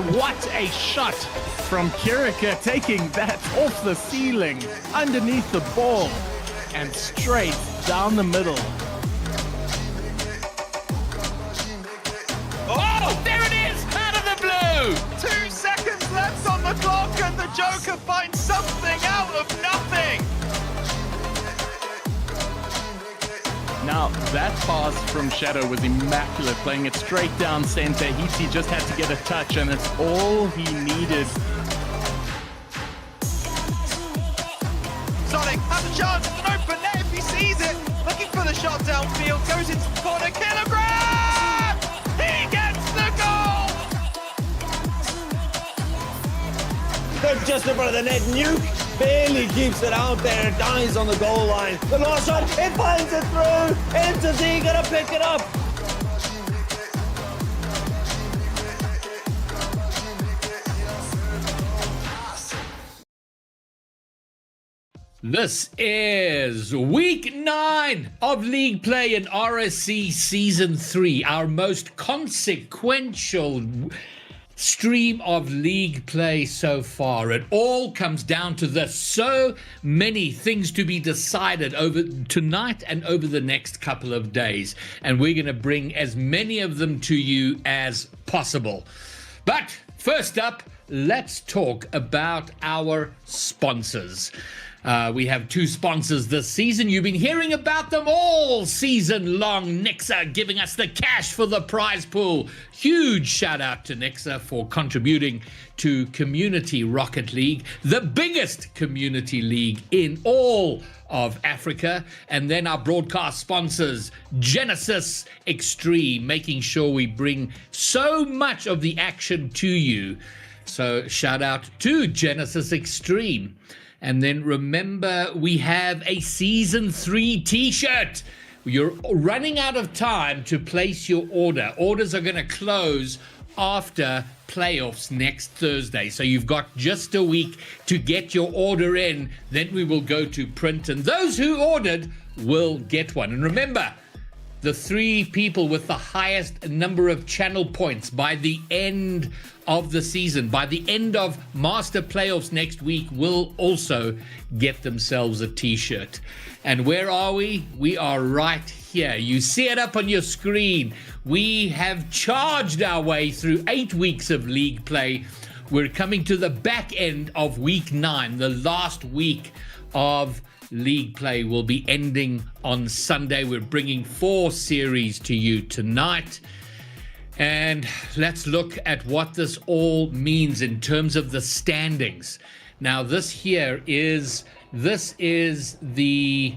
what a shot from Kirica, taking that off the ceiling, underneath the ball, and straight down the middle. Oh, there it is, out of the blue! 2 seconds left on the clock and the Joker finds something out of nothing! Now, that pass from Shadow was immaculate, playing it straight down center. He just had to get a touch, and it's all he needed. Sonic has a chance, it's an open net if he sees it. Looking for the shot downfield, goes into the corner, Kilogram! He gets the goal! They're just in front of the net. Nuke barely keeps it out there, dies on the goal line. The last shot, it finds it through. Entity gonna pick it up. This is week 9 of League Play in RSC Season 3, our most consequential stream of League Play so far. It all comes down to this. So many things to be decided over tonight and over the next couple of days. And we're going to bring as many of them to you as possible. But first up, let's talk about our sponsors. We have 2 sponsors this season. You've been hearing about them all season long. Nexa giving us the cash for the prize pool. Huge shout out to Nexa for contributing to Community Rocket League, the biggest community league in all of Africa. And then our broadcast sponsors, Genisus Extreme, making sure we bring so much of the action to you. So shout out to Genisus Extreme. And then remember, we have a Season 3 t-shirt. You're running out of time to place your order. Orders are going to close after playoffs next Thursday. So you've got just a week to get your order in. Then we will go to print. And those who ordered will get one. And remember, the 3 people with the highest number of channel points by the end of the season, by the end of Master Playoffs next week, will also get themselves a t-shirt. And where are we? We are right here. You see it up on your screen. We have charged our way through 8 weeks of League Play. We're coming to the back end of week 9, the last week of League Play will be ending on Sunday. We're bringing 4 series to you tonight. And let's look at what this all means in terms of the standings. Now, this here is the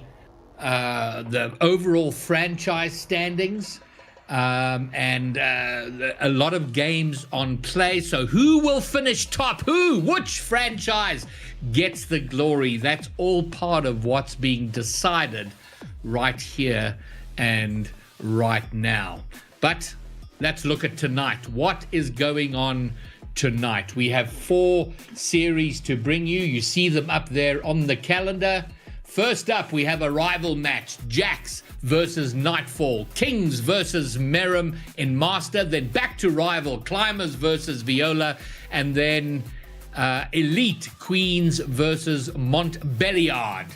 overall franchise standings. And a lot of games on play. So who will finish top? Which franchise gets the glory? That's all part of what's being decided right here and right now. But let's look at tonight. What is going on tonight? We have 4 series to bring you. You see them up there on the calendar. First up, we have a rival match. Jax versus Nightfall. Kings versus Merum in Master. Then back to rival. Climbers versus Viola. And then Elite Queens versus Montbelliard.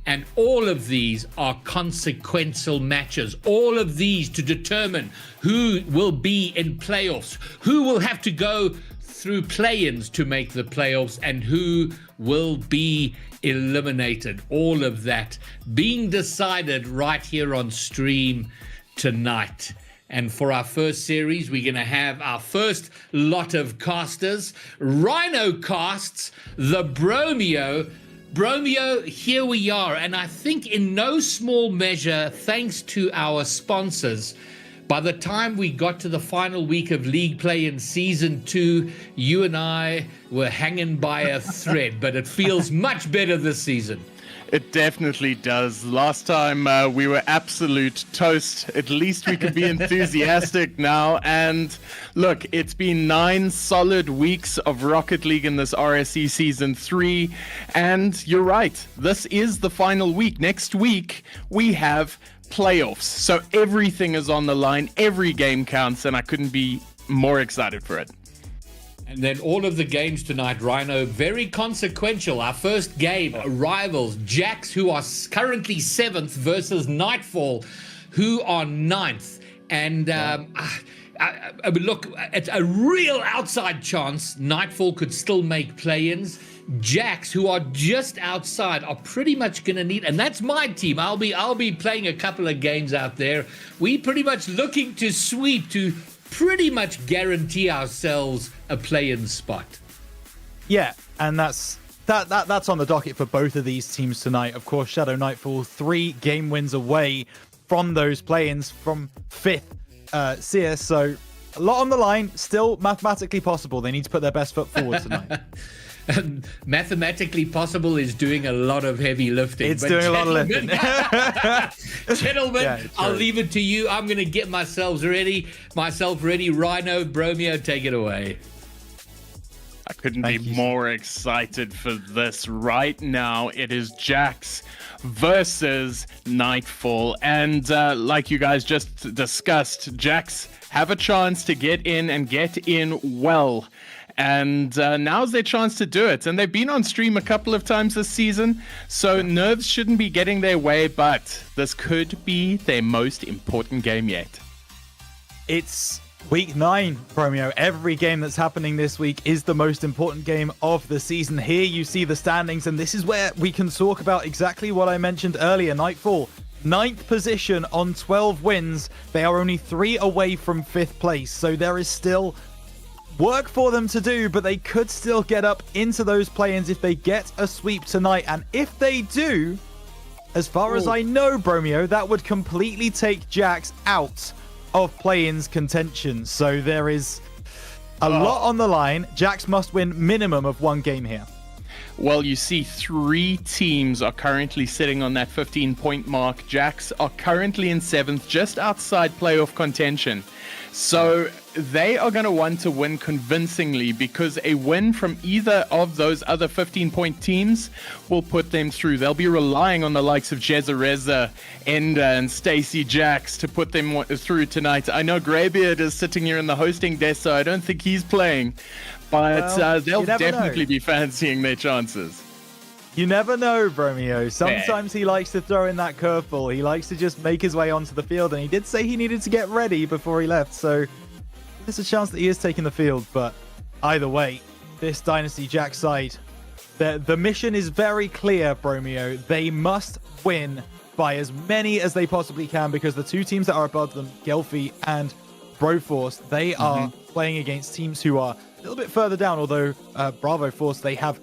And all of these are consequential matches. All of these to determine who will be in playoffs, who will have to go through play-ins to make the playoffs, and who will be eliminated. All of that being decided right here on stream tonight. And for our first series, we're going to have our first lot of casters. Rhino casts TheBromeo. Bromeo, here we are. And I think in no small measure, thanks to our sponsors, by the time we got to the final week of League Play in Season 2, you and I were hanging by a thread, but it feels much better this season. It definitely does. Last time we were absolute toast. At least we could be enthusiastic now. And look, it's been 9 solid weeks of Rocket League in this RSC Season 3. And you're right, this is the final week. Next week, we have playoffs. So everything is on the line. Every game counts, and I couldn't be more excited for it. And then all of the games tonight, Rhino, very consequential. Our first game, rivals, Jax, who are currently 7th, versus Nightfall, who are 9th. And I mean, look, it's a real outside chance Nightfall could still make play-ins. Jax, who are just outside, are pretty much going to need, and that's my team. I'll be playing a couple of games out there. We pretty much looking to sweep to pretty much guarantee ourselves a play-in spot. Yeah, and that's on the docket for both of these teams tonight. Of course, Shadow Nightfall 3 game wins away from those play-ins from 5th CS, so a lot on the line, still mathematically possible. They need to put their best foot forward tonight. Mathematically possible is doing a lot of heavy lifting. It's doing a lot of lifting. Gentlemen, Yeah, I'll leave it to you. I'm going to get myself ready. Rhino, Bromeo, take it away. I couldn't be more excited for this right now. It is Jax versus Nightfall. And like you guys just discussed, Jax have a chance to get in and get in well. And now's their chance to do it. And they've been on stream a couple of times this season, so nerves shouldn't be getting their way, but this could be their most important game yet. It's week 9, Bromeo. Every game that's happening this week is the most important game of the season. Here you see the standings, and this is where we can talk about exactly what I mentioned earlier. Nightfall, 9th position on 12 wins. They are only 3 away from 5th place, so there is still work for them to do, but they could still get up into those play-ins if they get a sweep tonight. And if they do, as far as I know, Bromeo, that would completely take Jax out of play-ins contention. So there is a lot on the line. Jax must win minimum of 1 game here. Well, you see 3 teams are currently sitting on that 15-point mark. Jax are currently in 7th, just outside playoff contention. So they are going to want to win convincingly, because a win from either of those other 15-point teams will put them through. They'll be relying on the likes of Jezareza, Ender, and Stacy Jax to put them through tonight. I know Greybeard is sitting here in the hosting desk, so I don't think he's playing. But they'll definitely be fancying their chances. You never know, Bromeo. Sometimes he likes to throw in that curveball. He likes to just make his way onto the field, and he did say he needed to get ready before he left, so there's a chance that he is taking the field. But either way, this Dynasty Jack side, the mission is very clear, Bromeo. They must win by as many as they possibly can, because the 2 teams that are above them, Gelfie and Broforce, they are playing against teams who are a little bit further down, although Bravo Force, they have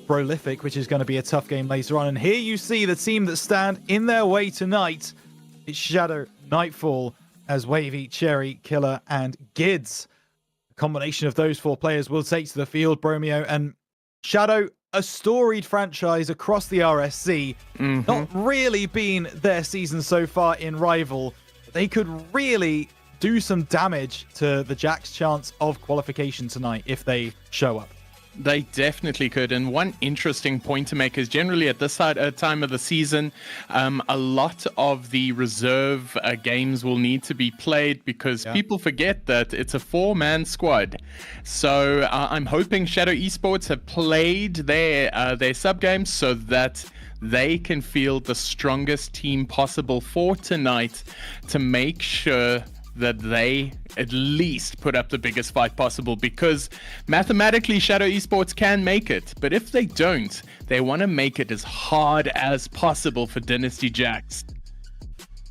Prolific, which is going to be a tough game later on. And here you see the team that stand in their way tonight. It's Shadow, Nightfall, as Wavy, Cherry, Killer, and Gids. A combination of those 4 players will take to the field, Bromeo. And Shadow, a storied franchise across the RSC, not really been their season so far in Rival. They could really do some damage to the Jack's chance of qualification tonight if they show up. They definitely could. And one interesting point to make is generally at this time of the season, a lot of the reserve games will need to be played, because people forget that it's a 4-man squad. So I'm hoping Shadow Esports have played their sub games so that they can field the strongest team possible for tonight to make sure that they at least put up the biggest fight possible, because mathematically Shadow Esports can make it, but if they don't, they want to make it as hard as possible for Dynasty Jax.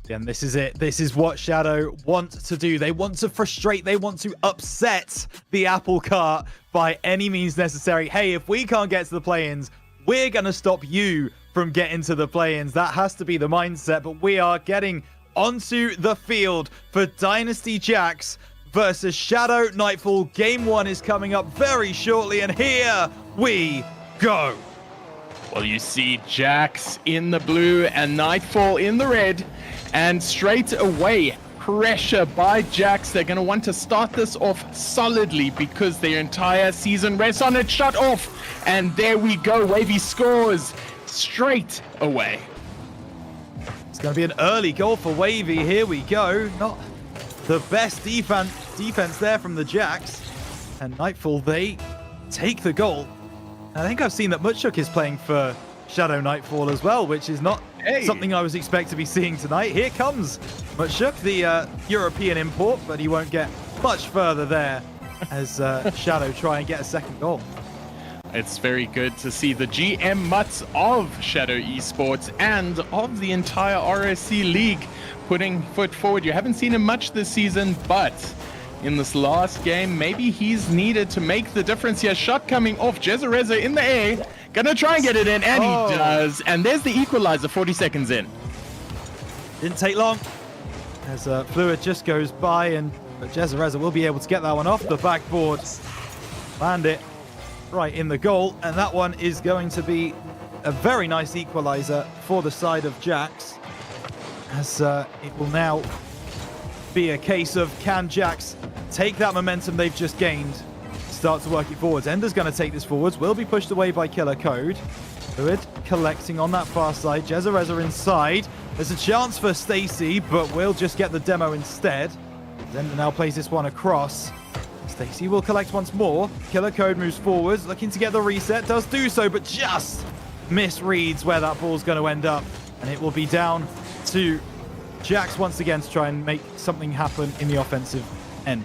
And this is it. This is what Shadow want to do. They want to frustrate. They want to upset the apple cart by any means necessary. Hey, if we can't get to the play-ins, we're going to stop you from getting to the play-ins. That has to be the mindset, but we are getting onto the field for Dynasty Jax versus Shadow Nightfall. Game 1 is coming up very shortly, and here we go. Well, you see Jax in the blue and Nightfall in the red, and straight away pressure by Jax. They're going to want to start this off solidly, because their entire season rests on it. Shut off, and there we go. Wavy scores straight away. It's going to be an early goal for Wavy. Here we go. Not the best defense there from the Jax. And Nightfall, they take the goal. I think I've seen that Mutschuk is playing for Shadow Nightfall as well, which is not something I was expected to be seeing tonight. Here comes Mutschuk, the European import, but he won't get much further there as Shadow try and get a second goal. It's very good to see the GM Mutts of Shadow Esports and of the entire RSC League putting foot forward. You haven't seen him much this season, but in this last game, maybe he's needed to make the difference here. Shot coming off, Jezereza in the air, gonna try and get it in, and he does. And there's the equalizer 40 seconds in. Didn't take long as Fluid just goes by, but Jezereza will be able to get that one off the backboard. Land it right in the goal, and that one is going to be a very nice equalizer for the side of Jax, as it will now be a case of, can Jax take that momentum they've just gained, start to work it forwards. Ender's going to take this forwards, will be pushed away by Killer Code. Fluid collecting on that far side, Jezereza inside. There's a chance for Stacy, but we'll just get the demo instead. Ender now plays this one across. Stacy will collect once more. Killer Code moves forwards, looking to get the reset. Does do so, but just misreads where that ball's going to end up. And it will be down to Jax once again to try and make something happen in the offensive end.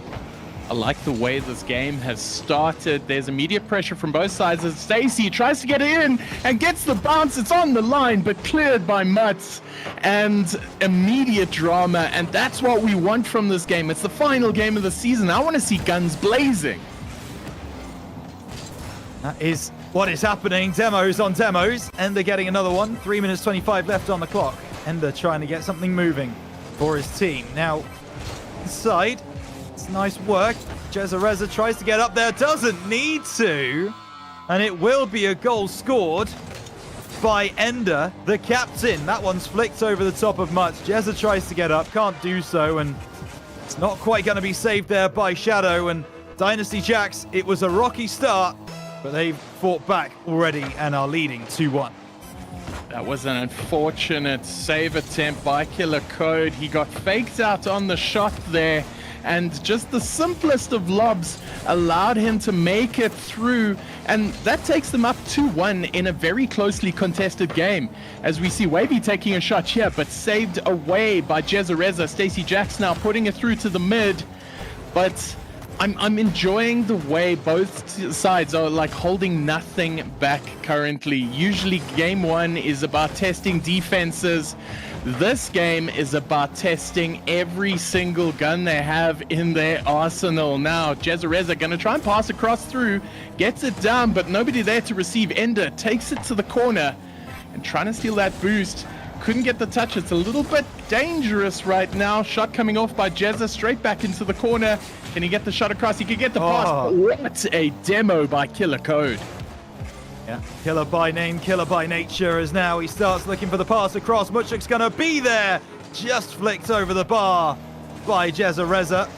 I like the way this game has started. There's immediate pressure from both sides as Stacy tries to get it in and gets the bounce. It's on the line, but cleared by Mutts. And immediate drama, and that's what we want from this game. It's the final game of the season. I want to see guns blazing. That is what is happening. Demos on demos. Ender getting another one. 3 minutes 25 left on the clock. Ender trying to get something moving for his team. Now, inside. It's nice work. Jezereza tries to get up there. Doesn't need to. And it will be a goal scored by Ender, the captain. That one's flicked over the top of Mutts. Jezza tries to get up. Can't do so. And it's not quite going to be saved there by Shadow. And Dynasty Jax, it was a rocky start, but they've fought back already and are leading 2-1. That was an unfortunate save attempt by Killer Code. He got faked out on the shot there, and just the simplest of lobs allowed him to make it through, and that takes them up 2-1 in a very closely contested game. As we see Wavy taking a shot here, but saved away by Jezereza. Stacy Jax now putting it through to the mid, but I'm enjoying the way both sides are like holding nothing back currently. Usually game one is about testing defenses. This game is about testing every single gun they have in their arsenal. Now, Jezereza going to try and pass across through, gets it down, but nobody there to receive. Ender takes it to the corner and trying to steal that boost. Couldn't get the touch. It's a little bit dangerous right now. Shot coming off by Jezza straight back into the corner. Can he get the shot across? He can get the pass. What a demo by Killer Code. Yeah, killer by name, killer by nature, as now he starts looking for the pass across. Mutschuk's going to be there. Just flicked over the bar by Jezereza.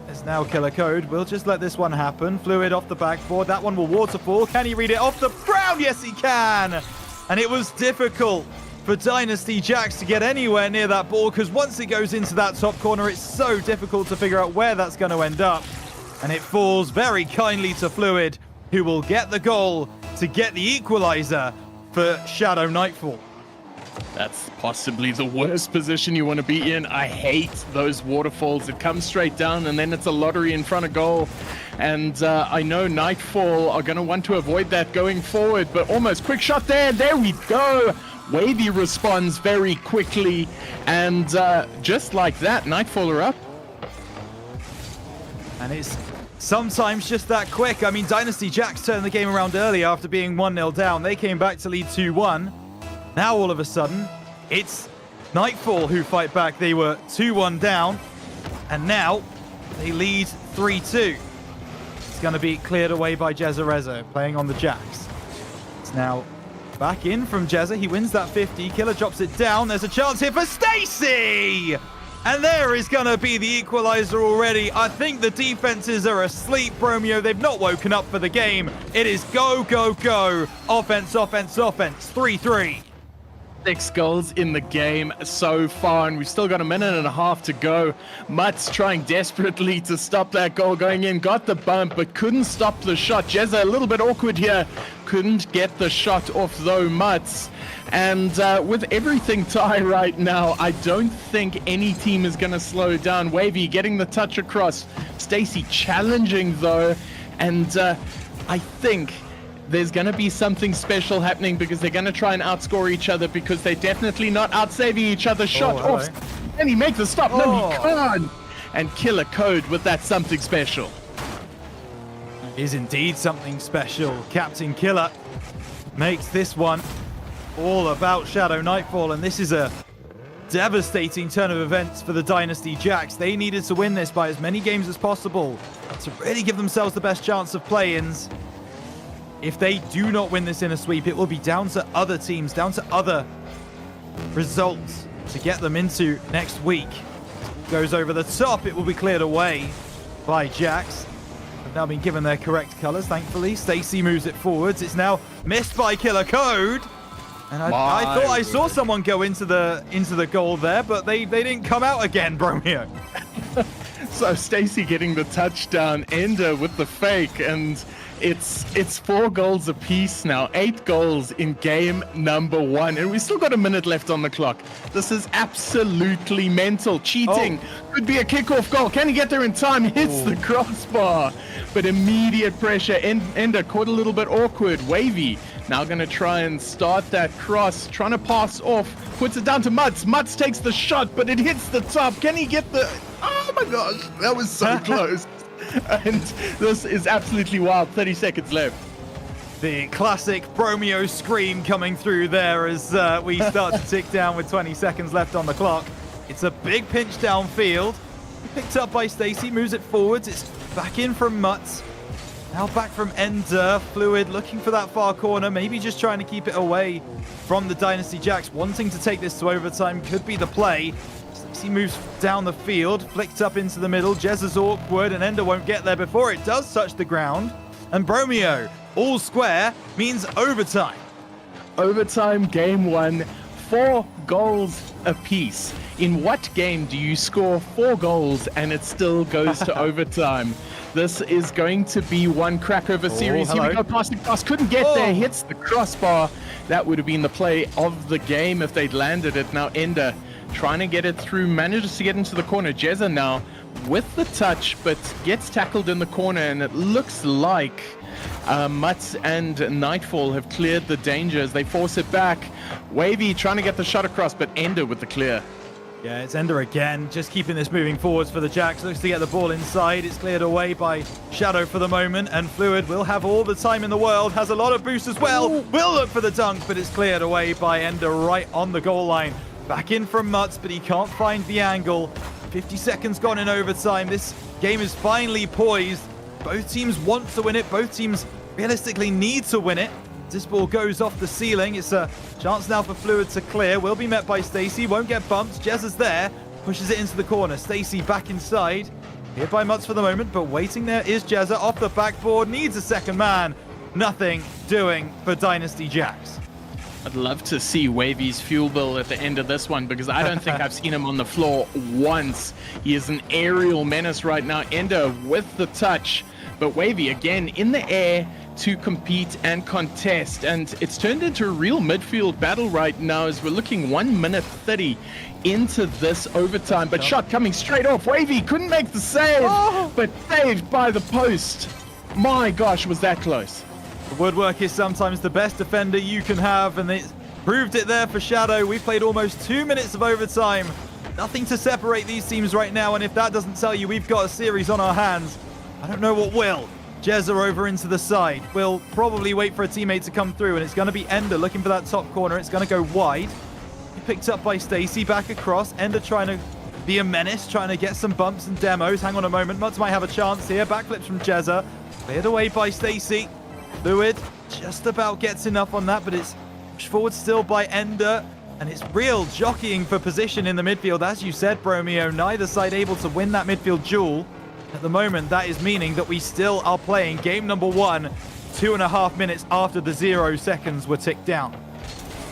As now Killer Code will just let this one happen. Fluid off the backboard. That one will waterfall. Can he read it off the ground? Yes, he can. And it was difficult for Dynasty Jax to get anywhere near that ball, because once it goes into that top corner, it's so difficult to figure out where that's going to end up. And it falls very kindly to Fluid, who will get the goal to get the equalizer for Shadow Nightfall. That's possibly the worst position you want to be in. I hate those waterfalls. It comes straight down and then it's a lottery in front of goal. And I know Nightfall are going to want to avoid that going forward, but almost quick shot there. There we go. Wavy responds very quickly. And just like that, Nightfall are up. And it's sometimes just that quick. I mean, Dynasty Jax turned the game around early after being 1-0 down. They came back to lead 2-1. Now, all of a sudden, it's Nightfall who fight back. They were 2-1 down, and now they lead 3-2. It's going to be cleared away by Jezereza, playing on the Jax. It's now back in from Jezza. He wins that 50. Killer drops it down. There's a chance here for Stacy! And there is going to be the equalizer already. I think the defenses are asleep, Bromeo. They've not woken up for the game. It is go, go, go. Offense, offense, offense. 3-3. 6 goals in the game so far, and we've still got a minute and a half to go. Mutz trying desperately to stop that goal going in, got the bump, but couldn't stop the shot. Jezza a little bit awkward here, couldn't get the shot off though, Mutz. And with everything tie right now, I don't think any team is going to slow down. Wavy getting the touch across. Stacy challenging though, and I think there's going to be something special happening because they're going to try and outscore each other because they're definitely not outsaving each other. Shot off. Can he make the stop? No, he can't. And Killer Code with that something special. Is indeed something special. Captain Killer makes this one all about Shadow Nightfall, and this is a devastating turn of events for the Dynasty Jacks. They needed to win this by as many games as possible to really give themselves the best chance of play-ins. If they do not win this in a sweep, it will be down to other teams, down to other results to get them into next week. Goes over the top, it will be cleared away by Jacks. Have now been given their correct colors, thankfully. Stacy moves it forwards. It's now missed by Killer Code. And I thought I saw someone go into the goal there, but they didn't come out again, Bromeo. So Stacy getting the touchdown, Ender with the fake, and it's 4 goals apiece now, 8 goals in game number 1, and we still got a minute left on the clock. This is absolutely mental. Cheating could be a kickoff goal. Can he get there in time? Hits the crossbar, but immediate pressure. Ender caught a little bit awkward. Wavy now going to try and start that cross, trying to pass off, puts it down to Mutz. Mutz takes the shot, but it hits the top. Can he get the... Oh my gosh, that was so close. And this is absolutely wild. 30 seconds left. The classic Bromeo scream coming through there as we start to tick down with 20 seconds left on the clock. It's a big pinch downfield. Picked up by Stacy, moves it forwards. It's back in from Mutz. Now back from Ender. Fluid looking for that far corner, maybe just trying to keep it away from the Dynasty Jacks. Wanting to take this to overtime could be the play. He moves down the field, flicked up into the middle. Jez is awkward, and Ender won't get there before it does touch the ground. And Bromeo, all square, means overtime. Overtime, game 1, 4 goals apiece. In what game do you score 4 goals and it still goes to overtime? This is going to be one crackover series. Here we go, passing pass, couldn't get there, hits the crossbar. That would have been the play of the game if they'd landed it. Now Ender trying to get it through, manages to get into the corner. Jezza now with the touch, but gets tackled in the corner, and it looks like Mutz and Nightfall have cleared the danger as they force it back. Wavy trying to get the shot across, but Ender with the clear. Yeah, it's Ender again, just keeping this moving forwards for the Jacks. Looks to get the ball inside. It's cleared away by Shadow for the moment, and Fluid will have all the time in the world, has a lot of boost as well. Will look for the dunk, but it's cleared away by Ender right on the goal line. Back in from Mutz, but he can't find the angle. 50 seconds gone in overtime. This game is finally poised. Both teams want to win it. Both teams realistically need to win it. This ball goes off the ceiling. It's a chance now for Fluid to clear. Will be met by Stacy. Won't get bumped. Jez is there. Pushes it into the corner. Stacy back inside. Hit by Mutz for the moment, but waiting there is Jezza off the backboard. Needs a second man. Nothing doing for Dynasty Jacks. I'd love to see Wavy's fuel bill at the end of this one because I don't think I've seen him on the floor once. He is an aerial menace right now. Ender with the touch, but Wavy again in the air to compete and contest. And it's turned into a real midfield battle right now as we're looking 1 minute 30 into this overtime. But shot coming straight off. Wavy couldn't make the save, but saved by the post. My gosh, was that close. The woodwork is sometimes the best defender you can have, and it proved it there for Shadow. We've played almost 2 minutes of overtime. Nothing to separate these teams right now, and if that doesn't tell you we've got a series on our hands, I don't know what will. Jezza over into the side. We'll probably wait for a teammate to come through, and it's going to be Ender looking for that top corner. It's going to go wide. Picked up by Stacy, back across. Ender trying to be a menace, trying to get some bumps and demos. Hang on a moment. Mutz might have a chance here. Backflips from Jezza. Cleared away by Stacy. Fluid just about gets enough on that, but it's pushed forward still by Ender. And it's real jockeying for position in the midfield. As you said, Bromeo, neither side able to win that midfield duel. At the moment, that is meaning that we still are playing game number 1, 2.5 minutes after the 0 seconds were ticked down.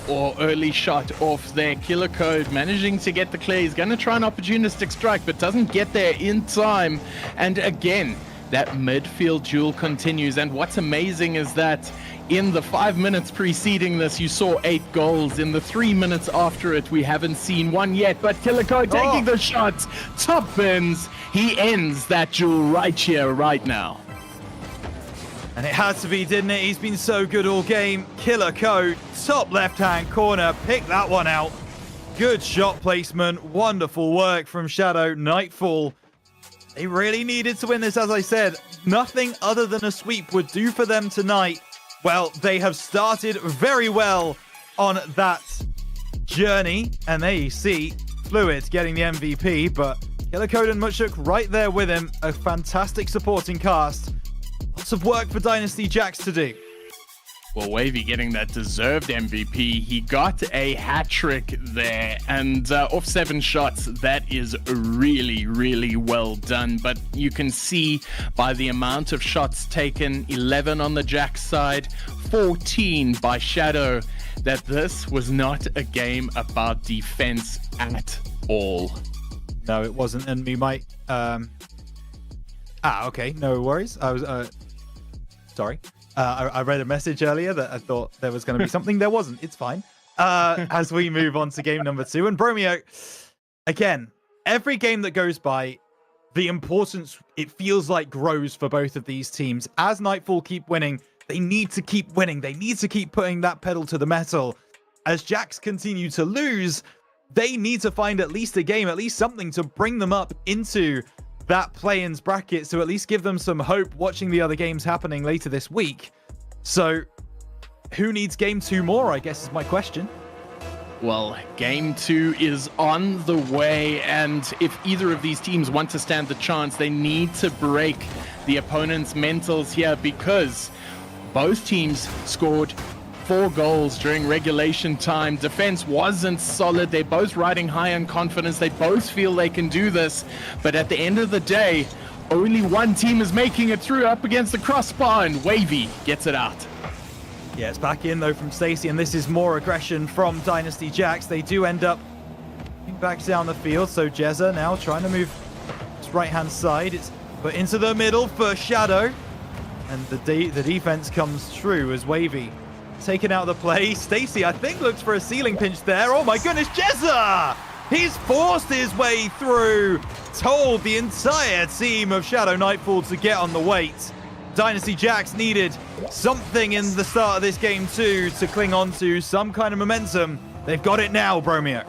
or early shot off there. Killer Code managing to get the clear. He's going to try an opportunistic strike, but doesn't get there in time. And again, that midfield duel continues. And what's amazing is that in the 5 minutes preceding this, you saw 8 goals. In the 3 minutes after it, we haven't seen one yet. But Killer Code taking the shots. Top bins. He ends that duel right here, right now. And it had to be, didn't it? He's been so good all game. Killer Code, top left-hand corner. Pick that one out. Good shot placement. Wonderful work from Shadow. Nightfall. They really needed to win this, as I said. Nothing other than a sweep would do for them tonight. Well, they have started very well on that journey. And there you see Fluid getting the MVP, but Killer Code and Mutschuk right there with him. A fantastic supporting cast. Lots of work for Dynasty Jax to do. Well, Wavy getting that deserved MVP. He got a hat trick there, and off 7 shots, that is really, really well done. But you can see by the amount of shots taken, 11 on the Jax side, 14 by Shadow, that this was not a game about defense at all. No, it wasn't, and we might... okay, no worries. I was... Sorry. I read a message earlier that I thought there was going to be something. There wasn't. It's fine. As we move on to game number 2. And Bromeo, again, every game that goes by, the importance, it feels like, grows for both of these teams. As Nightfall keep winning, they need to keep winning. They need to keep putting that pedal to the metal. As Jax continue to lose, they need to find at least a game, at least something to bring them up into that play-ins bracket, to at least give them some hope watching the other games happening later this week. So who needs game 2 more, I guess is my question. Well, game 2 is on the way, and if either of these teams want to stand the chance, they need to break the opponent's mentals here, because both teams scored 4 goals during regulation time. Defense wasn't solid. They're both riding high on confidence. They both feel they can do this. But at the end of the day, only one team is making it through up against the crossbar, and Wavy gets it out. Yeah, it's back in, though, from Stacey, and this is more aggression from Dynasty Jax. They do end up back down the field, so Jezza now trying to move his right-hand side. It's put into the middle for Shadow, and the defense comes through as Wavy taken out of the play. Stacey, I think, looks for a ceiling pinch there. Oh my goodness, Jezza! He's forced his way through. Told the entire team of Shadow Nightfall to get on the weight. Dynasty Jax needed something in the start of this game too to cling on to, some kind of momentum. They've got it now, Bromeo.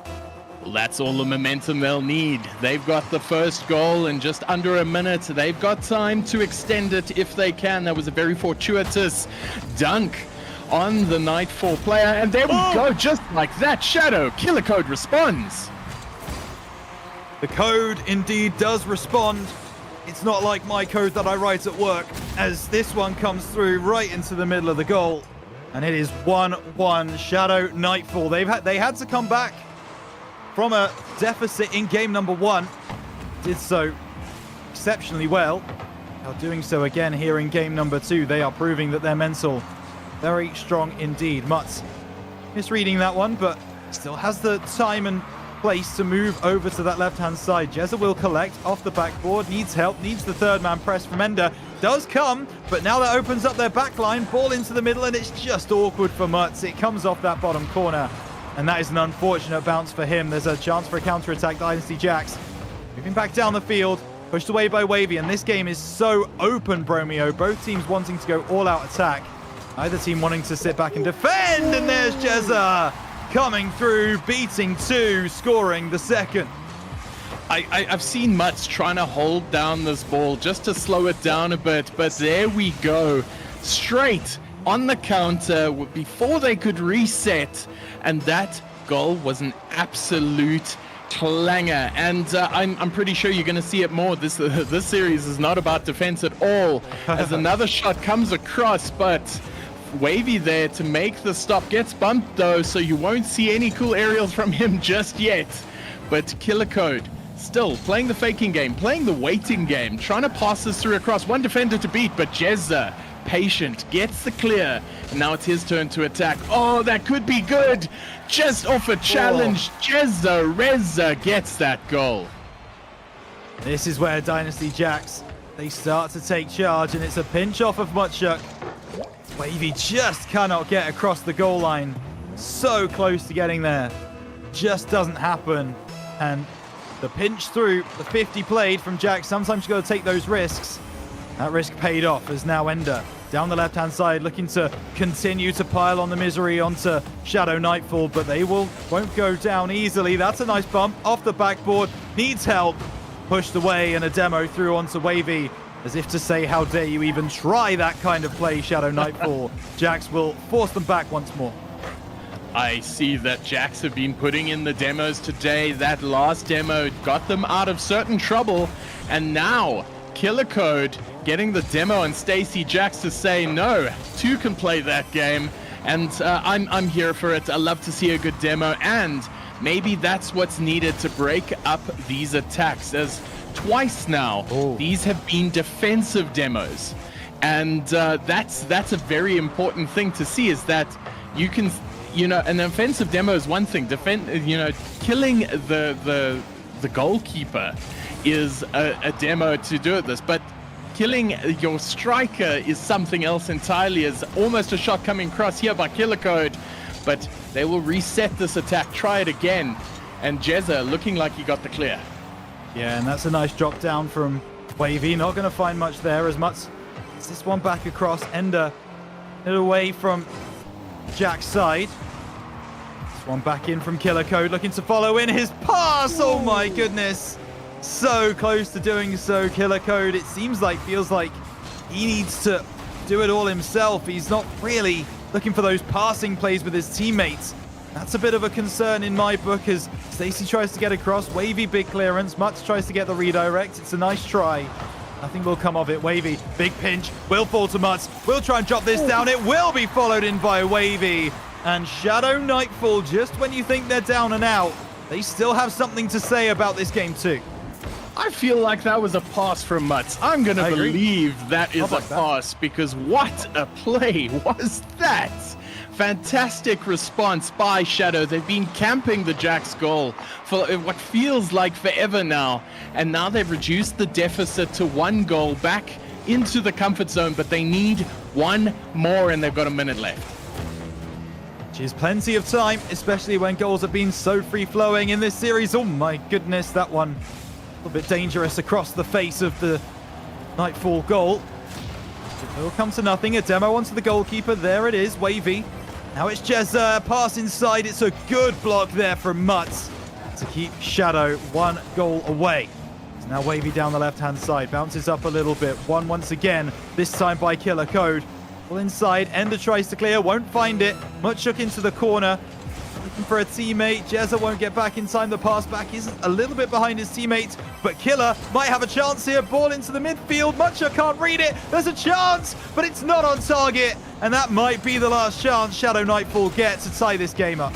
Well, that's all the momentum they'll need. They've got the first goal in just under a minute. They've got time to extend it if they can. That was a very fortuitous dunk on the Nightfall player, and there we go, just like that. Shadow, Killer Code responds. The code indeed does respond. It's not like my code that I write at work, as this one comes through right into the middle of the goal, and it is 1-1 Shadow Nightfall. They had to come back from a deficit in game number 1. Did so exceptionally well. Now doing so again here in game number 2. They are proving that their mental very strong indeed. Mutz misreading that one, but still has the time and place to move over to that left-hand side. Jezza will collect off the backboard. Needs help. Needs the third man press from Ender. Does come, but now that opens up their back line. Ball into the middle, and it's just awkward for Mutz. It comes off that bottom corner, and that is an unfortunate bounce for him. There's a chance for a counter-attack. Dynasty Jax moving back down the field. Pushed away by Wavy, and this game is so open, Bromeo. Both teams wanting to go all-out attack. Either team wanting to sit back and defend, and there's Jezza coming through, beating 2, scoring the second. I've seen Mutz trying to hold down this ball just to slow it down a bit, but there we go. Straight on the counter before they could reset, and that goal was an absolute clanger, and I'm pretty sure you're going to see it more. This series is not about defense at all, as another shot comes across, but Wavy there to make the stop. Gets bumped though, so you won't see any cool aerials from him just yet. But Killer Code still playing the faking game, playing the waiting game, trying to pass this through across. One defender to beat, but Jezza patient, gets the clear. And now it's his turn to attack. Oh, that could be good. Just off a challenge, Reza gets that goal. This is where Dynasty Jax, they start to take charge, and it's a pinch off of Mutschuk. Wavy just cannot get across the goal line. So close to getting there. Just doesn't happen. And the pinch through, the 50 played from Jax. Sometimes you got to take those risks. That risk paid off as now Ender down the left-hand side looking to continue to pile on the misery onto Shadow Nightfall, but they won't go down easily. That's a nice bump off the backboard. Needs help. Pushed away, and a demo through onto Wavy, as if to say, how dare you even try that kind of play, Shadow Nightfall. Jax will force them back once more. I see that Jax have been putting in the demos today. That last demo got them out of certain trouble, and now Killer Code getting the demo and Stacy Jax to say no, two can play that game, and I'm here for it. I love to see a good demo, and maybe that's what's needed to break up these attacks, as twice now these have been defensive demos, and that's a very important thing to see, is that you can, an offensive demo is one thing, killing the goalkeeper is a demo to do this, but killing your striker is something else entirely. Is almost a shot coming across here by Killer Code, but they will reset this attack, try it again, and Jezza looking like he got the clear. Yeah, and that's a nice drop down from Wavy. Not going to find much there as much. It's this one back across. Ender away from Jack's side. This one back in from Killer Code, looking to follow in his pass. Oh my goodness. So close to doing so, Killer Code. It feels like he needs to do it all himself. He's not really looking for those passing plays with his teammates. That's a bit of a concern in my book, as Stacy tries to get across. Wavy, big clearance. Mutz tries to get the redirect. It's a nice try. Nothing will come of it. Wavy, big pinch. Will fall to Mutz. Will try and drop this down. It will be followed in by Wavy. And Shadow Nightfall, just when you think they're down and out, they still have something to say about this game too. I feel like that was a pass from Mutz. I'm going to believe that is a pass, because what a play was that? Fantastic response by Shadow. They've been camping the Jax goal for what feels like forever now, and now they've reduced the deficit to 1 goal, back into the comfort zone, but they need one more, and they've got a minute left. Which is plenty of time, especially when goals have been so free-flowing in this series. Oh my goodness, that one a little bit dangerous across the face of the Nightfall goal. It will come to nothing. A demo onto the goalkeeper. There it is, Wavy. Now it's Jezza, pass inside. It's a good block there from Mutz to keep Shadow 1 goal away. It's now Wavy down the left-hand side. Bounces up a little bit. One once again, this time by Killer Code. Well inside, Ender tries to clear, won't find it. Mutschuk into the corner. Looking for a teammate. Jezza won't get back in time. The pass back is a little bit behind his teammate, but Killer might have a chance here. Ball into the midfield. Mutschuk can't read it. There's a chance, but it's not on target. And that might be the last chance Shadow Nightfall gets to tie this game up.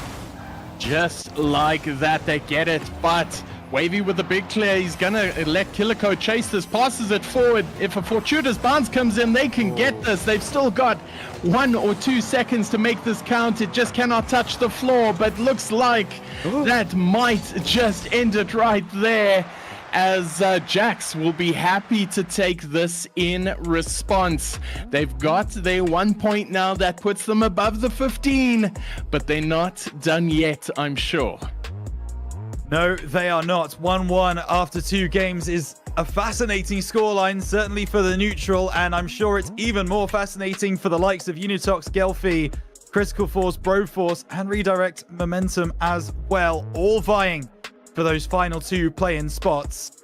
Just like that, they get it, but Wavy with the big clear. He's going to let Killer Code chase this, passes it forward. If a fortuitous bounce comes in, they can get this. They've still got 1 or 2 seconds to make this count. It just cannot touch the floor, but looks like that might just end it right there, as Jax will be happy to take this in response. They've got their 1 point now. That puts them above the 15, but they're not done yet, I'm sure. No, they are not. 1-1 after 2 games is a fascinating scoreline, certainly for the neutral, and I'm sure it's even more fascinating for the likes of UnitOx, Gelfi, Critical Force, Broforce, and Redirect Momentum as well, all vying for those final 2 play-in spots.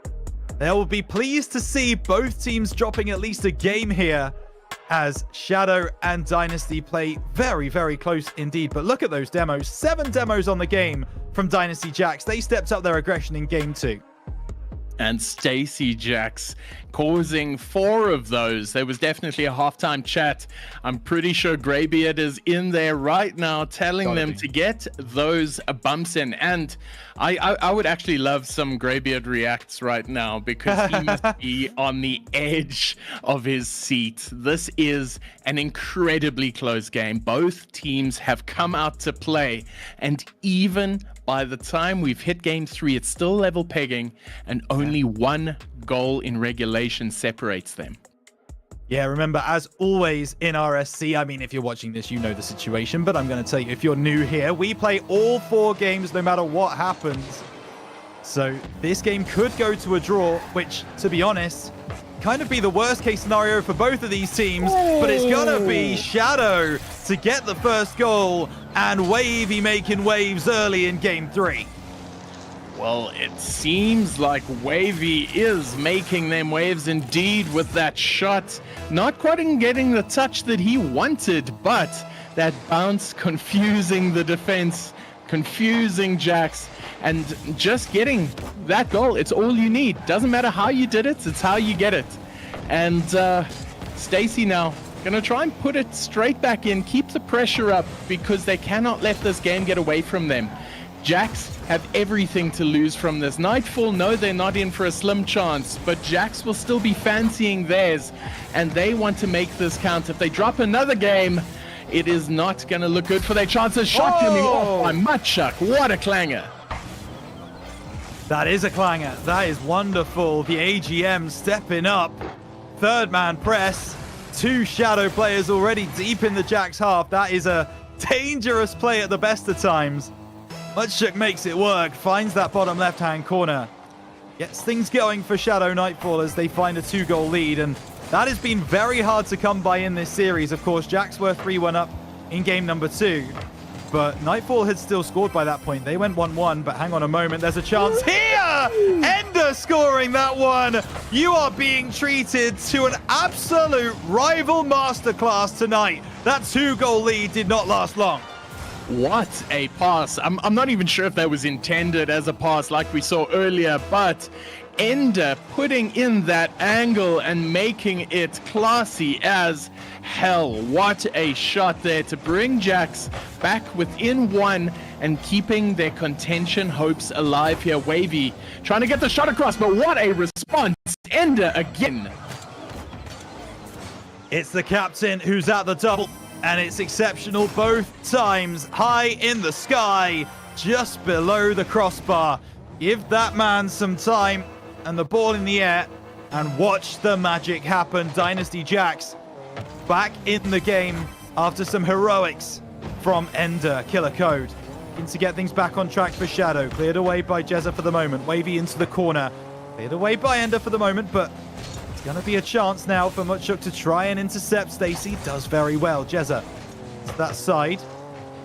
They will be pleased to see both teams dropping at least a game here, as Shadow and Dynasty play very, very close indeed. But look at those demos. 7 demos on the game from Dynasty Jax. They stepped up their aggression in game 2. And Stacy Jax causing 4 of those. There was definitely a halftime chat. I'm pretty sure Greybeard is in there right now telling them to get those bumps in. And I would actually love some Greybeard reacts right now because he must be on the edge of his seat. This is an incredibly close game. Both teams have come out to play, and even by the time we've hit game 3, it's still level pegging, and only 1 goal in regulation separates them. Yeah, remember, as always in RSC, I mean, if you're watching this, you know the situation, but I'm going to tell you, if you're new here, we play all 4 games no matter what happens. So this game could go to a draw, which, to be honest, kind of be the worst case scenario for both of these teams, but it's going to be Shadow to get the first goal, and Wavy making waves early in game 3. Well, it seems like Wavy is making them waves indeed with that shot. Not quite getting the touch that he wanted, but that bounce confusing the defense, confusing Jax, and just getting that goal. It's all you need. Doesn't matter how you did it, it's how you get it. And Stacy now gonna try and put it straight back in, keep the pressure up, because they cannot let this game get away from them. Jax have everything to lose from this. Nightfall know they're not in for a slim chance, but Jax will still be fancying theirs, and they want to make this count. If they drop another game, it is not going to look good for their chances. Shot coming off by Mutschuk. What a clanger. That is a clanger. That is wonderful. The AGM stepping up. Third man press. 2 Shadow players already deep in the Jax half. That is a dangerous play at the best of times. Mutschuk makes it work, finds that bottom left-hand corner. Gets things going for Shadow Nightfall as they find a 2-goal lead, and that has been very hard to come by in this series. Of course, Jax were 3-1 up in game number 2, but Nightfall had still scored by that point. They went 1-1, but hang on a moment, there's a chance here! Ender scoring that one! You are being treated to an absolute rival masterclass tonight. That 2-goal lead did not last long. What a pass. I'm not even sure if that was intended as a pass like we saw earlier, but Ender putting in that angle and making it classy as hell. What a shot there to bring Jax back within 1 and keeping their contention hopes alive here. Wavy trying to get the shot across, but what a response. Ender again. It's the captain who's at the double. And it's exceptional both times. High in the sky, just below the crossbar. Give that man some time and the ball in the air and watch the magic happen. Dynasty Jax back in the game after some heroics from Ender. Killer Code looking to get things back on track for Shadow. Cleared away by Jezza for the moment. Wavy into the corner. Cleared away by Ender for the moment, but going to be a chance now for Mutschuk to try and intercept. Stacy does very well. Jezza to that side.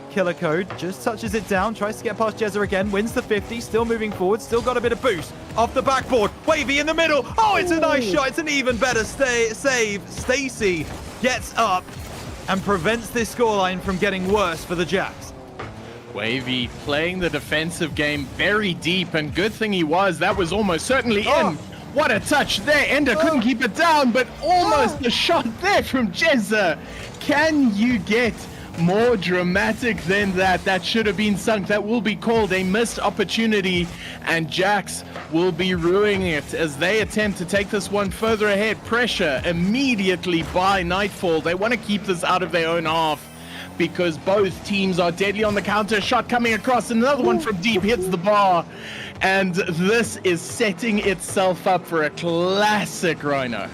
Killer Code just touches it down, tries to get past Jezza again, wins the 50, still moving forward, still got a bit of boost off the backboard. Wavy in the middle. Oh, it's a nice shot. It's an even better save. Stacy gets up and prevents this scoreline from getting worse for the Jacks. Wavy playing the defensive game very deep, and good thing he was. That was almost certainly in. What a touch there. Ender couldn't keep it down, but almost a shot there from Jezza. Can you get more dramatic than that? That should have been sunk. That will be called a missed opportunity, and Jax will be ruining it as they attempt to take this one further ahead. Pressure immediately by Nightfall. They want to keep this out of their own half because both teams are deadly on the counter. Shot coming across, another one from deep hits the bar. And this is setting itself up for a classic Rhino.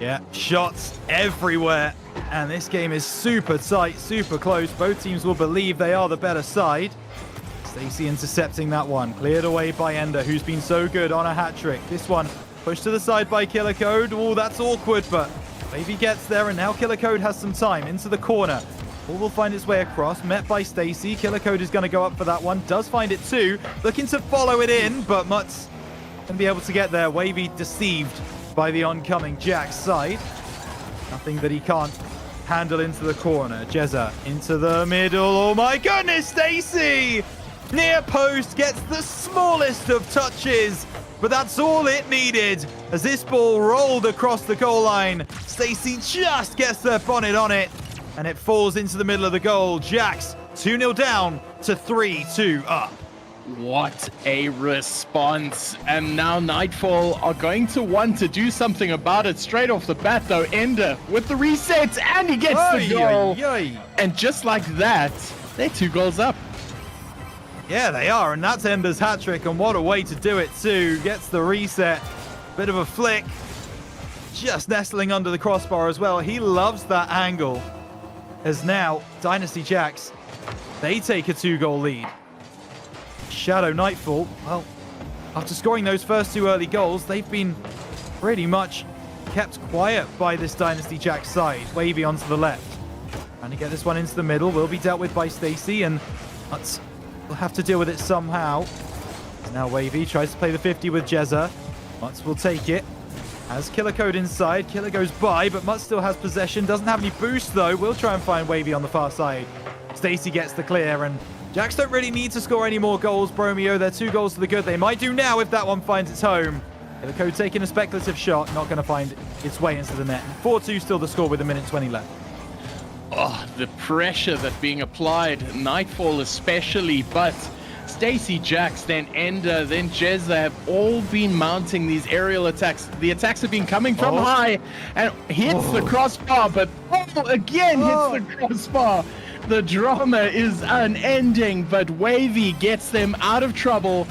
Yeah, shots everywhere. And this game is super tight, super close. Both teams will believe they are the better side. Stacy intercepting that one. Cleared away by Ender, who's been so good on a hat-trick. This one pushed to the side by Killer Code. Oh, that's awkward, but Wavy gets there, and now Killer Code has some time into the corner. Ball will find its way across, met by Stacy. Killer Code is going to go up for that one. Does find it too. Looking to follow it in, but Mutz going to be able to get there. Wavy deceived by the oncoming Jax side. Nothing that he can't handle into the corner. Jezza into the middle. Oh my goodness, Stacy! Near post gets the smallest of touches. but that's all it needed. As this ball rolled across the goal line, Stacey just gets their bonnet on it, and it falls into the middle of the goal. Jax 2-0 down to 3-2 up. What a response. And now Nightfall are going to want to do something about it straight off the bat, though. Ender with the reset, and he gets the goal. And just like that, they're 2 goals up. Yeah, they are, and that's Ender's hat trick, and what a way to do it too. Gets the reset, bit of a flick, just nestling under the crossbar as well. He loves that angle. As now, Dynasty Jax, they take a 2-goal lead. Shadow Nightfall, well, after scoring those first 2 early goals, they've been pretty much kept quiet by this Dynasty Jax side. Wavy onto the left. Trying to get this one into the middle, will be dealt with by Stacey, and we'll have to deal with it somehow. Now Wavy tries to play the 50 with Jezza. Mutz will take it. Has Killer Code inside. Killer goes by, but Mutz still has possession. Doesn't have any boost, though. We'll try and find Wavy on the far side. Stacey gets the clear, and Jax don't really need to score any more goals, Bromeo. They're 2 goals to the good. They might do now if that one finds its home. Killer Code taking a speculative shot. Not going to find its way into the net. 4-2 still the score with 1:20 left. Oh, the pressure that's being applied. Nightfall especially, but Stacey, Jax, then Ender, then Jezza have all been mounting these aerial attacks. The attacks have been coming from high and hits the crossbar, but again hits the crossbar. The drama is unending, but Wavy gets them out of trouble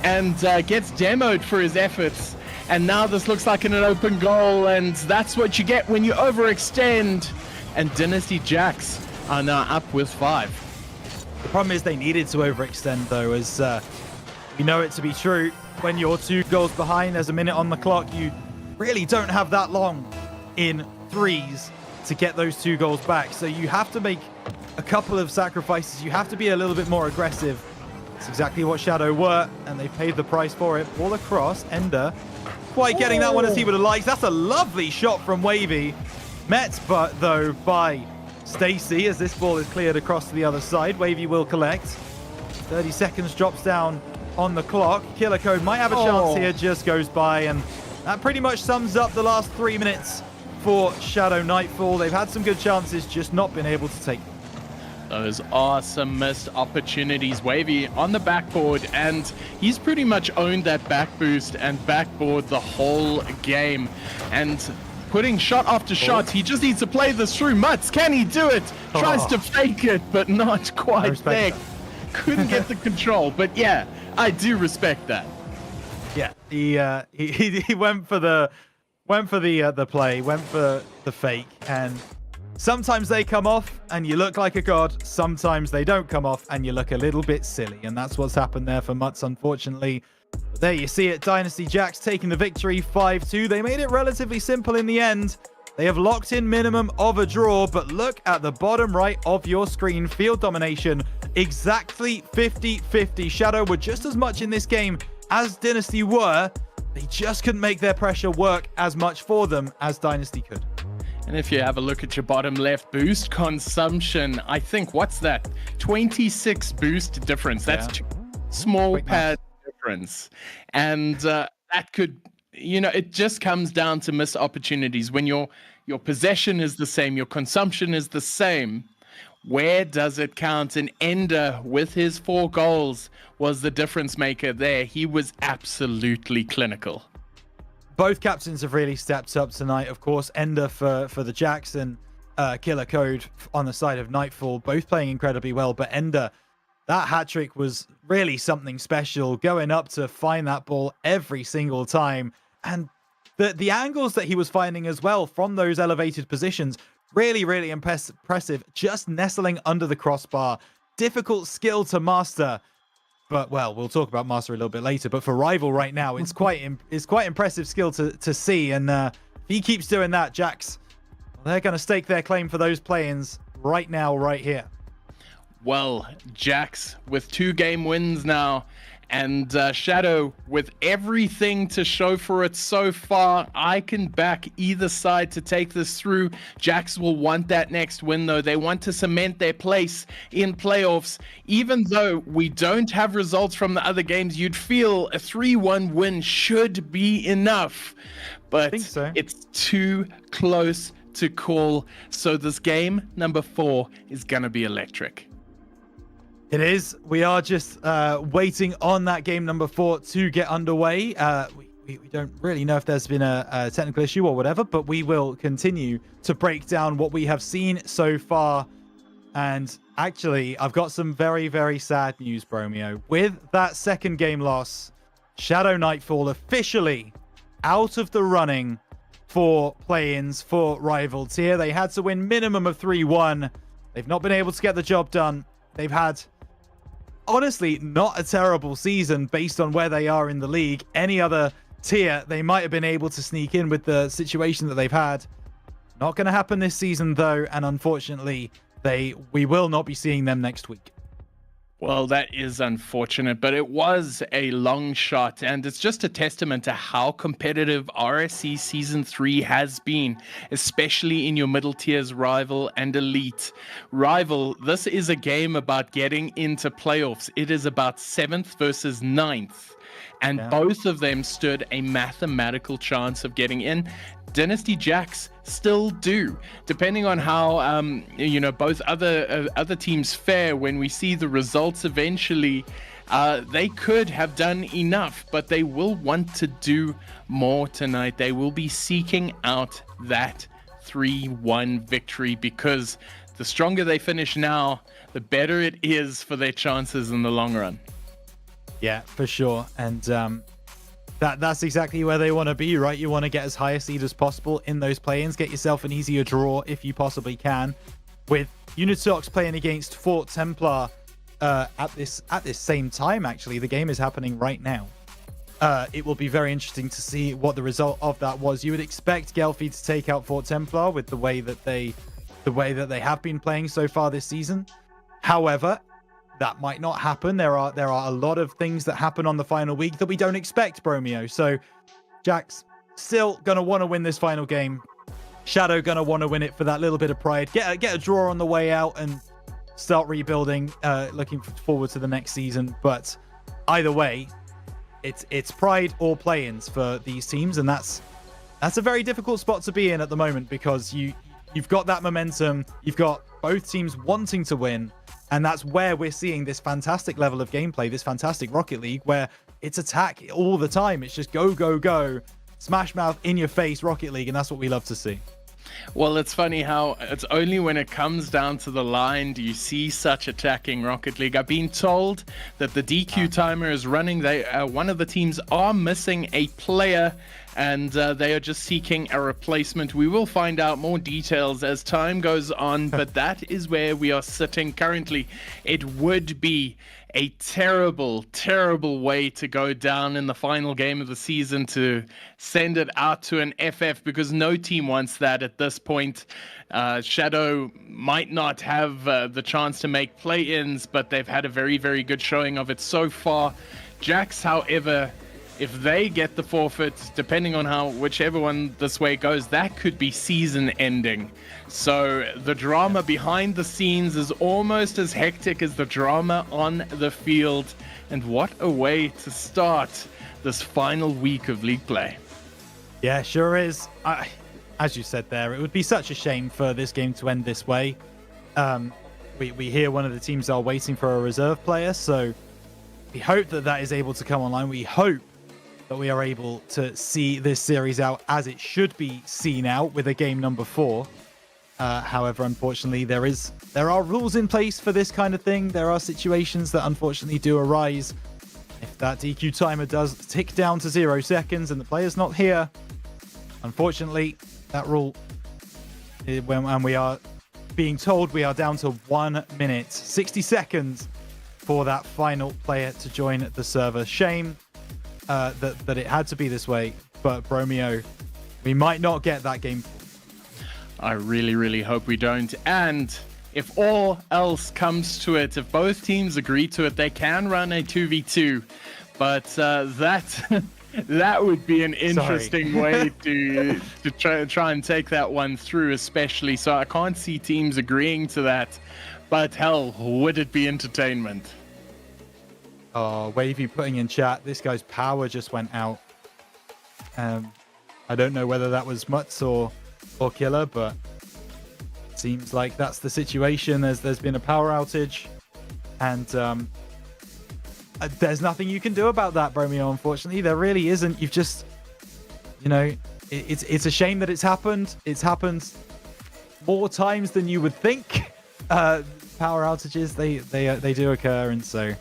and gets demoed for his efforts. And now this looks like an open goal, and that's what you get when you overextend. And Dynasty Jax are now up with 5. The problem is they needed to overextend, though, as we know it to be true. When you're 2 goals behind, there's a minute on the clock. You really don't have that long in threes to get those 2 goals back. So you have to make a couple of sacrifices. You have to be a little bit more aggressive. It's exactly what Shadow were, and they paid the price for it. Ball across. Ender quite getting that one as he would have liked. That's a lovely shot from Wavy. Met, but though, by Stacey as this ball is cleared across to the other side. Wavy will collect. 30 seconds drops down on the clock. Killer Code might have a chance here, just goes by, and that pretty much sums up the last 3 minutes for Shadow Nightfall. They've had some good chances, just not been able to take them. Those are some missed opportunities. Wavy on the backboard, and he's pretty much owned that back boost and backboard the whole game. And putting shot after shot, he just needs to play this through. Mutz, can he do it? Tries to fake it, but not quite there. Couldn't get the control, but yeah, I do respect that. Yeah, he went for the play, went for the fake, and sometimes they come off and you look like a god. Sometimes they don't come off and you look a little bit silly, and that's what's happened there for Mutz, unfortunately. But there you see it, Dynasty Jax taking the victory 5-2. They made it relatively simple in the end. They have locked in minimum of a draw, but look at the bottom right of your screen. Field domination, exactly 50-50. Shadow were just as much in this game as Dynasty were. They just couldn't make their pressure work as much for them as Dynasty could. And if you have a look at your bottom left, boost consumption, I think, what's that? 26 boost difference. That's small pad difference. And that could, it just comes down to missed opportunities. When your possession is the same, your consumption is the same, where does it count? And Ender, with his 4 goals, was the difference maker there. He was absolutely clinical. Both captains have really stepped up tonight. Of course, Ender for the Jackson, Killer Code on the side of Nightfall, both playing incredibly well. But Ender, that hat-trick was really something special, going up to find that ball every single time. And the angles that he was finding as well from those elevated positions, really, really impressive. Just nestling under the crossbar. Difficult skill to master. But, well, we'll talk about master a little bit later. But for Rival right now, it's quite impressive skill to see. And if he keeps doing that, Jax, they're going to stake their claim for those play-ins right now, right here. Well, Jax with 2 game wins now. And Shadow, with everything to show for it so far, I can back either side to take this through. Jax will want that next win, though. They want to cement their place in playoffs. Even though we don't have results from the other games, you'd feel a 3-1 win should be enough. But I think so. It's too close to call. So this game, number 4, is going to be electric. It is. We are just waiting on that game number 4 to get underway. We don't really know if there's been a technical issue or whatever, but we will continue to break down what we have seen so far. And actually, I've got some very, very sad news, Bromeo. With that second game loss, Shadow Nightfall officially out of the running for play-ins for rival tier. They had to win minimum of 3-1. They've not been able to get the job done. They've had, honestly, not a terrible season based on where they are in the league. Any other tier, they might have been able to sneak in with the situation that they've had. Not going to happen this season, though, and unfortunately, we will not be seeing them next week. Well, that is unfortunate, but it was a long shot, and it's just a testament to how competitive RSC Season 3 has been, especially in your middle tiers, Rival and Elite. Rival, this is a game about getting into playoffs. It is about 7th versus 9th, and both of them stood a mathematical chance of getting in. Dynasty Jacks still do, depending on how both other teams fare. When we see the results eventually, they could have done enough, but they will want to do more tonight. They will be seeking out that 3-1 victory, because the stronger they finish now, the better it is for their chances in the long run. Yeah, for sure. And that's exactly where they want to be, right? You want to get as high a seed as possible in those play-ins. Get yourself an easier draw if you possibly can. With UnitOx playing against Fort Templar at this same time, actually. The game is happening right now. It will be very interesting to see what the result of that was. You would expect Gelfi to take out Fort Templar with the way that they have been playing so far this season. However, that might not happen. There are a lot of things that happen on the final week that we don't expect, Bromeo. So Jack's still gonna want to win this final game. Shadow gonna want to win it for that little bit of pride. Get a draw on the way out and start rebuilding. Looking forward to the next season. But either way, it's pride or play-ins for these teams, and that's a very difficult spot to be in at the moment, because you've got that momentum. You've got both teams wanting to win. And that's where we're seeing this fantastic level of gameplay, this fantastic Rocket League, where it's attack all the time. It's just go, go, go. Smash mouth in your face Rocket League, and that's what we love to see. Well, it's funny how it's only when it comes down to the line do you see such attacking Rocket League. I've been told that the DQ timer is running. One of the teams are missing a player, and they are just seeking a replacement. We will find out more details as time goes on, but that is where we are sitting currently. It would be a terrible, terrible way to go down in the final game of the season, to send it out to an FF, because no team wants that at this point. Shadow might not have the chance to make play-ins, but they've had a very, very good showing of it so far. Jax, however, if they get the forfeit, depending on whichever one this way goes, that could be season ending. So the drama behind the scenes is almost as hectic as the drama on the field. And what a way to start this final week of league play. Yeah, sure is. As you said there, it would be such a shame for this game to end this way. We hear one of the teams are waiting for a reserve player, so we hope that is able to come online. We hope that we are able to see this series out as it should be seen out, with a game number 4. However, unfortunately, there are rules in place for this kind of thing. There are situations that unfortunately do arise. If that DQ timer does tick down to 0 seconds and the player's not here, unfortunately, that rule, and we are being told we are down to 1 minute, 60 seconds for that final player to join the server. Shame that it had to be this way, but Bromeo, we might not get that game. I really, really hope we don't. And if all else comes to it, if both teams agree to it, they can run a 2v2. But that that would be an interesting way to try and take that one through, especially. So I can't see teams agreeing to that. But hell, would it be entertainment? Oh, Wavy putting in chat, this guy's power just went out. I don't know whether that was Mutz or Killer, but it seems like that's the situation. There's been a power outage, and there's nothing you can do about that, Bromeo, unfortunately. There really isn't. You've just, you know, it's a shame that it's happened. It's happened more times than you would think. Power outages, they do occur, and so...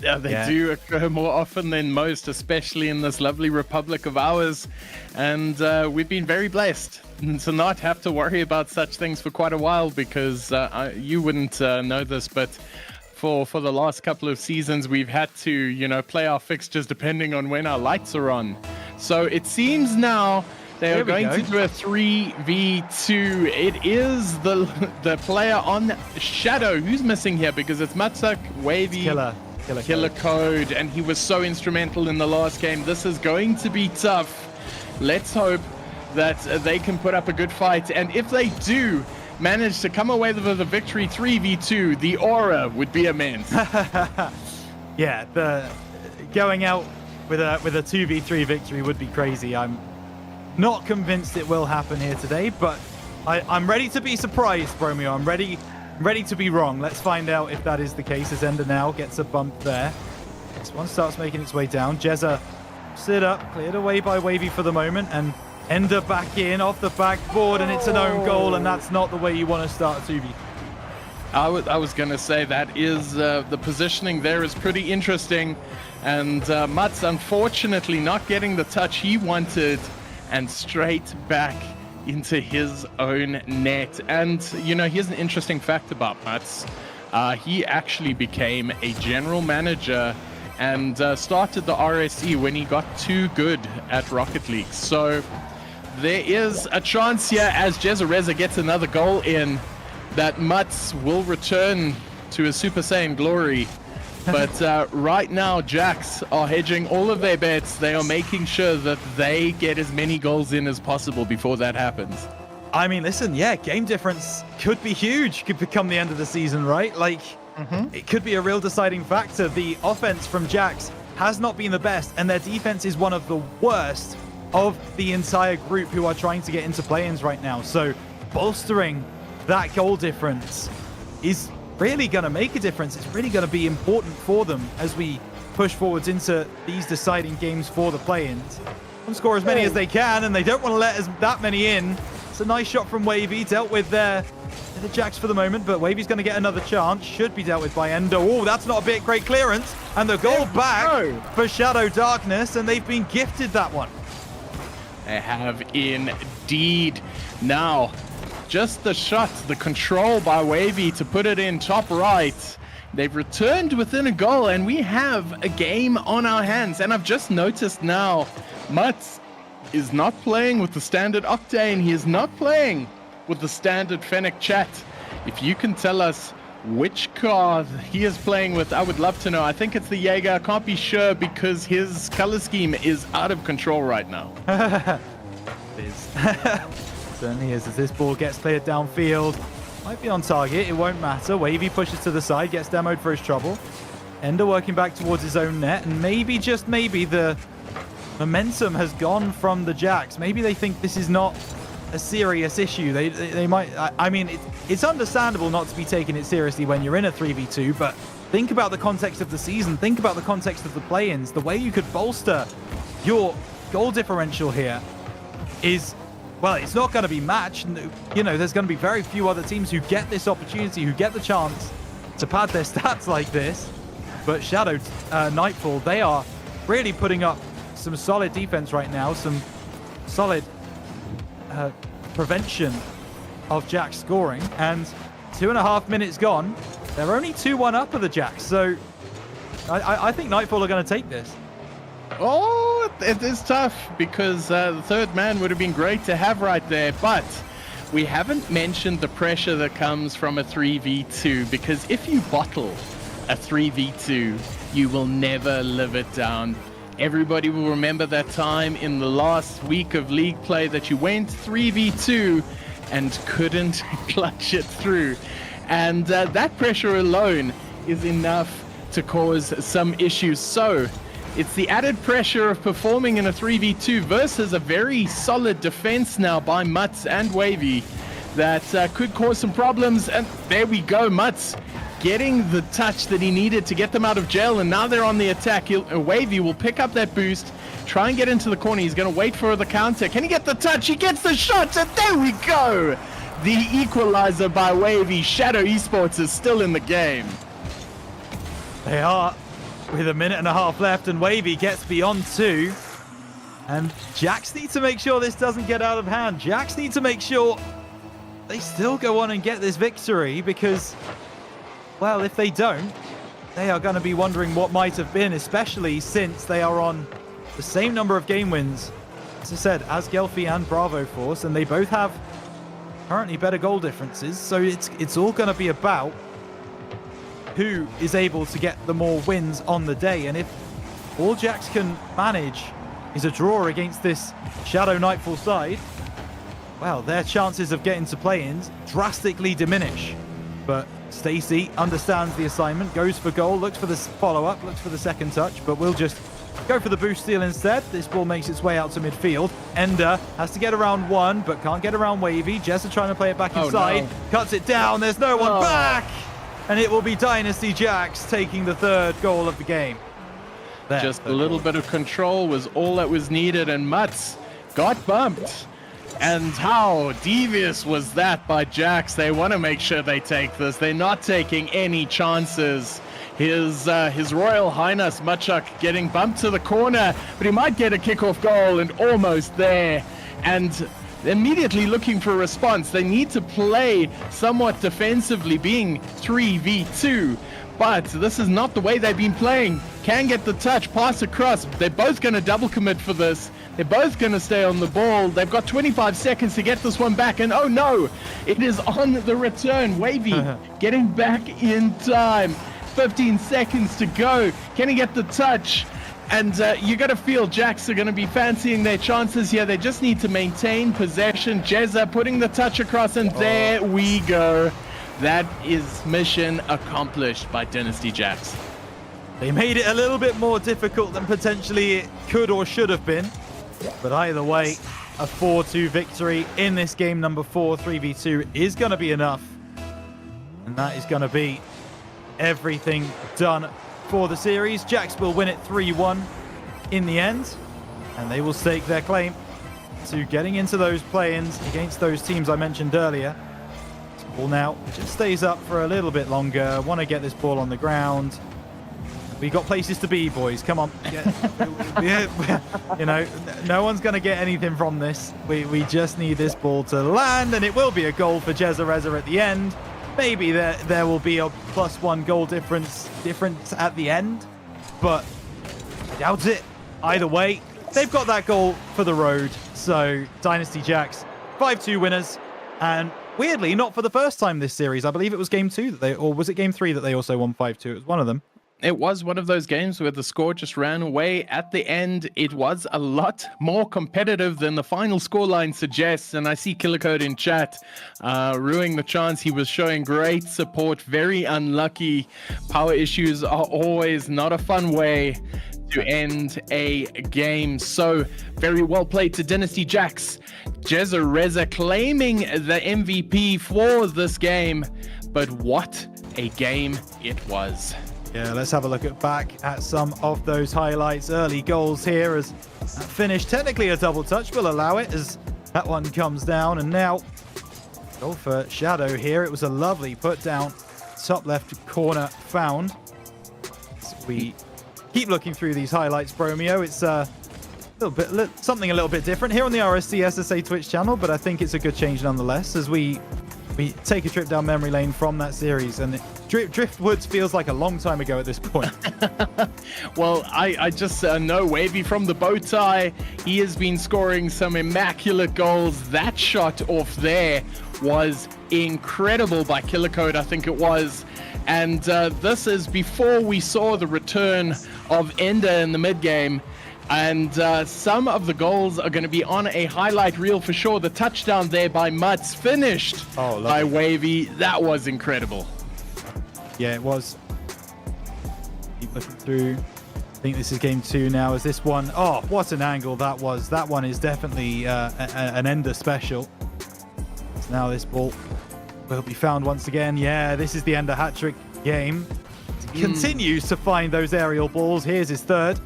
Yeah, they do occur more often than most, especially in this lovely republic of ours. And we've been very blessed to not have to worry about such things for quite a while, because you wouldn't know this, but for the last couple of seasons, we've had to, you know, play our fixtures depending on when our lights are on. So it seems now they are going to do a 3v2. It is the player on Shadow who's missing here, because it's Mutschuk, Wavy, Killer Code, and he was so instrumental in the last game. This is going to be tough. Let's hope that they can put up a good fight, and if they do manage to come away with a victory 3v2, the aura would be immense. Yeah, the going out with a 2v3 victory would be crazy. I'm not convinced it will happen here today, but I'm ready to be surprised, Bromeo. I'm ready to be wrong. Let's find out if that is the case, as Ender now gets a bump there. This one starts making its way down. Jezza stood up, cleared away by Wavy for the moment, and Ender back in off the backboard, and it's an own goal, and that's not the way you want to start a 2v. I was going to say that is the positioning there is pretty interesting, and Mutz unfortunately not getting the touch he wanted, and straight back into his own net. And you know, here's an interesting fact about Mutz. He actually became a general manager and started the RSC when he got too good at Rocket League. So there is a chance here, as Jezza gets another goal in, that Mutz will return to his Super Saiyan glory. But right now, Jax are hedging all of their bets. They are making sure that they get as many goals in as possible before that happens. I mean, listen, yeah, game difference could be huge. Could become the end of the season, right? Like, it could be a real deciding factor. The offense from Jax has not been the best, and their defense is one of the worst of the entire group who are trying to get into play-ins right now. So bolstering that goal difference is really going to make a difference. It's really going to be important for them as we push forwards into these deciding games for the play-ins. Want to score as many as they can, and they don't want to let that many in. It's a nice shot from Wavy, dealt with there. The Jax for the moment, but Wavy's going to get another chance. Should be dealt with by Endo. Oh, that's not a bit great clearance. And the goal back for Shadow Darkness, and they've been gifted that one. They have indeed. Now, just the shot, the control by Wavy to put it in top right. They've returned within a goal, and we have a game on our hands. And I've just noticed now, Mutz is not playing with the standard Octane. He is not playing with the standard Fennec Chat. If you can tell us which card he is playing with, I would love to know. I think it's the Jaeger. I can't be sure because his color scheme is out of control right now. It is. Certainly is, as this ball gets cleared downfield. Might be on target, it won't matter. Wavy pushes to the side, gets demoed for his trouble. Ender working back towards his own net, and maybe, just maybe, the momentum has gone from the Jax. Maybe they think this is not a serious issue. They might, I mean, it's understandable not to be taking it seriously when you're in a 3v2, but think about the context of the season, think about the context of the play-ins. The way you could bolster your goal differential here is, well, it's not going to be matched. You know, there's going to be very few other teams who get this opportunity, who get the chance to pad their stats like this. But Shadow, Nightfall, they are really putting up some solid defense right now, some solid prevention of Jax scoring. And 2.5 minutes gone. They're only 2-1 up of the Jax. So I think Nightfall are going to take this. Oh, it is tough because the third man would have been great to have right there, but we haven't mentioned the pressure that comes from a 3v2, because if you bottle a 3v2. You will never live it down. Everybody will remember that time in the last week of league play that you went 3v2 and couldn't clutch it through. And that pressure alone is enough to cause some issues. So it's the added pressure of performing in a 3v2 versus a very solid defense now by Mutz and Wavy that could cause some problems. And there we go, Mutz getting the touch that he needed to get them out of jail, and now they're on the attack. Wavy will pick up that boost, try and get into the corner. He's going to wait for the counter. Can he get the touch? He gets the shot, and there we go. The equalizer by Wavy. Shadow Esports is still in the game. They are, with a minute and a half left, and Wavy gets beyond 2. And Jax need to make sure this doesn't get out of hand. Jax need to make sure they still go on and get this victory, because, well, if they don't, they are going to be wondering what might have been, especially since they are on the same number of game wins, as I said, as Gelfi and Bravo Force, and they both have currently better goal differences. So it's all going to be about who is able to get the more wins on the day. And if all Jax can manage is a draw against this Shadow Nightfall side, well, their chances of getting to play-ins drastically diminish. But Stacey understands the assignment, goes for goal, looks for the follow-up, looks for the second touch, but we'll just go for the boost steal instead. This ball makes its way out to midfield. Ender has to get around 1, but can't get around Wavy. Jezza trying to play it back inside. No. Cuts it down. There's no one back. And it will be Dynasty Jax taking the 3rd goal of the game. There, Just a little bit of control was all that was needed, and Mutz got bumped. And how devious was that by Jax? They want to make sure they take this. They're not taking any chances. His Royal Highness Mutschuk getting bumped to the corner, but he might get a kickoff goal, and almost there. And immediately looking for a response. They need to play somewhat defensively, being 3v2. But this is not the way they've been playing. Can get the touch, pass across. They're both going to double commit for this. They're both going to stay on the ball. They've got 25 seconds to get this one back. And oh no, it is on the return. Wavy getting back in time. 15 seconds to go. Can he get the touch? And you got to feel Jax are going to be fancying their chances here. They just need to maintain possession. Jezza putting the touch across, and there we go. That is mission accomplished by Dynasty Jax. They made it a little bit more difficult than potentially it could or should have been. But either way, a 4-2 victory in this game number 4, 3v2, is going to be enough. And that is going to be everything done for the series. Jax will win it 3-1 in the end. And they will stake their claim to getting into those play-ins against those teams I mentioned earlier. Ball now just stays up for a little bit longer. Want to get this ball on the ground. We got places to be, boys. Come on. You know, no one's going to get anything from this. We just need this ball to land, and it will be a goal for Jezza Reza at the end. Maybe there will be a +1 goal difference at the end, but I doubt it. Either way, they've got that goal for the road. So Dynasty Jax, 5-2 winners, and weirdly, not for the first time this series. I believe it was game 2 that or was it game 3 that they also won 5-2? It was one of them. It was one of those games where the score just ran away at the end. It was a lot more competitive than the final scoreline suggests. And I see Killercode in chat ruining the chance. He was showing great support. Very unlucky. Power issues are always not a fun way to end a game. So very well played to Dynasty Jax. Jezza Reza claiming the MVP for this game. But what a game it was. Yeah, let's have a look back at some of those highlights. Early goals here as that finish. Technically a double touch, we'll allow it as that one comes down. And now, goal for Shadow here. It was a lovely put down, top left corner found. So we keep looking through these highlights, Bromeo. It's something a little bit different here on the RSC SSA Twitch channel, but I think it's a good change nonetheless as we take a trip down memory lane from that series. And Driftwoods feels like a long time ago at this point. Well, I just know Wavy from the bow tie. He has been scoring some immaculate goals. That shot off there was incredible by Killercode, I think it was. And this is before we saw the return of Ender in the mid game. And some of the goals are going to be on a highlight reel for sure. The touchdown there by Mutz, finished by Wavy. That was incredible. Yeah, it was. Keep looking through. I think this is game 2 now. Is this one? Oh, what an angle that was. That one is definitely an Ender special. So now this ball will be found once again. Yeah, this is the Ender hat-trick game. Continues to find those aerial balls. Here's his third.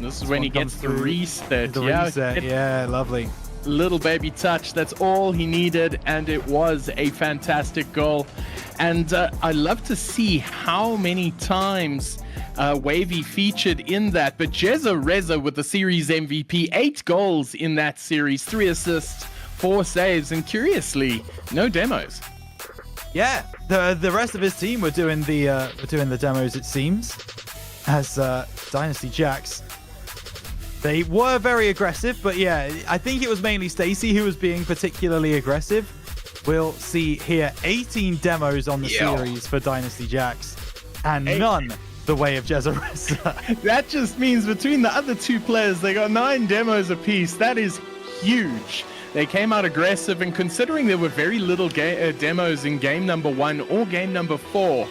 This is when he gets the reset. The reset, yeah, lovely. Little baby touch. That's all he needed, and it was a fantastic goal. And I love to see how many times Wavy featured in that. But Jezza Reza with the series MVP, 8 goals in that series, 3 assists, 4 saves, and curiously, no demos. Yeah, the rest of his team were doing the demos, it seems, as Dynasty Jacks. They were very aggressive, but yeah, I think it was mainly Stacy who was being particularly aggressive. We'll see here 18 demos on the series for Dynasty Jacks, and none the way of Jezza Reza. That just means between the other 2 players, they got 9 demos apiece. That is huge. They came out aggressive, and considering there were very little demos in game number 1 or game number 4,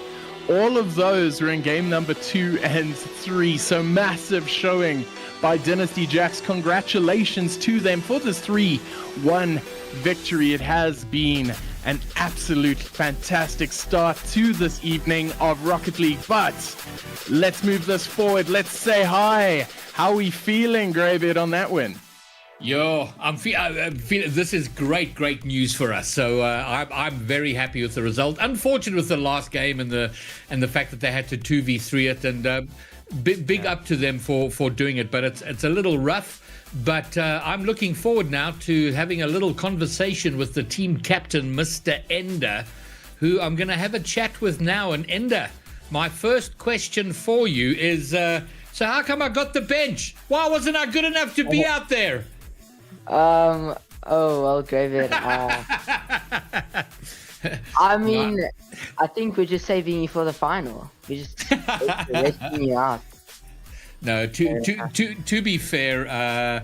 all of those were in game number 2 and 3. So massive showing by Dynasty Jacks. Congratulations to them for this 3-1 victory. It has been an absolute fantastic start to this evening of Rocket League. But let's move this forward. Let's say hi. How are we feeling, Greybeard, on that win? Yo, I'm feeling this is great news for us. So I'm very happy with the result. Unfortunate with the last game and the fact that they had to 2v3 it, and big up to them for doing it. But it's a little rough. But I'm looking forward now to having a little conversation with the team captain, Mr. Ender, who I'm going to have a chat with now. And Ender, my first question for you is, so how come I got the bench? Why wasn't I good enough to be out there? Oh, well, David. I mean, I think we're just saving you for the final. We're just resting you out. No, to be fair,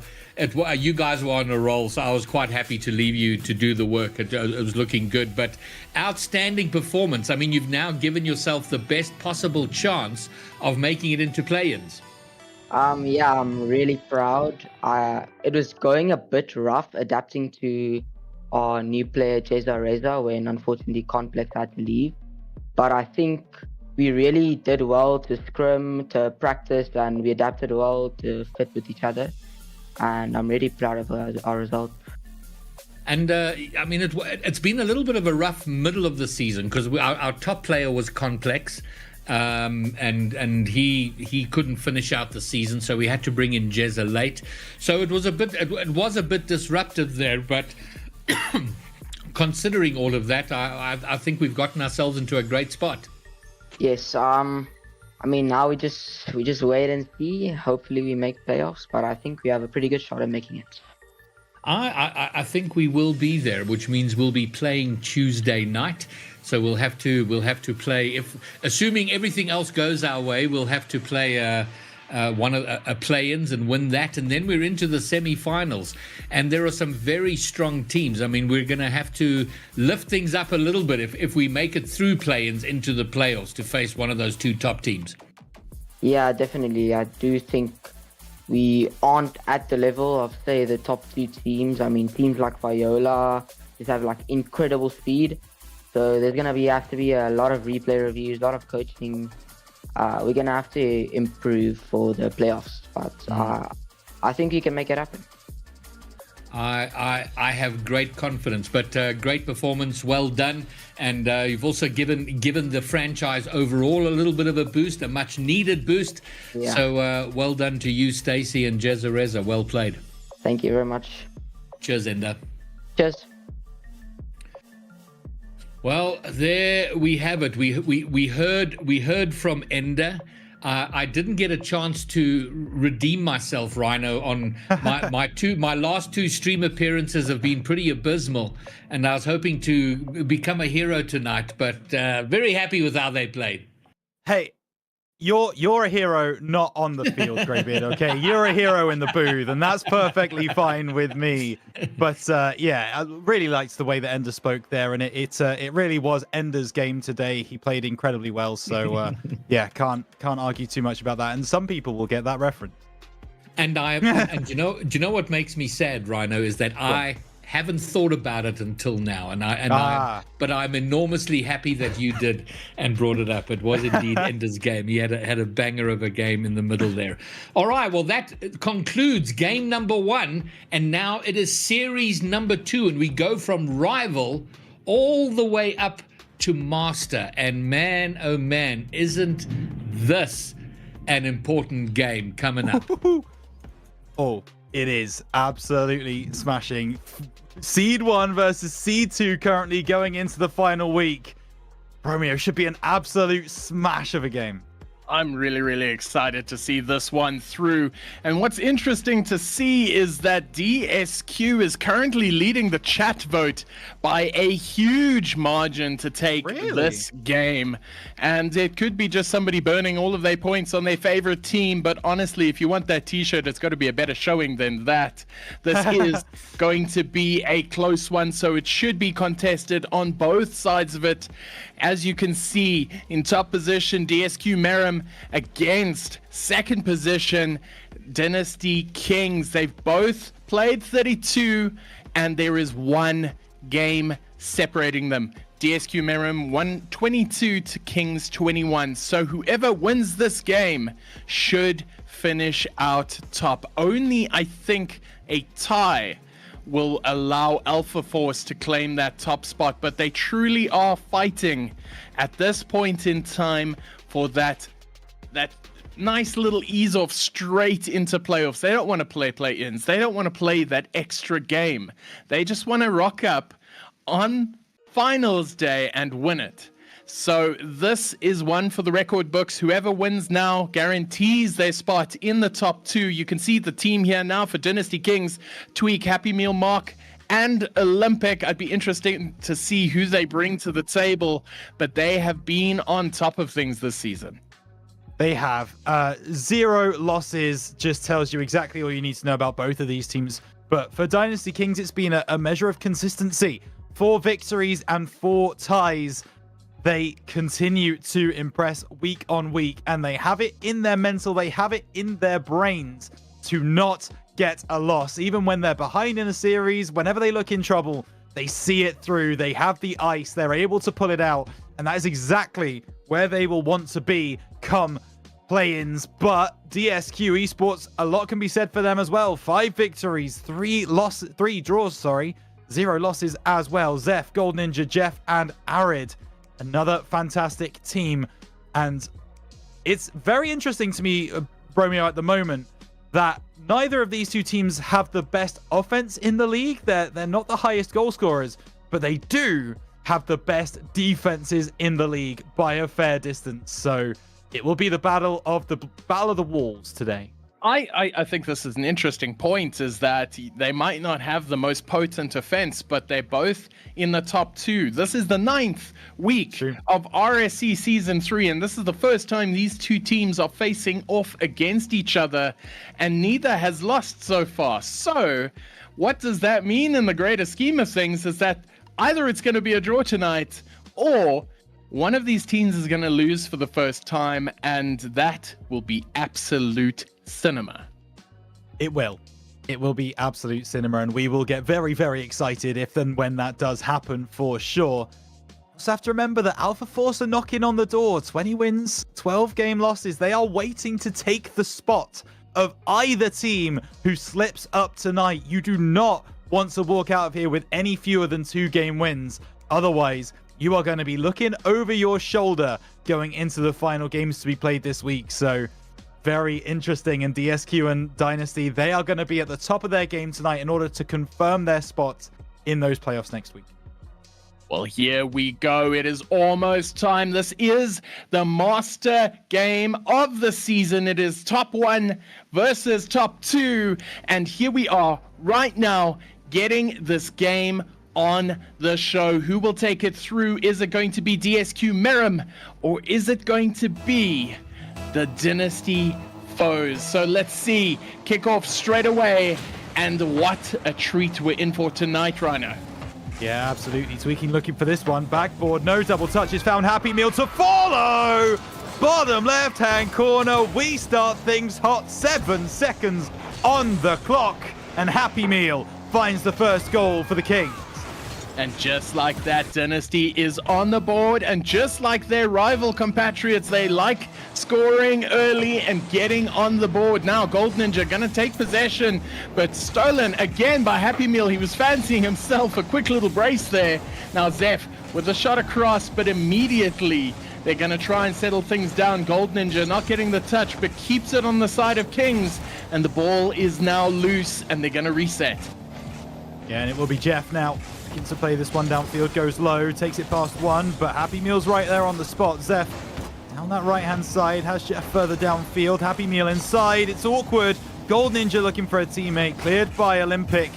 you guys were on a roll, so I was quite happy to leave you to do the work. It was looking good, but outstanding performance. I mean, you've now given yourself the best possible chance of making it into play-ins. Yeah, I'm really proud. It was going a bit rough adapting to our new player, Jezza Reza, when unfortunately Complex had to leave. But I think we really did well to scrim, to practice, and we adapted well to fit with each other. And I'm really proud of our result. And I mean, it's been a little bit of a rough middle of the season because our top player was Complex. And he couldn't finish out the season, so we had to bring in Jezza late. So it was a bit disruptive there, but considering all of that, I think we've gotten ourselves into a great spot. Yes. I mean, now we just wait and see. Hopefully we make playoffs, but I think we have a pretty good shot at making it. I think we will be there, which means we'll be playing Tuesday night. So we'll have to play, if assuming everything else goes our way, we'll have to play a play-ins and win that, and then we're into the semi-finals. And there are some very strong teams. I mean, we're going to have to lift things up a little bit if we make it through play-ins into the playoffs to face one of those 2 top teams. Yeah, definitely. I do think we aren't at the level of, say, the top 2 teams. I mean, teams like Viola just have like incredible speed. So there's going to have to be a lot of replay reviews, a lot of coaching. We're going to have to improve for the playoffs. But I think we can make it happen. I have great confidence, but great performance, well done. And you've also given the franchise overall a little bit of a boost, a much needed boost. Yeah. So well done to you, Stacey and Jezza Reza. Well played. Thank you very much. Cheers, Ender. Cheers. Well, there we have it. We heard from Ender. I didn't get a chance to redeem myself, Rhino, on my last 2 stream appearances have been pretty abysmal, and I was hoping to become a hero tonight, but very happy with how they played. Hey, you're a hero not on the field, Greybeard, okay? You're a hero in the booth, and that's perfectly fine with me. But yeah, I really liked the way that Ender spoke there, and it really was Ender's game today. He played incredibly well, so yeah, can't argue too much about that. And some people will get that reference. And do you know what makes me sad, Rhino, is that I haven't thought about it until now, but I'm enormously happy that you did and brought it up. It was indeed Ender's game. He had a banger of a game in the middle there. All right, well, that concludes game number 1, and now it is series number 2, and we go from rival all the way up to master. And man, oh man, isn't this an important game coming up? Oh, it is absolutely smashing. Seed 1 versus Seed 2 currently going into the final week. Bromeo should be an absolute smash of a game. I'm really, really excited to see this one through. And what's interesting to see is that DSQ is currently leading the chat vote by a huge margin to take this game. And it could be just somebody burning all of their points on their favorite team. But honestly, if you want that t-shirt, it's got to be a better showing than that. This is going to be a close one, so it should be contested on both sides of it. As you can see, in top position, DSQ Merim against second position, Dynasty Kings. They've both played 32, and there is 1 game separating them. DSQ Merim 122 to Kings 21. So whoever wins this game should finish out top. Only, I think, a tie will allow Alpha Force to claim that top spot, but they truly are fighting at this point in time for that nice little ease off straight into playoffs. They don't want to play play-ins. They don't want to play that extra game. They just want to rock up on finals day and win it. So this is one for the record books. Whoever wins now guarantees their spot in the top 2. You can see the team here now for Dynasty Kings: Tweak, Happy Meal, Mark, and Olympic. I'd be interested to see who they bring to the table, but they have been on top of things this season. They have 0 losses, just tells you exactly all you need to know about both of these teams. But for Dynasty Kings, it's been a measure of consistency. 4 victories and 4 ties. They continue to impress week on week, and they have it in their mental, they have it in their brains to not get a loss. Even when they're behind in a series, whenever they look in trouble, they see it through. They have the ice, they're able to pull it out, and that is exactly where they will want to be come play-ins. But DSQ Esports, a lot can be said for them as well. 5 victories, 3 draws, 0 losses as well. Zeph, Gold Ninja, Jeff, and Arid. Another fantastic team. And it's very interesting to me, Bromeo, at the moment, that neither of these 2 teams have the best offense in the league. They're not the highest goal scorers, but they do have the best defenses in the league by a fair distance. So it will be the battle of the walls today. I think this is an interesting point, is that they might not have the most potent offense, but they're both in the top 2. This is the 9th week of RSC Season 3, and this is the first time these 2 teams are facing off against each other, and neither has lost so far. So what does that mean in the greater scheme of things is that either it's going to be a draw tonight, or one of these teams is going to lose for the first time, and that will be absolute cinema. It will be absolute cinema, and we will get very, very excited if and when that does happen, for sure. Also have to remember that Alpha Force are knocking on the door. 20 wins, 12 game losses. They are waiting to take the spot of either team who slips up tonight. You do not want to walk out of here with any fewer than 2 game wins. Otherwise, you are going to be looking over your shoulder going into the final games to be played this week. So very interesting. And DSQ and Dynasty, they are going to be at the top of their game tonight in order to confirm their spot in those playoffs next week. Well, here we go. It is almost time. This is the master game of the season. It is top 1 versus top 2. And here we are right now getting this game on the show. Who will take it through? Is it going to be DSQ Merim, or is it going to be the Dynasty foes? So let's see. Kick off straight away. And what a treat we're in for tonight, Rhino. Yeah, absolutely. Tweaking looking for this one. Backboard, no double touches. Found Happy Meal to follow. Bottom left-hand corner. We start things hot. 7 seconds on the clock. And Happy Meal finds the first goal for the Kings. And just like that, Dynasty is on the board. And just like their rival compatriots, they like scoring early and getting on the board. Now, Gold Ninja going to take possession, but stolen again by Happy Meal. He was fancying himself a quick little brace there. Now, Zeph with a shot across, but immediately they're going to try and settle things down. Gold Ninja not getting the touch, but keeps it on the side of Kings. And the ball is now loose, and they're going to reset. Yeah, and it will be Jeff now. Looking to play this one downfield, goes low, takes it past one, but Happy Meal's right there on the spot. Zeph down that right-hand side, has Jeff further downfield. Happy Meal inside, it's awkward. Gold Ninja looking for a teammate, cleared by Olympic.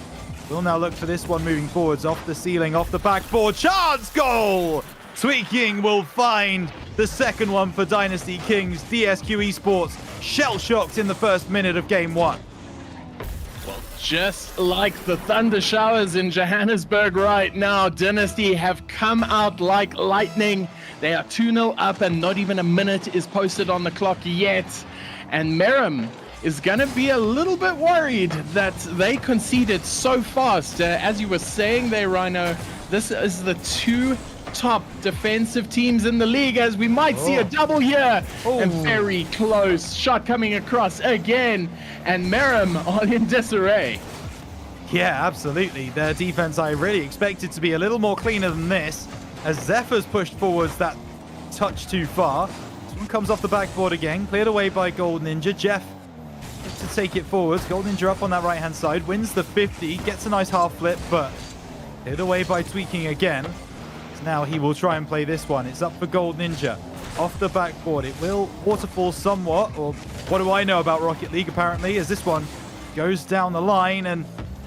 We'll now look for this one moving forwards, off the ceiling, off the backboard. Chance goal! Tweaking will find the second one for Dynasty Kings. DSQ Esports shell-shocked in the first minute of game 1. Just like the thunder showers in Johannesburg right now, Dynasty have come out like lightning. They are 2-0 up and not even a minute is posted on the clock yet. And Merim is going to be a little bit worried that they conceded so fast. As you were saying there, Rhino, this is the 2 top defensive teams in the league, as we might see a double here. And very close shot coming across again, and Merim all in disarray. Yeah, absolutely. Their defense I really expected to be a little more cleaner than this, as Zephyr's pushed forwards that touch too far. This one comes off the backboard again, cleared away by Gold Ninja. Jeff to take it forwards. Gold Ninja up on that right hand side, wins the 50, gets a nice half flip, but cleared away by Tweaking again. Now he will try and play this one. It's up for Gold Ninja. Off the backboard. It will waterfall somewhat, or what do I know about Rocket League apparently, as this one goes down the line, and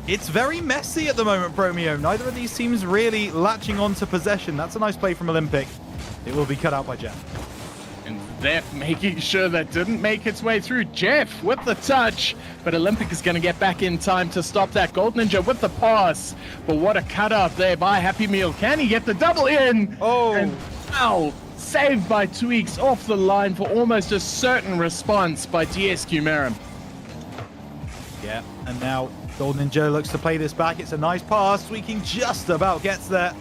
it's very messy at the moment, Bromeo. Neither of these teams really latching on to possession. That's a nice play from Olympic. It will be cut out by Jeff. And Zeph making sure that didn't make its way through. Jeff with the touch, but Olympic is going to get back in time to stop that. Gold Ninja with the pass, but what a cutout there by Happy Meal. Can he get the double in? Oh, and now saved by Tweaks off the line for almost a certain response by DSQ Merim. Yeah, and now Gold Ninja looks to play this back. It's a nice pass. Tweaking just about gets there.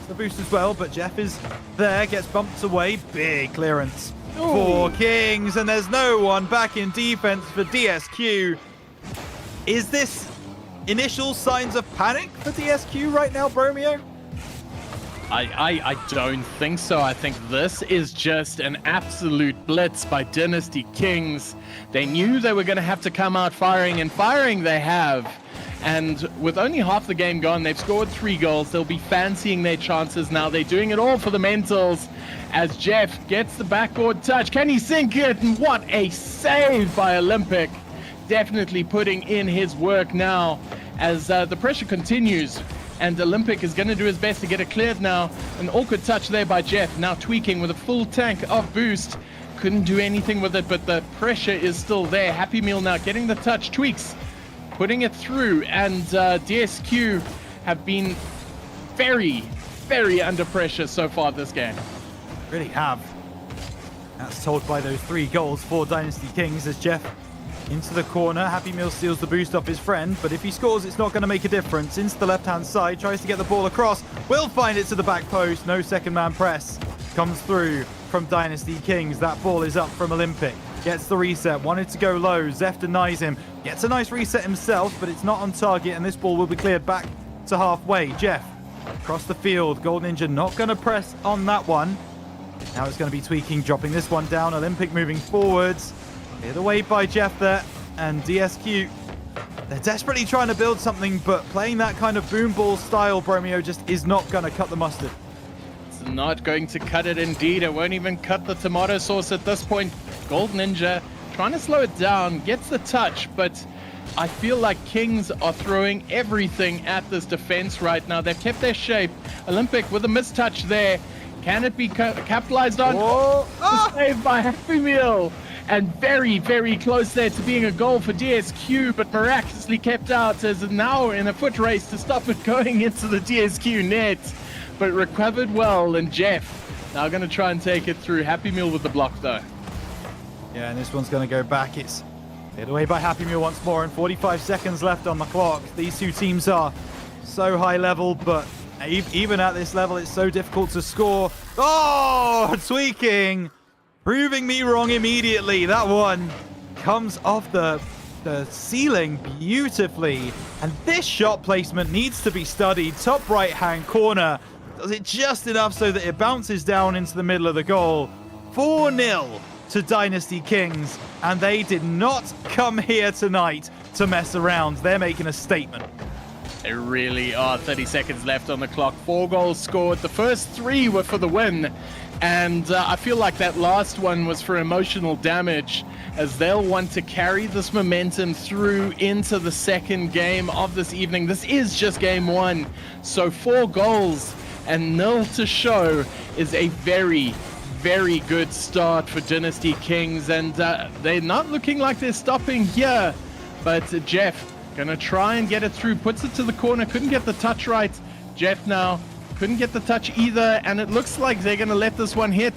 The boost as well, but Jeff is there, gets bumped away. Big clearance for Kings, and there's no one back in defense for DSQ. Is this initial signs of panic for DSQ right now, Bromeo? I don't think so. I think this is just an absolute blitz by Dynasty Kings. They knew they were going to have to come out firing, and firing they have. And with only half the game gone, they've scored 3 goals. They'll be fancying their chances now. They're doing it all for the mentals as Jeff gets the backboard touch. Can he sink it? And what a save by Olympic. Definitely putting in his work now as the pressure continues. And Olympic is going to do his best to get it cleared now. An awkward touch there by Jeff. Now Tweaking with a full tank of boost. Couldn't do anything with it, but the pressure is still there. Happy Meal now getting the touch. Tweaks putting it through, and DSQ have been very, very under pressure so far this game. Really have. That's told by those 3 goals for Dynasty Kings as Jeff into the corner. Happy Meal steals the boost off his friend, but if he scores, it's not going to make a difference. Into the left-hand side, tries to get the ball across. Will find it to the back post. No second man press comes through from Dynasty Kings. That ball is up from Olympic. Gets the reset, wanted to go low. Zeph denies him. Gets a nice reset himself, but it's not on target, and this ball will be cleared back to halfway. Jeff across the field. Gold Ninja not going to press on that one. Now it's going to be Tweaking, dropping this one down. Olympic moving forwards. Cleared away by Jeff there, and DSQ They're desperately trying to build something, but playing that kind of boom ball style, Bromeo, just is not going to cut the mustard. It's not going to cut it indeed. It won't even cut the tomato sauce at this point. Gold Ninja trying to slow it down, gets the touch, but I feel like Kings are throwing everything at this defense right now. They've kept their shape. Olympic with a mistouch there. Can it be capitalized on? Whoa. Saved by Happy Meal. And very, very close there to being a goal for DSQ, but miraculously kept out as now in a foot race to stop it going into the DSQ net. But recovered well, and Jeff now going to try and take it through. Happy Meal with the block though. Yeah, and this one's going to go back. It's hit away by Happy Meal once more, and 45 seconds left on the clock. These two teams are so high level, but even at this level, it's so difficult to score. Oh, tweaking, proving me wrong immediately. That one comes off the ceiling beautifully, and this shot placement needs to be studied. Top right-hand corner does it just enough so that it bounces down into the middle of the goal. 4-0 to Dynasty Kings, and they did not come here tonight to mess around. They're making a statement. They really are. 30 seconds left on the clock. 4 goals scored. The first 3 were for the win. And I feel like that last one was for emotional damage, as they'll want to carry this momentum through into the second game of this evening. This is just game 1. So 4 goals and 0 to show is a very, very good start for Dynasty Kings. And they're not looking like they're stopping here. But Jeff gonna try and get it through, puts it to the corner, couldn't get the touch right. Jeff now couldn't get the touch either, and it looks like they're gonna let this one hit,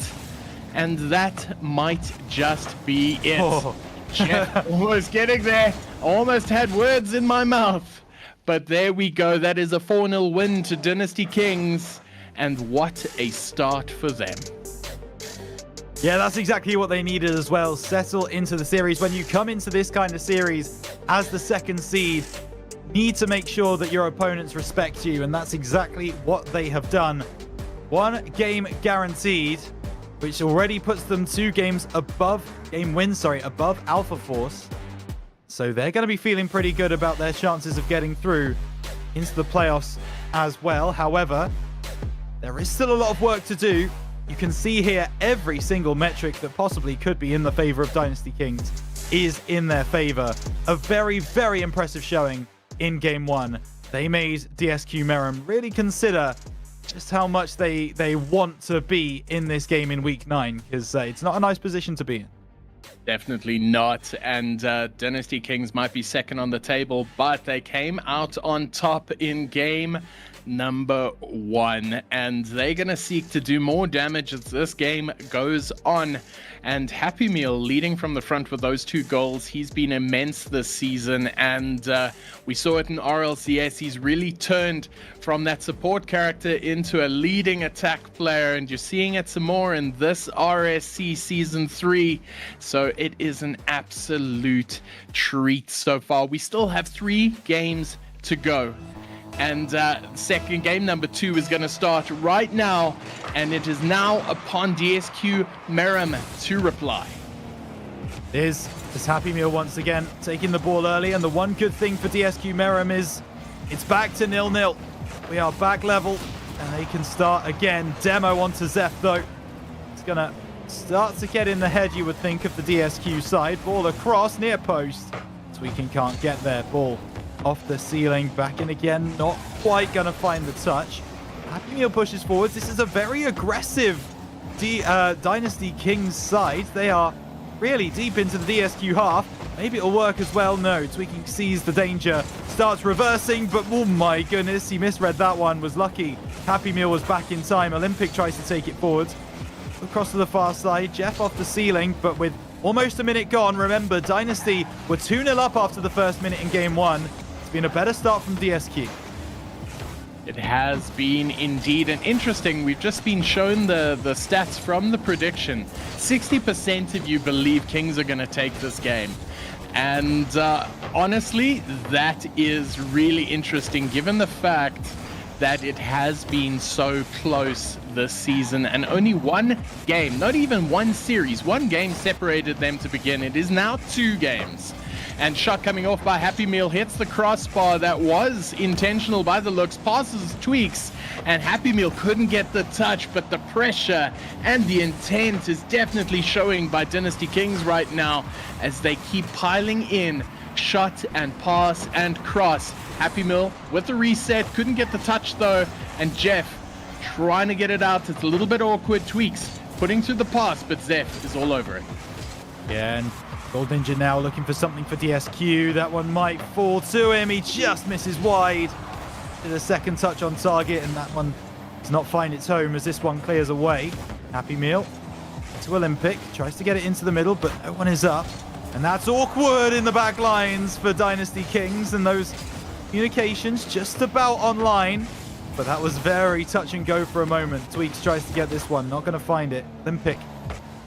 and that might just be it. Oh. Jeff almost getting there, almost had words in my mouth, but there we go. That is a 4-0 win to Dynasty Kings, and what a start for them. Yeah, that's exactly what they needed as well. Settle into the series. When you come into this kind of series as the second seed, need to make sure that your opponents respect you, and that's exactly what they have done. 1 game guaranteed, which already puts them 2 games above above Alpha Force. So they're going to be feeling pretty good about their chances of getting through into the playoffs as well. However, there is still a lot of work to do. You can see here every single metric that possibly could be in the favor of Dynasty Kings is in their favor. A very, very impressive showing in game 1. They made DSQ Meram really consider just how much they want to be in this game in week 9, because it's not a nice position to be in. Definitely not. And Dynasty Kings might be second on the table, but they came out on top in game number 1, and they're gonna seek to do more damage as this game goes on. And Happy Meal leading from the front with those 2 goals. He's been immense this season, and we saw it in RLCS. He's really turned from that support character into a leading attack player, and you're seeing it some more in this RSC Season 3. So it is an absolute treat so far. We still have 3 games to go. And second game number 2 is going to start right now, and it is now upon DSQ Meram to reply. Is Happy Meal once again taking the ball early, and the one good thing for DSQ Meram is it's back to 0-0. We are back level, and they can start again. Demo onto Zeph though. It's going to start to get in the head, you would think, of the DSQ side. Ball across near post. Tweaking can't get there. Ball off the ceiling, back in again, not quite gonna find the touch. Happy Meal pushes forwards. This is a very aggressive Dynasty Kings side. They are really deep into the DSQ half. Maybe it'll work as well. No, Tweaking sees the danger, starts reversing, but oh my goodness, he misread that one. Was lucky Happy Meal was back in time. Olympic tries to take it forward. Across to the far side, Jeff off the ceiling, but with almost a minute gone. Remember, Dynasty were 2-0 up after the first minute in game 1. Been a better start from DSQ. It has been indeed, and interesting. We've just been shown the stats from the prediction. 60% of you believe Kings are going to take this game, and honestly, that is really interesting given the fact that it has been so close this season, and only 1 game, not even 1 series, 1 game separated them to begin. It is now 2 games. And shot coming off by Happy Meal hits the crossbar. That was intentional by the looks. Passes Tweaks, and Happy Meal couldn't get the touch, but the pressure and the intent is definitely showing by Dynasty Kings right now as they keep piling in shot and pass and cross. Happy Meal with the reset, couldn't get the touch though, and Jeff trying to get it out. It's a little bit awkward. Tweaks putting through the pass, but Zeph is all over it. Yeah, and Gold Ninja now looking for something for DSQ. That one might fall to him. He just misses wide. Did a second touch on target, and that one does not find its home as this one clears away. Happy Meal to Olympic. Tries to get it into the middle, but no one is up. And that's awkward in the back lines for Dynasty Kings, and those communications just about online. But that was very touch and go for a moment. Tweaks tries to get this one, not going to find it. Olympic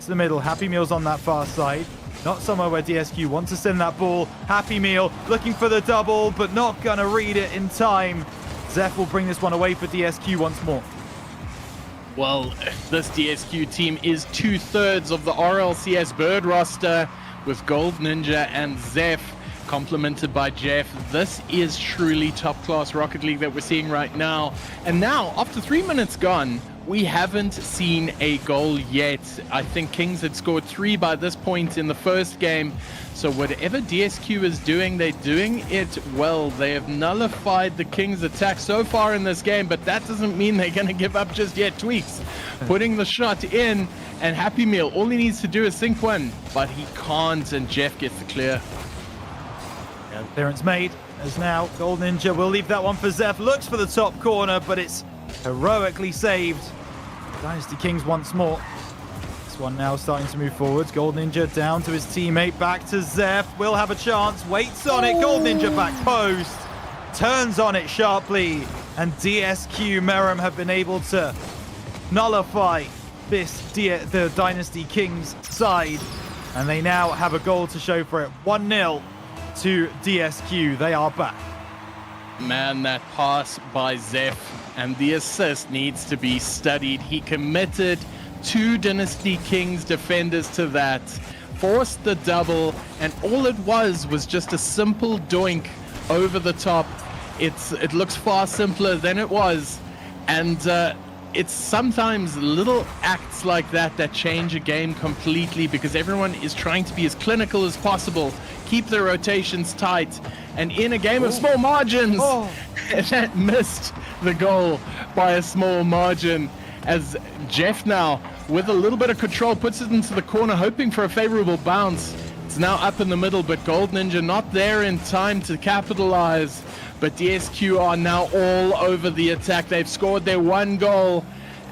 to the middle. Happy Meal's on that far side. Not somewhere where DSQ wants to send that ball. Happy Meal looking for the double, but not going to read it in time. Zeph will bring this one away for DSQ once more. Well, this DSQ team is 2/3 of the RLCS Bird roster with Gold Ninja and Zeph, complemented by Jeff. This is truly top-class Rocket League that we're seeing right now. And now, after 3 minutes gone, we haven't seen a goal yet. I think Kings had scored 3 by this point in the first game. So whatever DSQ is doing, they're doing it well. They have nullified the Kings' attack so far in this game, but that doesn't mean they're going to give up just yet. Tweaks putting the shot in, and Happy Meal, all he needs to do is sink one, but he can't, and Jeff gets the clear. Yeah, clearance made as now Gold Ninja will leave that one for Zeph. Looks for the top corner, but it's heroically saved. Dynasty Kings once more. This one now starting to move forwards. Gold Ninja down to his teammate, back to Zeph. Will have a chance, waits on it. Gold Ninja back post, turns on it sharply, and DSQ Merrim have been able to nullify the Dynasty Kings side, and they now have a goal to show for it. 1-0 to DSQ. They are back. Man, that pass by Zeph and the assist needs to be studied. He committed 2 Dynasty Kings defenders to that, forced the double, and all it was just a simple doink over the top. It looks far simpler than it was, and it's sometimes little acts like that that change a game completely, because everyone is trying to be as clinical as possible, keep their rotations tight, and in a game of small margins, that missed the goal by a small margin, as Jeff now, with a little bit of control, puts it into the corner, hoping for a favorable bounce. It's now up in the middle, but Gold Ninja not there in time to capitalize. But DSQ are now all over the attack. They've scored their 1 goal,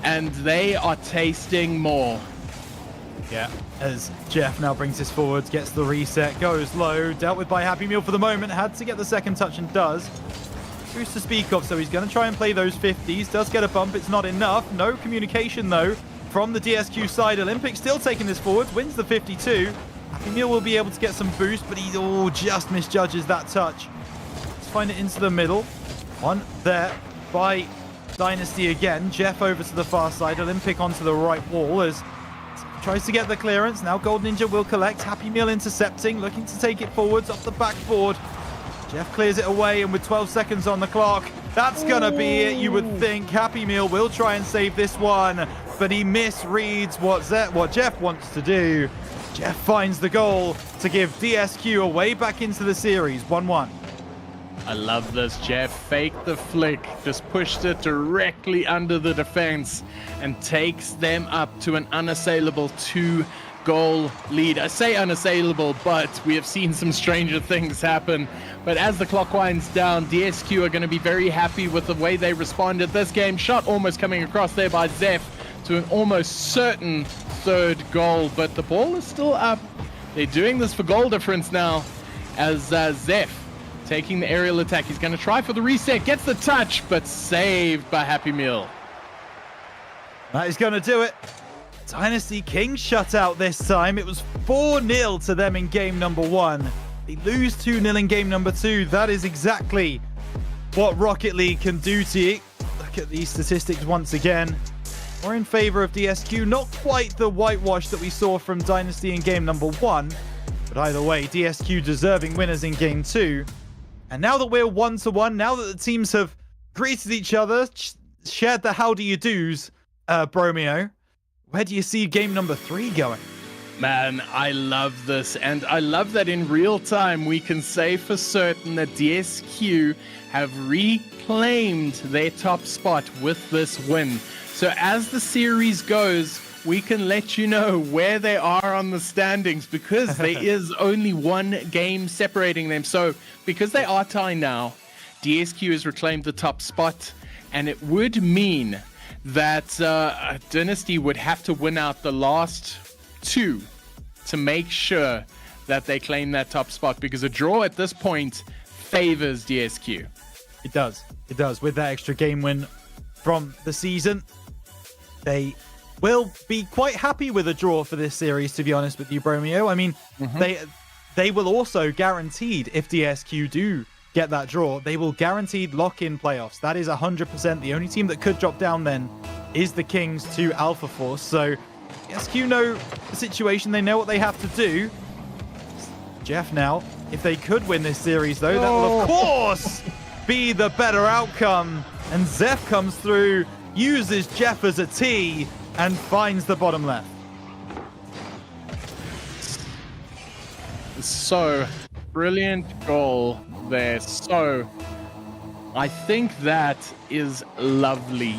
and they are tasting more. Yeah, as Jeff now brings this forwards, gets the reset, goes low, dealt with by Happy Meal for the moment, had to get the second touch and does. Boost to speak of, so he's going to try and play those 50s, does get a bump, it's not enough. No communication though from the DSQ side. Olympic still taking this forwards, wins the 52. Happy Meal will be able to get some boost, but he just misjudges that touch. Let's find it into the middle. One there by Dynasty again. Jeff over to the far side, Olympic onto the right wall as tries to get the clearance. Now Gold Ninja will collect. Happy Meal intercepting, looking to take it forwards off the backboard. Jeff clears it away, and with 12 seconds on the clock, that's gonna be it, you would think. Happy Meal will try and save this one, but he misreads what Jeff wants to do. Jeff finds the goal to give DSQ a way back into the series, 1-1. I love this. Jeff faked the flick, just pushed it directly under the defense, and takes them up to an unassailable 2-goal lead. I say unassailable, but we have seen some stranger things happen. But as the clock winds down, DSQ are going to be very happy with the way they responded this game. Shot almost coming across there by Zeph to an almost certain 3rd goal, but the ball is still up. They're doing this for goal difference now, as Zeph taking the aerial attack. He's going to try for the reset, gets the touch, but saved by Happy Meal. That is going to do it. Dynasty Kings shut out this time. It was 4-0 to them in game number 1. They lose 2-0 in game number 2. That is exactly what Rocket League can do to you. Look at these statistics once again. We're in favor of DSQ. Not quite the whitewash that we saw from Dynasty in game number 1, But either way, DSQ deserving winners in game 2. And now that we're 1-1, now that the teams have greeted each other, shared the how do you do's, Bromeo, where do you see game number 3 going? Man, I love this, and I love that in real time we can say for certain that DSQ have reclaimed their top spot with this win. So as the series goes, we can let you know where they are on the standings, because there is only one game separating them. So because they are tied now, DSQ has reclaimed the top spot, and it would mean that Dynasty would have to win out the last 2 to make sure that they claim that top spot, because a draw at this point favors DSQ. It does. It does. With that extra game win from the season, they will be quite happy with a draw for this series, to be honest with you, Bromeo. I mean, they will also guaranteed, if DSQ do get that draw, they will guaranteed lock in playoffs. That is 100%. The only team that could drop down then is the Kings to Alpha Force. So DSQ know the situation. They know what they have to do. Jeff now, if they could win this series, though, that will, of course, be the better outcome. And Zeph comes through, uses Jeff as a T, and finds the bottom left. So, brilliant goal there. So, I think that is lovely.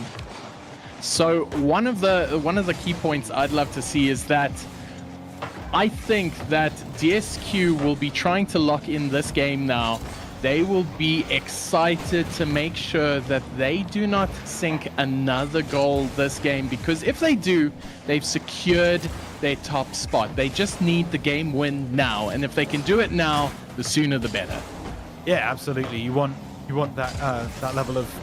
So, one of the key points I'd love to see is that I think that DSQ will be trying to lock in this game now. They will be excited to make sure that they do not sink another goal this game, because if they do, they've secured their top spot. They just need the game win now, and if they can do it now, the sooner the better. Yeah, absolutely. You want that level of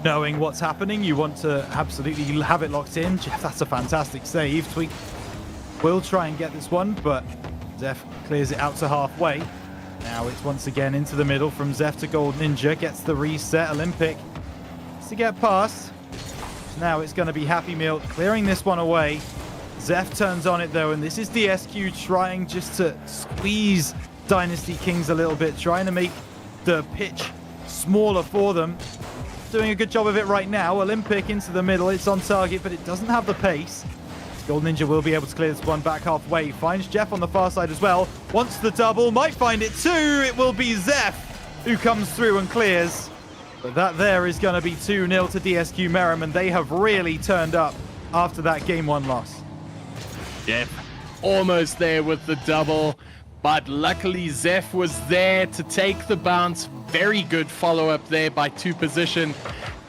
knowing what's happening. You want to absolutely have it locked in. Jeff, that's a fantastic save. Tweak will try and get this one, but Zeph clears it out to halfway. Now it's once again into the middle from Zeph to Gold Ninja. Gets the reset. Olympic to get past. Now it's going to be Happy Meal clearing this one away. Zeph turns on it though, and this is DSQ trying just to squeeze Dynasty Kings a little bit, trying to make the pitch smaller for them. Doing a good job of it right now. Olympic into the middle. It's on target, but it doesn't have the pace. Gold Ninja will be able to clear this one back halfway. Finds Jeff on the far side as well. Wants the double. Might find it too. It will be Zeph who comes through and clears. But that there is going to be 2-0 to DSQ Merrim, and they have really turned up after that game 1 loss. Jeff almost there with the double, but luckily Zeph was there to take the bounce. Very good follow-up there by 2 position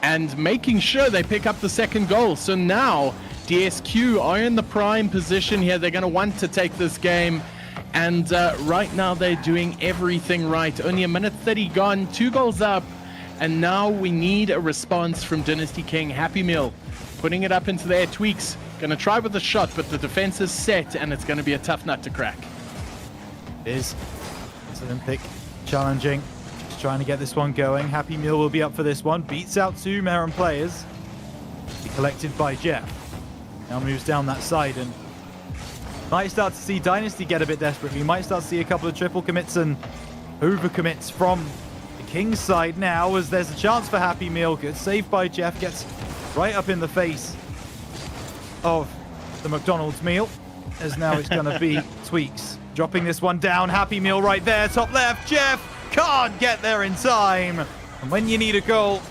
and making sure they pick up the second goal. So now DSQ are in the prime position here. They're going to want to take this game. And right now they're doing everything right. Only a minute 30 gone, 2 goals up. And now we need a response from Dynasty King. Happy Meal putting it up into their tweaks. Going to try with a shot, but the defense is set and it's going to be a tough nut to crack. It's Olympic challenging. Just trying to get this one going. Happy Meal will be up for this one. Beats out 2 Merrim players. Be collected by Jeff. Now moves down that side and might start to see Dynasty get a bit desperate. We might start to see a couple of triple commits and over commits from the King's side now, as there's a chance for Happy Meal. Good save by Jeff. Gets right up in the face of the McDonald's meal, as now it's going to be Tweaks dropping this one down. Happy Meal right there, top left. Jeff can't get there in time. And when you need a goal,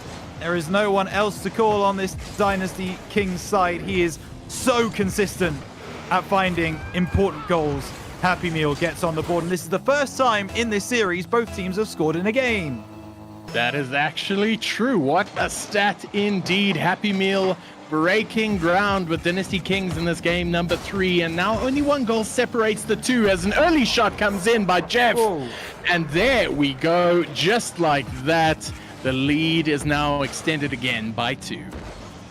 there is no one else to call on this Dynasty King's side. He is so consistent at finding important goals. Happy Meal gets on the board, and this is the first time in this series both teams have scored in a game. That is actually true. What a stat indeed. Happy Meal breaking ground with Dynasty Kings in this game number 3, and now only 1 goal separates the 2 as an early shot comes in by Jeff. Whoa. And there we go, just like that. The lead is now extended again by 2.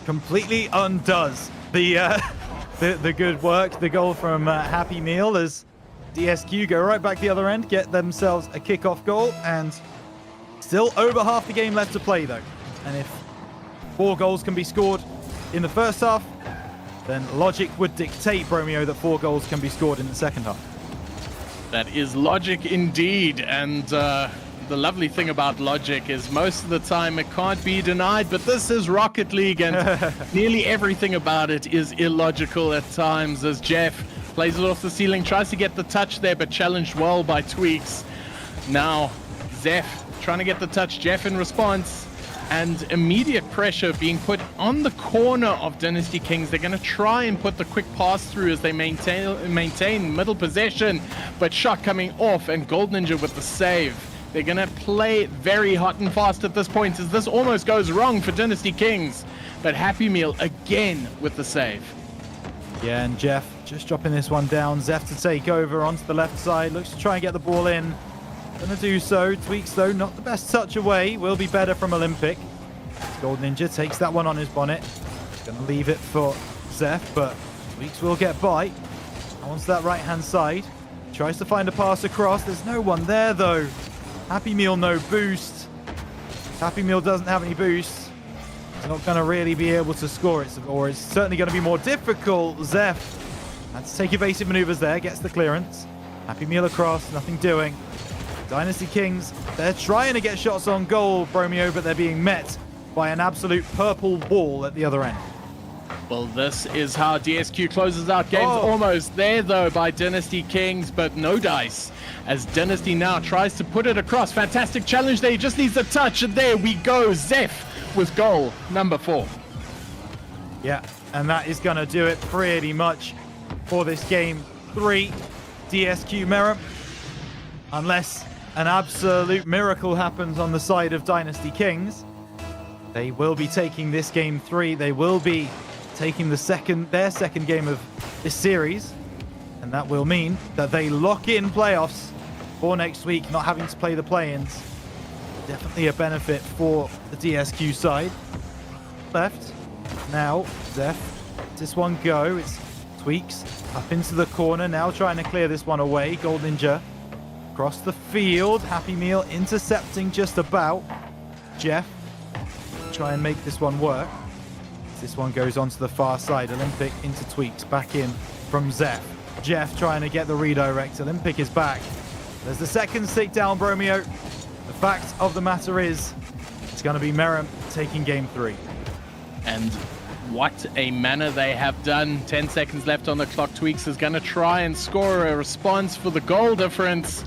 Completely undoes the good work, the goal from Happy Meal, as DSQ go right back the other end, get themselves a kickoff goal, and still over half the game left to play though. And if 4 goals can be scored in the first half, then logic would dictate, Bromeo, that 4 goals can be scored in the second half. That is logic indeed, and the lovely thing about logic is most of the time it can't be denied, but this is Rocket League and nearly everything about it is illogical at times, as Jeff plays it off the ceiling, tries to get the touch there, but challenged well by Tweaks. Now, Zeph trying to get the touch, Jeff in response, and immediate pressure being put on the corner of Dynasty Kings. They're going to try and put the quick pass through as they maintain middle possession, but shot coming off, and Gold Ninja with the save. They're going to play very hot and fast at this point, as this almost goes wrong for Dynasty Kings, but Happy Meal again with the save. Yeah, and Jeff just dropping this one down. Zeph to take over onto the left side, looks to try and get the ball in. Gonna do so. Tweaks, though, not the best touch away. Will be better from Olympic. Gold Ninja takes that one on his bonnet. Gonna leave it for Zeph, but Tweaks will get by. Onto that right-hand side. Tries to find a pass across. There's no one there, though. Happy Meal, no boost. Happy Meal doesn't have any boost. He's not going to really be able to score it, or it's certainly going to be more difficult. Zeph had to take evasive maneuvers there, gets the clearance. Happy Meal across, nothing doing. Dynasty Kings, they're trying to get shots on goal, Bromeo, but they're being met by an absolute purple wall at the other end. Well, this is how DSQ closes out games. Almost there, though, by Dynasty Kings, but no dice. As Dynasty now tries to put it across. Fantastic challenge there. He just needs a touch, and there we go. Zeph with goal number 4. Yeah, and that is going to do it pretty much for this game 3. DSQ Merrim. Unless an absolute miracle happens on the side of Dynasty Kings, they will be taking this game 3. They will be taking their second game of this series, and that will mean that they lock in playoffs for next week, not having to play the play-ins. Definitely a benefit for the DSQ side. Left now, Zeph lets this one go. It's Tweaks up into the corner now, trying to clear this one away. Gold Ninja across the field. Happy Meal intercepting just about. Jeff try and make this one work. This one goes onto the far side. Olympic into Tweaks, back in from Zeph. Jeff trying to get the redirect. Olympic is back. There's the second stick down, Bromeo. The fact of the matter is, it's going to be Merrim taking game 3. And what a manner they have done. 10 seconds left on the clock. Tweaks is going to try and score a response for the goal difference.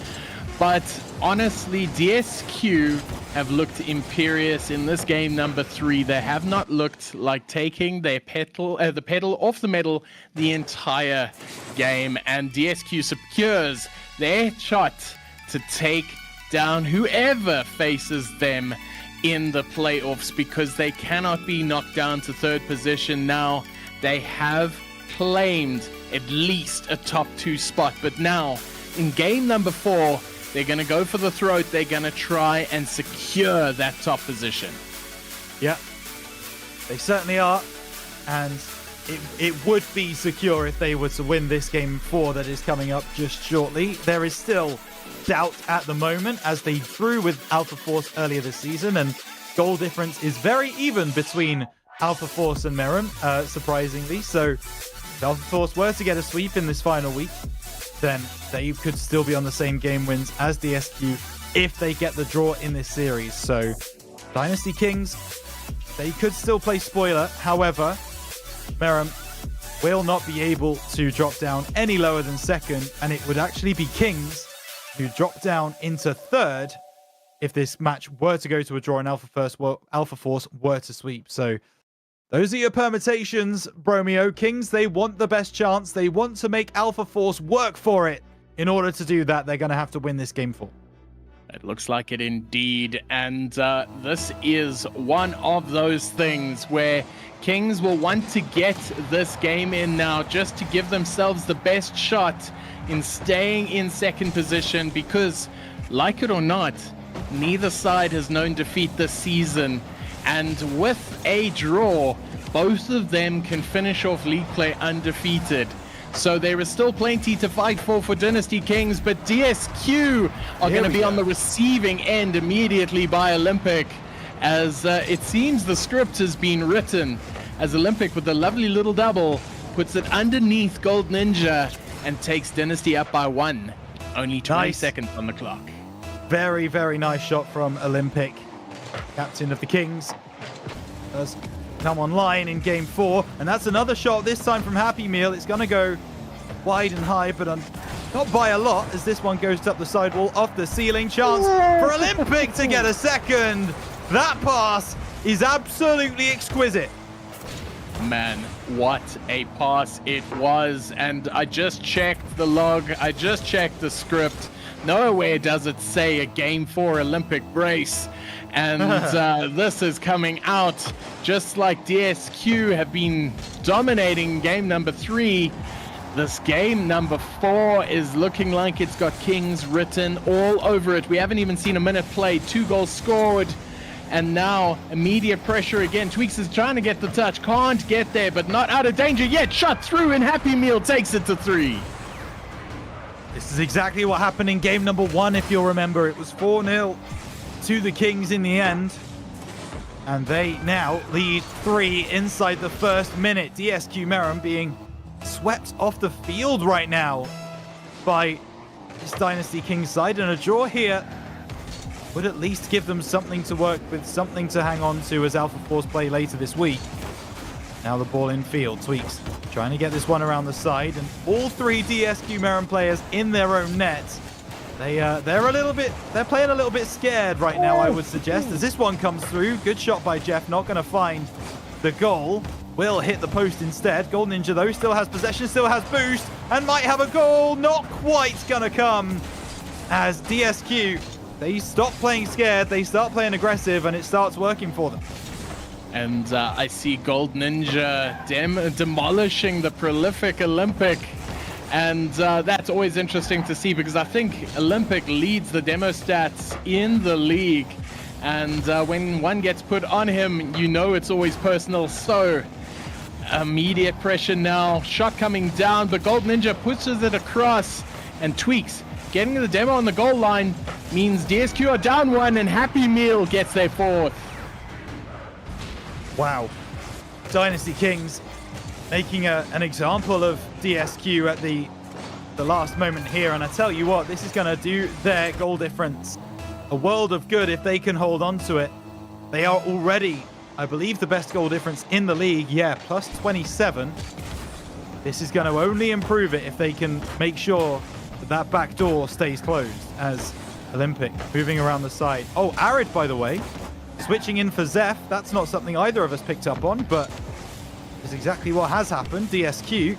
But honestly, DSQ have looked imperious in this game number 3. They have not looked like taking their the pedal off the metal the entire game. And DSQ secures their shot to take down whoever faces them in the playoffs, because they cannot be knocked down to 3rd position now. They have claimed at least a top 2 spot, but now in game number 4, they're going to go for the throat. They're going to try and secure that top position. Yeah, they certainly are. And it would be secure if they were to win this game 4 that is coming up just shortly. There is still doubt at the moment, as they drew with Alpha Force earlier this season, and goal difference is very even between Alpha Force and Merrim, surprisingly. So if Alpha Force were to get a sweep in this final week, then they could still be on the same game wins as DSQ if they get the draw in this series. So Dynasty Kings, they could still play spoiler. However, Merrim will not be able to drop down any lower than 2nd, and it would actually be Kings who drop down into 3rd if this match were to go to a draw and Alpha Force were to sweep. So those are your permutations, Bromeo. Kings, they want the best chance. They want to make Alpha Force work for it. In order to do that, they're going to have to win this game 4. It looks like it indeed. And this is one of those things where Kings will want to get this game in now just to give themselves the best shot in staying in 2nd position, because, like it or not, neither side has known defeat this season. And with a draw, both of them can finish off league play undefeated. So there is still plenty to fight for Dynasty Kings, but DSQ are going to be on the receiving end immediately by Olympic, as it seems the script has been written, as Olympic with a lovely little double puts it underneath Gold Ninja and takes Dynasty up by 1. Only 20 Nice. seconds on the clock. Very, very nice shot from Olympic, captain of the Kings. Does come online in game 4, and that's another shot, this time from Happy Meal. It's going to go wide and high, but not by a lot, as this one goes up the sidewall, off the ceiling. Chance for Olympic to get a second. That pass is absolutely exquisite. Man, what a pass it was. And I just checked the log. I just checked the script. Nowhere does it say a game 4 Olympic brace. And this is coming out just like DSQ have been dominating game number 3. This game number 4 is looking like it's got Kings written all over it. We haven't even seen a minute played. 2 goals scored. And now immediate pressure again. Tweaks is trying to get the touch. Can't get there, but not out of danger yet. Shot through, and Happy Meal takes it to 3. This is exactly what happened in game number 1, if you'll remember. It was 4-0 to the Kings in the end. And they now lead 3 inside the first minute. DSQ Meram being swept off the field right now by this Dynasty Kings side. And a draw here would at least give them something to work with, something to hang on to as Alpha Force play later this week. Now the ball in field. Tweaks trying to get this one around the side, and all 3 DSQ Meram players in their own net. They're playing a little bit scared right now, I would suggest, as this one comes through. Good shot by Jeff, not going to find the goal. Will hit the post instead. Gold Ninja, though, still has possession, still has boost, and might have a goal. Not quite going to come, as DSQ, they stop playing scared, they start playing aggressive, and it starts working for them. And I see Gold Ninja demolishing the prolific Olympic. And that's always interesting to see, because I think Olympic leads the demo stats in the league. And when one gets put on him, you know it's always personal. So immediate pressure now. Shot coming down, but Gold Ninja pushes it across, and Tweaks getting the demo on the goal line means DSQ are down 1, and Happy Meal gets their 4th. Wow. Dynasty Kings making an example of DSQ at the last moment here. And I tell you what, this is going to do their goal difference a world of good if they can hold on to it. They are already, I believe, the best goal difference in the league. Yeah, plus 27. This is going to only improve it if they can make sure that back door stays closed, as Olympic moving around the side. Oh, Arid, by the way, switching in for Zeph. That's not something either of us picked up on, but is exactly what has happened. DSQ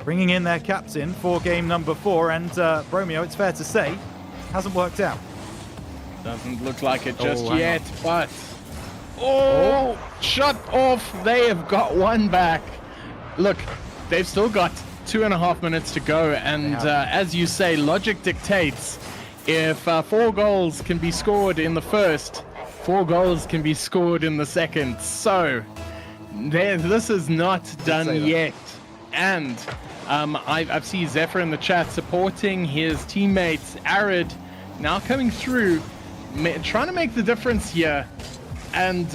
bringing in their captain for game number 4, and Bromeo, it's fair to say, hasn't worked out. Doesn't look like it just hang yet, but shut off. They have got 1 back. Look, they've still got 2.5 minutes to go, and as you say, logic dictates if 4 goals can be scored in the first, 4 goals can be scored in the second. So this is not done yet. And I've seen Zephyr in the chat supporting his teammates. Arid now coming through, trying to make the difference here. And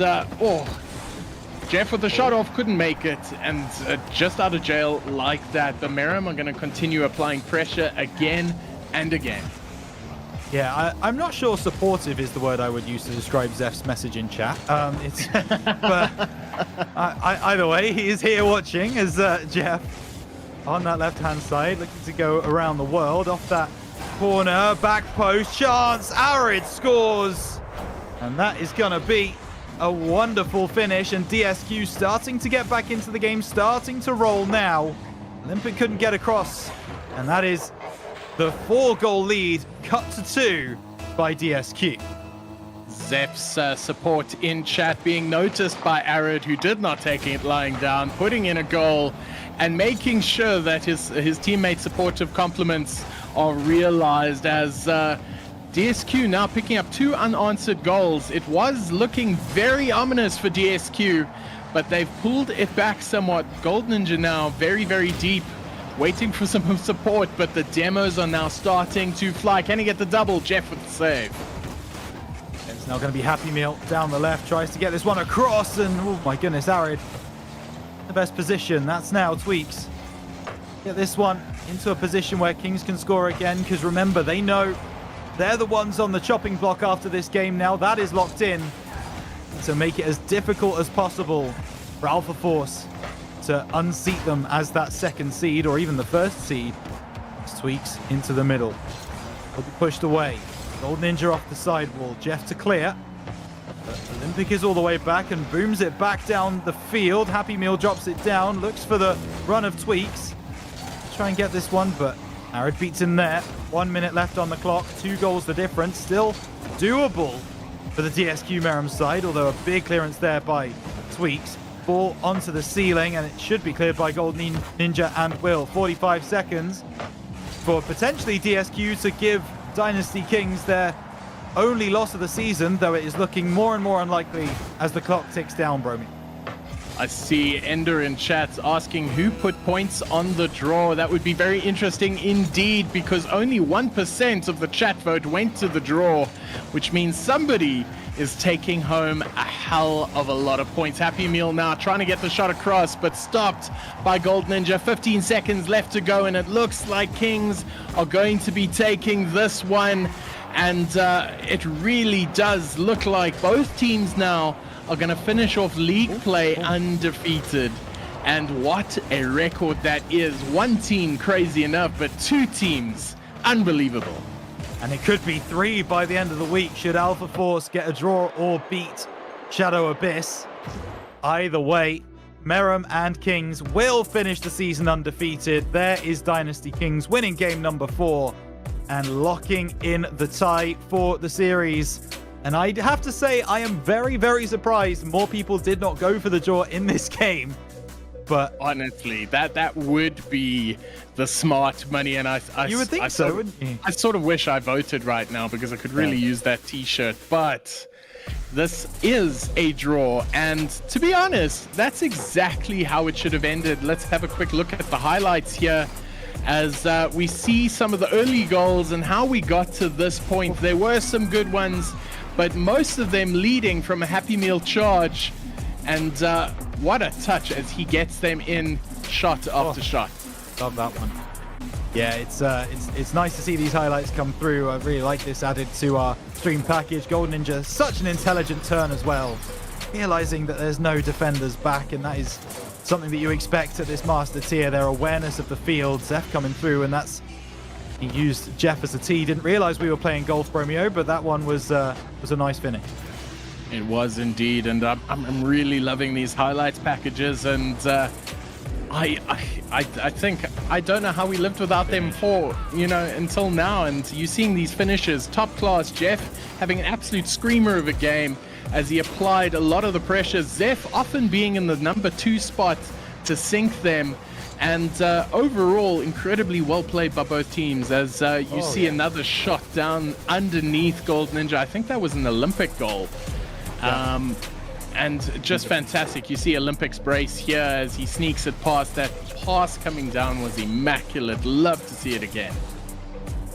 Jeff with the shot off couldn't make it, and just out of jail like that. The Meram are going to continue applying pressure again and again. Yeah, I'm not sure supportive is the word I would use to describe Zeph's message in chat. But either way, he is here watching as Jeff on that left-hand side, looking to go around the world off that corner, back post, chance, Arid scores, and that is going to be a wonderful finish. And DSQ starting to get back into the game, starting to roll now. Olympic couldn't get across, and that is the 4-goal lead cut to 2 by DSQ. Zeph's support in chat being noticed by Arid, who did not take it lying down, putting in a goal and making sure that his teammates' supportive compliments are realized, as DSQ now picking up 2 unanswered goals. It was looking very ominous for DSQ, but they've pulled it back somewhat. Gold Ninja now very, very deep, waiting for some support, but the demos are now starting to fly. Can he get the double? Jeff with the save. It's now going to be Happy Meal down the left, tries to get this one across, and oh my goodness, Arid, the best position. That's now Tweaks. Get this one into a position where Kings can score again, because remember, they know they're the ones on the chopping block after this game now. That is locked in. So make it as difficult as possible for Alpha Force to unseat them as that second seed, or even the first seed. Tweaks into the middle. Will be pushed away. Gold Ninja off the sidewall. Jeff to clear. But Olympic is all the way back and booms it back down the field. Happy Meal drops it down. Looks for the run of Tweaks. Try and get this one, but Arid beats him there. 1 minute left on the clock. 2 goals the difference. Still doable for the DSQ Meram side, although a big clearance there by Tweaks. Ball onto the ceiling, and it should be cleared by Gold Ninja and Will. 45 seconds for potentially DSQ to give Dynasty Kings their only loss of the season, though it is looking more and more unlikely as the clock ticks down, Bromeo. I see Ender in chat asking who put points on the draw. That would be very interesting indeed, because only 1% of the chat vote went to the draw, which means somebody is taking home a hell of a lot of points. Happy Meal now trying to get the shot across, but stopped by Gold Ninja. 15 seconds left to go, and it looks like Kings are going to be taking this one. And it really does look like both teams now are going to finish off league play undefeated. And what a record that is. One team crazy enough, but 2 teams unbelievable. And it could be 3 by the end of the week should Alpha Force get a draw or beat Shadow Abyss. Either way, Meram and Kings will finish the season undefeated. There is Dynasty Kings winning game number 4 and locking in the tie for the series. And I have to say, I am very, very surprised more people did not go for the draw in this game. But honestly, that would be the smart money, and I you would think so, wouldn't you? I sort of wish I voted right now, because I could really use that t-shirt. But this is a draw, and to be honest, that's exactly how it should have ended. Let's have a quick look at the highlights here as we see some of the early goals and how we got to this point. There were some good ones, but most of them leading from a Happy Meal charge. And what a touch as he gets them in shot after shot. Love that one. Yeah, it's nice to see these highlights come through. I really like this added to our stream package. Gold Ninja, such an intelligent turn as well. Realizing that there's no defenders back, and that is something that you expect at this master tier. Their awareness of the field. Zeph coming through, and that's... He used Jeff as a tee. Didn't realize we were playing Golf Bromeo, but that one was a nice finish. It was indeed, and I'm really loving these highlights packages, and I think I don't know how we lived without them until now. And you're seeing these finishes, top class. Jeff having an absolute screamer of a game as he applied a lot of the pressure. Zeph often being in the number 2 spot to sink them. And overall, incredibly well played by both teams as you see another shot down underneath Gold Ninja. I think that was an Olympic goal. And just fantastic. You see Olympics brace here as he sneaks it past. That pass coming down was immaculate. Love to see it again.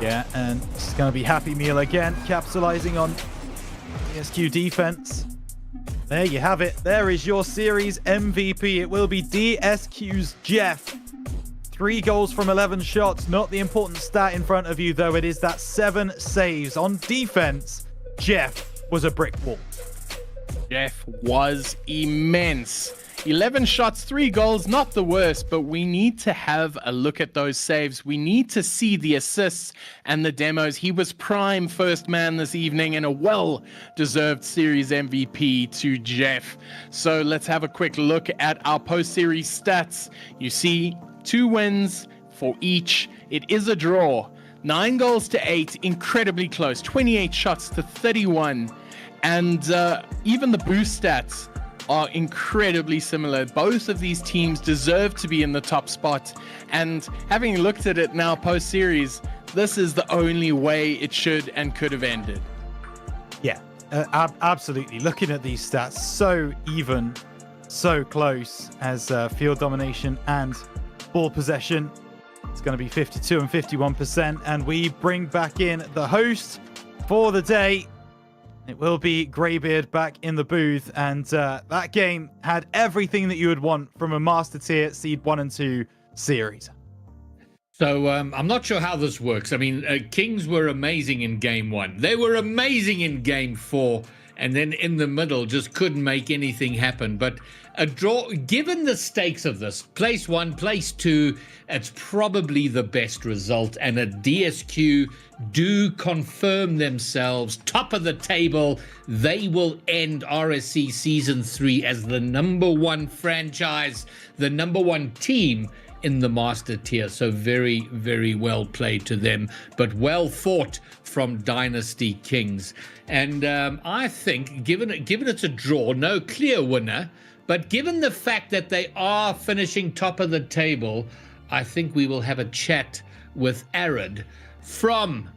Yeah, and it's going to be Happy Meal again, capitalizing on DSQ defense. There you have it. There is your series MVP. It will be DSQ's Jeff. 3 goals from 11 shots. Not the important stat in front of you, though. It is that 7 saves. On defense, Jeff was a brick wall. Jeff was immense. 11 shots, 3 goals, not the worst, but we need to have a look at those saves. We need to see the assists and the demos. He was prime first man this evening and a well-deserved series MVP to Jeff. So let's have a quick look at our post-series stats. You see 2 wins for each. It is a draw. 9 goals to 8, incredibly close. 28 shots to 31. And even the boost stats are incredibly similar. Both of these teams deserve to be in the top spot. And having looked at it now post-series, this is the only way it should and could have ended. Yeah, absolutely. Looking at these stats, so even, so close as field domination and ball possession. It's going to be 52 and 51%. And we bring back in the host for the day. It will be Greybeard back in the booth, and that game had everything that you would want from a Master Tier Seed 1 and 2 series. So I'm not sure how this works. I mean, Kings were amazing in game 1. They were amazing in game 4. And then in the middle, just couldn't make anything happen. But a draw, given the stakes of this, place 1, place 2, it's probably the best result. And a DSQ do confirm themselves top of the table. They will end RSC Season 3 as the #1 franchise, the #1 team in the master tier. So very, very well played to them, but well fought from Dynasty Kings. And I think given it's a draw, no clear winner, but given the fact that they are finishing top of the table, I think we will have a chat with Arid from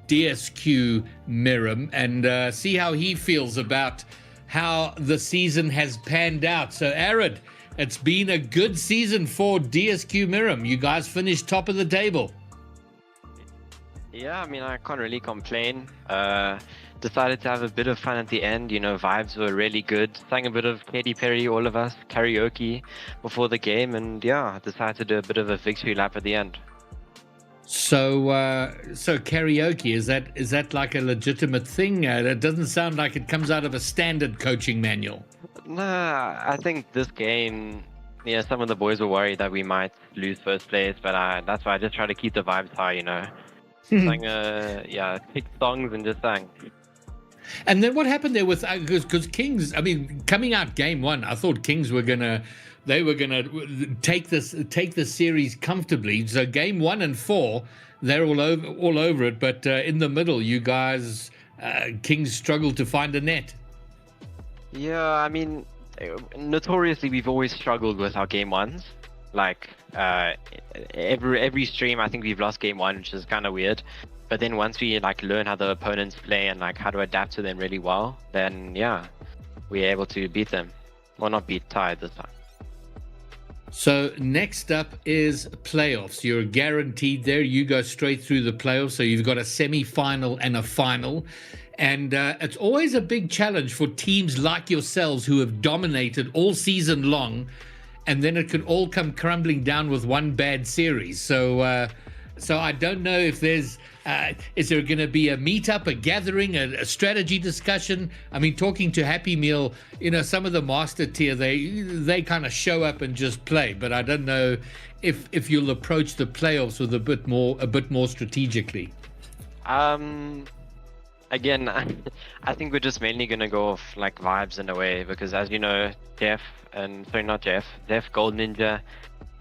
DSQ Miram and see how he feels about how the season has panned out. So Arid, it's been a good season for DSQ Miram. You guys finished top of the table. Yeah, I mean, I can't really complain. Decided to have a bit of fun at the end. You know, vibes were really good. Sang a bit of Katy Perry, all of us, karaoke before the game. And yeah, decided to do a bit of a victory lap at the end. So karaoke, is that like a legitimate thing? It doesn't sound like it comes out of a standard coaching manual. Nah, I think this game, yeah, some of the boys were worried that we might lose first place, but that's why I just try to keep the vibes high, you know. Sang, picked songs and just sang. And then what happened there with because Kings? I mean, coming out game 1, I thought Kings were gonna take the series comfortably. So game 1 and 4, they're all over it. But in the middle, you guys, Kings struggled to find a net. Yeah, I mean, notoriously, we've always struggled with our game 1s. Like every stream, I think we've lost game 1, which is kind of weird. But then once we like learn how the opponents play and like how to adapt to them really well, then yeah, we're able to beat them. Well, not beat, tie this time. So next up is playoffs. You're guaranteed there. You go straight through the playoffs. So you've got a semi-final and a final. And it's always a big challenge for teams like yourselves who have dominated all season long. And then it could all come crumbling down with one bad series. So I don't know if is there going to be a meetup, a gathering, a strategy discussion? I mean, talking to Happy Meal, you know, some of the master tier, they kind of show up and just play. But I don't know if you'll approach the playoffs with a bit more strategically. Again, I think we're just mainly going to go off like vibes in a way, because as you know, Def, Gold Ninja,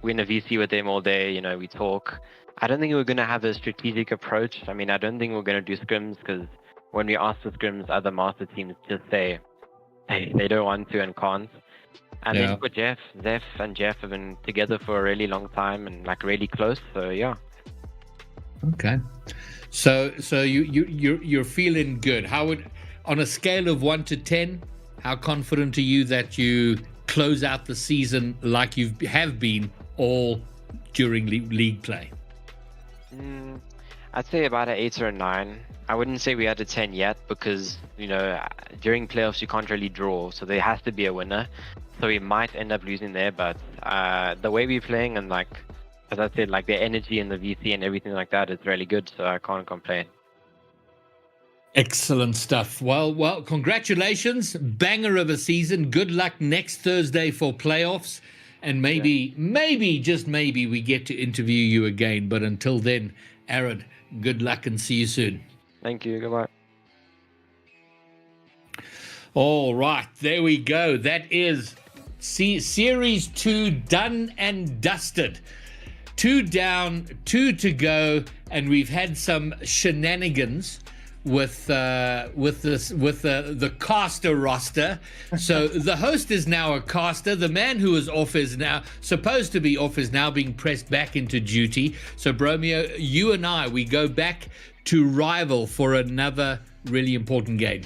we're in a VC with them all day, you know, we talk. I don't think we're going to have a strategic approach. I mean, I don't think we're going to do scrims, because when we ask for scrims, other master teams just say they don't want to and can't. And then for Zef and Jeff have been together for a really long time and like really close, so yeah. Okay. So you're feeling good. How would, on a scale of 1 to 10, how confident are you that you close out the season like you have been all during league play? I'd say about an 8 or a 9. I wouldn't say we had a 10 yet, because you know, during playoffs you can't really draw, so there has to be a winner. So we might end up losing there, but the way we're playing and like, as I said, like the energy in the VC and everything like that is really good, so I can't complain. Excellent stuff. Well, congratulations. Banger of a season. Good luck next Thursday for playoffs. And maybe, just maybe, we get to interview you again. But until then, Arid, good luck and see you soon. Thank you. Goodbye. All right, there we go. That is Series 2 done and dusted. 2 down, 2 to go, and we've had some shenanigans with the caster roster. So the host is now a caster. The man who is off is now supposed to be off is now being pressed back into duty. So Bromeo, you and I, we go back to rival for another really important game.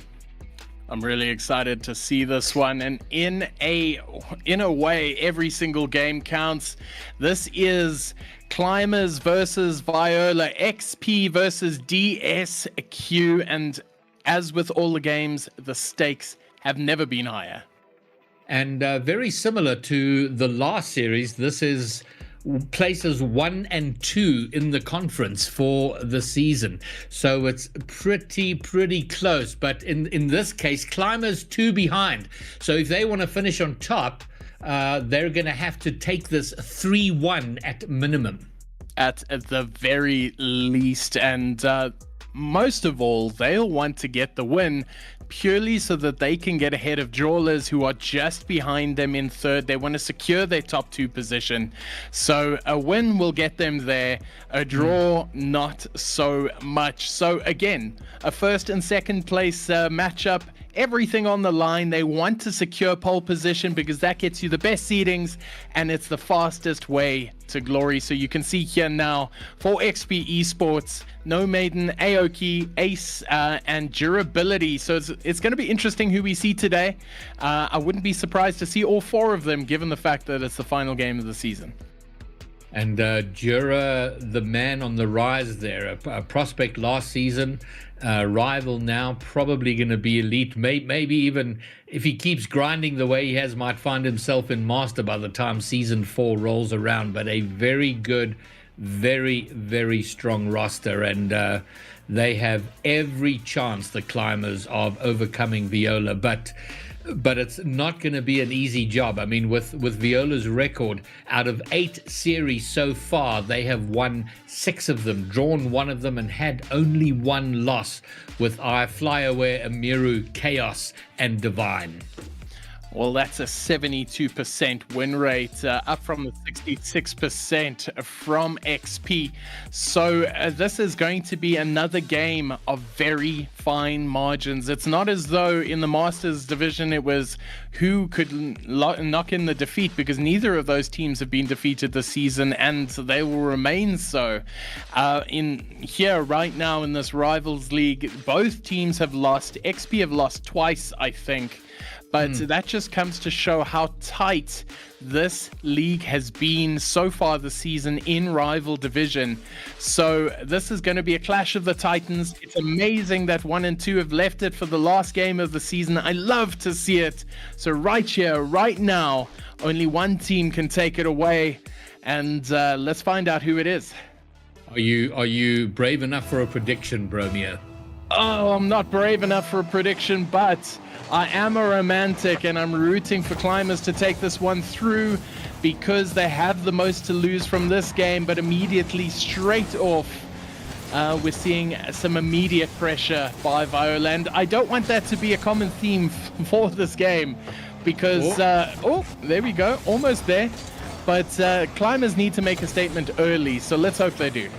I'm really excited to see this one, and in a way, every single game counts. This is Climbers versus Viola, XP versus DSQ, and as with all the games, the stakes have never been higher. And very similar to the last series, this is places 1 and 2 in the conference for the season. So it's pretty close. But in this case, Climbers 2 behind. So if they want to finish on top, they're going to have to take this 3-1 at minimum. At the very least, and most of all, they'll want to get the win purely so that they can get ahead of Jawlers, who are just behind them in third. They want to secure their top 2 position. So a win will get them there. A draw, not so much. So again, a first and second place matchup. Everything on the line. They want to secure pole position because that gets you the best seedings and it's the fastest way to glory. So you can see here now for XP Esports, NoMaiden, AAOKY, Ace, and Durability. So it's going to be interesting who we see today. I wouldn't be surprised to see all 4 of them, given the fact that it's the final game of the season. And Jura, the man on the rise there, a prospect last season, rival now, probably going to be elite. Maybe even if he keeps grinding the way he has, might find himself in Master by the time Season 4 rolls around. But a very good, very strong roster, and they have every chance, the Climbers, of overcoming Viola. But it's not going to be an easy job. I mean, with Viola's record, out of 8 series so far, they have won 6 of them, drawn 1 of them, and had only 1 loss with Flyaware, Amiru, Chaos, and Divine. Well, that's a 72% win rate, up from the 66% from XP. So this is going to be another game of very fine margins. It's not as though in the Masters division it was who could knock in the defeat, because neither of those teams have been defeated this season, and they will remain so. In here right now in this Rivals League, both teams have lost. XP have lost twice, I think. But that just comes to show how tight this league has been so far this season in Rival Division. So this is going to be a clash of the Titans. It's amazing that 1 and 2 have left it for the last game of the season. I love to see it. So right here, right now, only one team can take it away. And let's find out who it is. Are you brave enough for a prediction, Bromeo? Oh, I'm not brave enough for a prediction, but I am a romantic, and I'm rooting for Climbers to take this one through because they have the most to lose from this game. But immediately, straight off, we're seeing some immediate pressure by Viola. And I don't want that to be a common theme for this game because, oh, there we go, almost there. But Climbers need to make a statement early, so let's hope they do.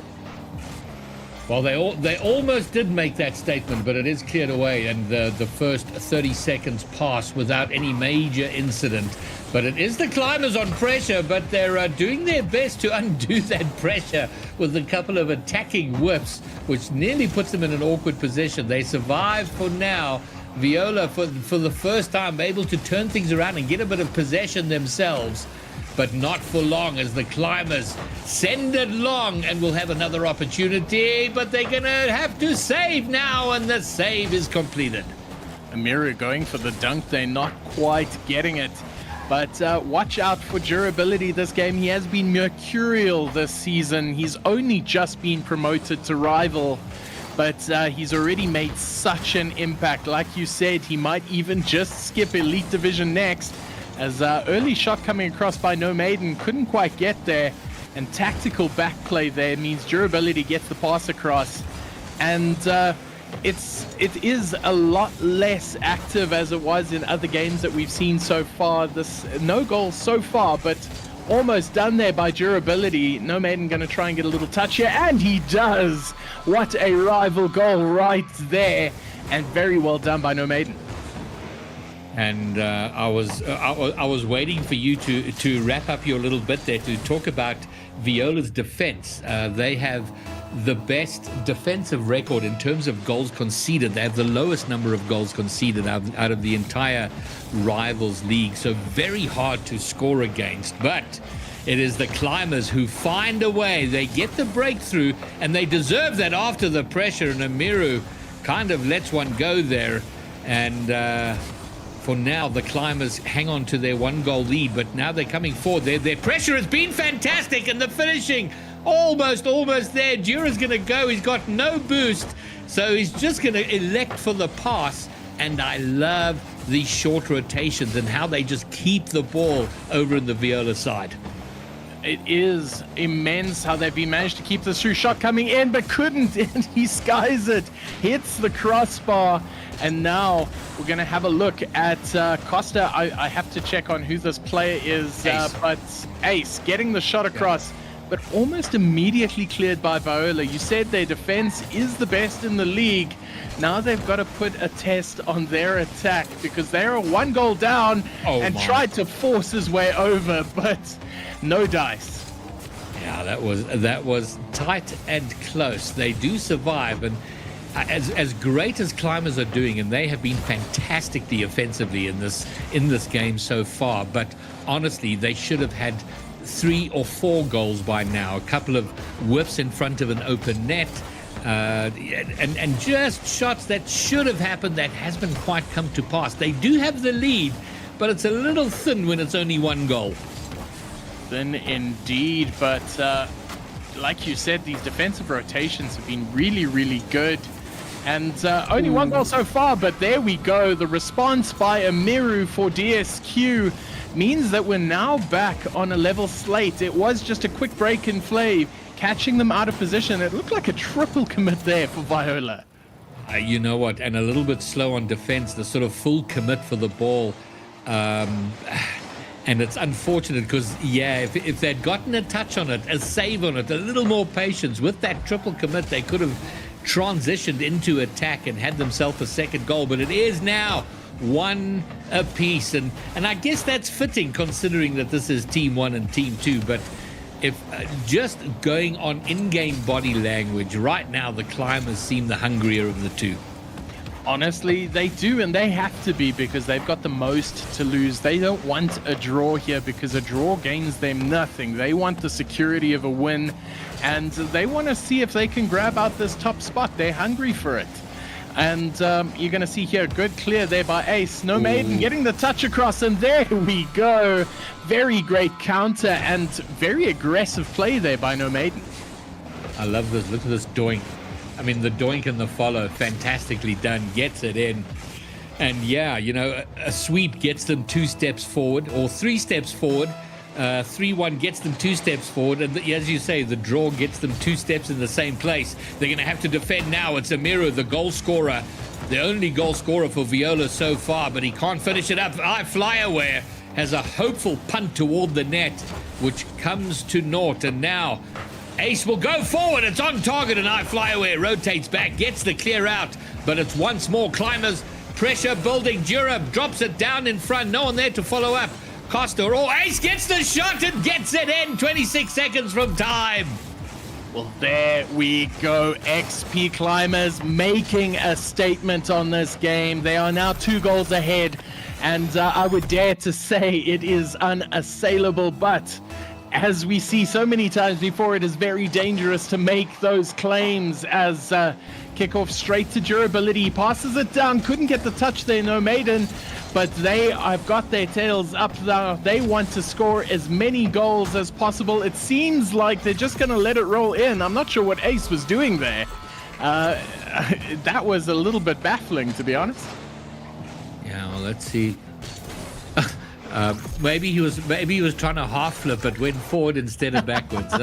Well, they almost did make that statement, but it is cleared away, and the first 30 seconds pass without any major incident. But it is the Climbers on pressure, but they're doing their best to undo that pressure with a couple of attacking whiffs, which nearly puts them in an awkward position. They survive for now. Viola, for the first time, able to turn things around and get a bit of possession themselves. But not for long, as the Climbers send it long, and will have another opportunity, but they're going to have to save now, and the save is completed. Amiru going for the dunk. They're not quite getting it. But watch out for Durability this game. He has been mercurial this season. He's only just been promoted to Rival, but he's already made such an impact. Like you said, he might even just skip Elite Division next. As early shot coming across by NoMaiden, couldn't quite get there, and tactical backplay there means Durability gets the pass across, and it is a lot less active as it was in other games that we've seen so far. This no goals so far, but almost done there by Durability. NoMaiden going to try and get a little touch here, and he does. What a rival goal right there, and very well done by NoMaiden. And I was waiting for you to wrap up your little bit there to talk about Viola's defense. They have the best defensive record in terms of goals conceded. They have the lowest number of goals conceded out of the entire Rivals League. So very hard to score against. But it is the Climbers who find a way. They get the breakthrough, and they deserve that after the pressure. And Amiru kind of lets one go there. And for now, the Climbers hang on to their 1-goal lead, but now they're coming forward. Their pressure has been fantastic, and the finishing almost there. Jura's going to go. He's got no boost, so he's just going to elect for the pass. And I love these short rotations and how they just keep the ball over in the Viola side. It is immense how they've been managed to keep this through. Shot coming in, but couldn't, and he skies it, hits the crossbar, and now we're going to have a look at Costa. I have to check on who this player is, but Ace getting the shot across, but almost immediately cleared by Viola. You said their defense is the best in the league. Now they've got to put a test on their attack because they're 1 goal down and tried to force his way over, but no dice. Yeah, that was tight and close. They do survive, and as great as Climbers are doing, and they have been fantastically offensively in this game so far, but honestly, they should have had 3 or 4 goals by now. A couple of whips in front of an open net, and just shots that should have happened that hasn't quite come to pass. They do have the lead, but it's a little thin when it's only 1 goal. Thin indeed, but like you said, these defensive rotations have been really, really good. And only 1 goal so far, but there we go. The response by Amiru for DSQ means that we're now back on a level slate. It was just a quick break in play, catching them out of position. It looked like a triple commit there for Viola. You know what? And a little bit slow on defense, the sort of full commit for the ball. And it's unfortunate because, if they'd gotten a touch on it, a save on it, a little more patience with that triple commit, they could have transitioned into attack and had themselves a 2nd goal. But it is now 1 apiece. And I guess that's fitting considering that this is Team 1 and Team 2. But if just going on in-game body language, right now the Climbers seem the hungrier of the two. Honestly, they do, and they have to be because they've got the most to lose. They don't want a draw here because a draw gains them nothing. They want the security of a win, and they want to see if they can grab out this top spot. They're hungry for it. And you're going to see here, good clear there by Ace. NaVeDs getting the touch across, and there we go. Very great counter and very aggressive play there by NaVeDs. I love this. Look at this doink. I mean, the doink and the follow, fantastically done, gets it in. And yeah, you know, a sweep gets them 2 steps forward or 3 steps forward. 3-1 gets them 2 steps forward. And as you say, the draw gets them 2 steps in the same place. They're going to have to defend now. It's Amiru, the goal scorer, the only goal scorer for Viola so far, but he can't finish it up. Flyaway has a hopeful punt toward the net, which comes to naught. And now Ace will go forward. It's on target, and Flyaway rotates back, gets the clear out, but it's once more Climbers. Pressure building. Jura drops it down in front. No one there to follow up. Costa, Ace gets the shot and gets it in. 26 seconds from time. Well, there we go. XP Climbers making a statement on this game. They are now 2 goals ahead, and I would dare to say it is unassailable, but as we see so many times before, it is very dangerous to make those claims as kickoff straight to durability. Passes it down, couldn't get the touch there, NaVeDs, but they have got their tails up now. They want to score as many goals as possible. It seems like they're just going to let it roll in. I'm not sure what Ace was doing there. That was a little bit baffling, to be honest. Yeah, well, let's see. Maybe he was trying to half flip it, went forward instead of backwards.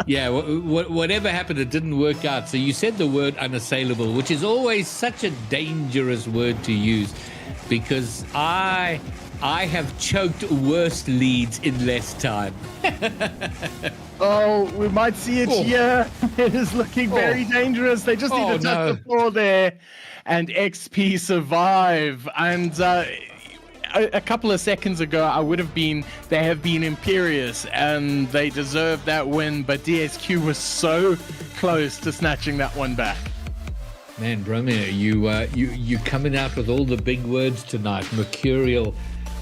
Whatever happened, it didn't work out. So you said the word unassailable, which is always such a dangerous word to use, because I have choked worse leads in less time. Oh, we might see it here. It is looking very dangerous. They just need to touch the floor there, and XP survive. And a couple of seconds ago, they have been imperious, and they deserve that win, but DSQ was so close to snatching that one back. Man, Bromeo, you coming out with all the big words tonight. Mercurial.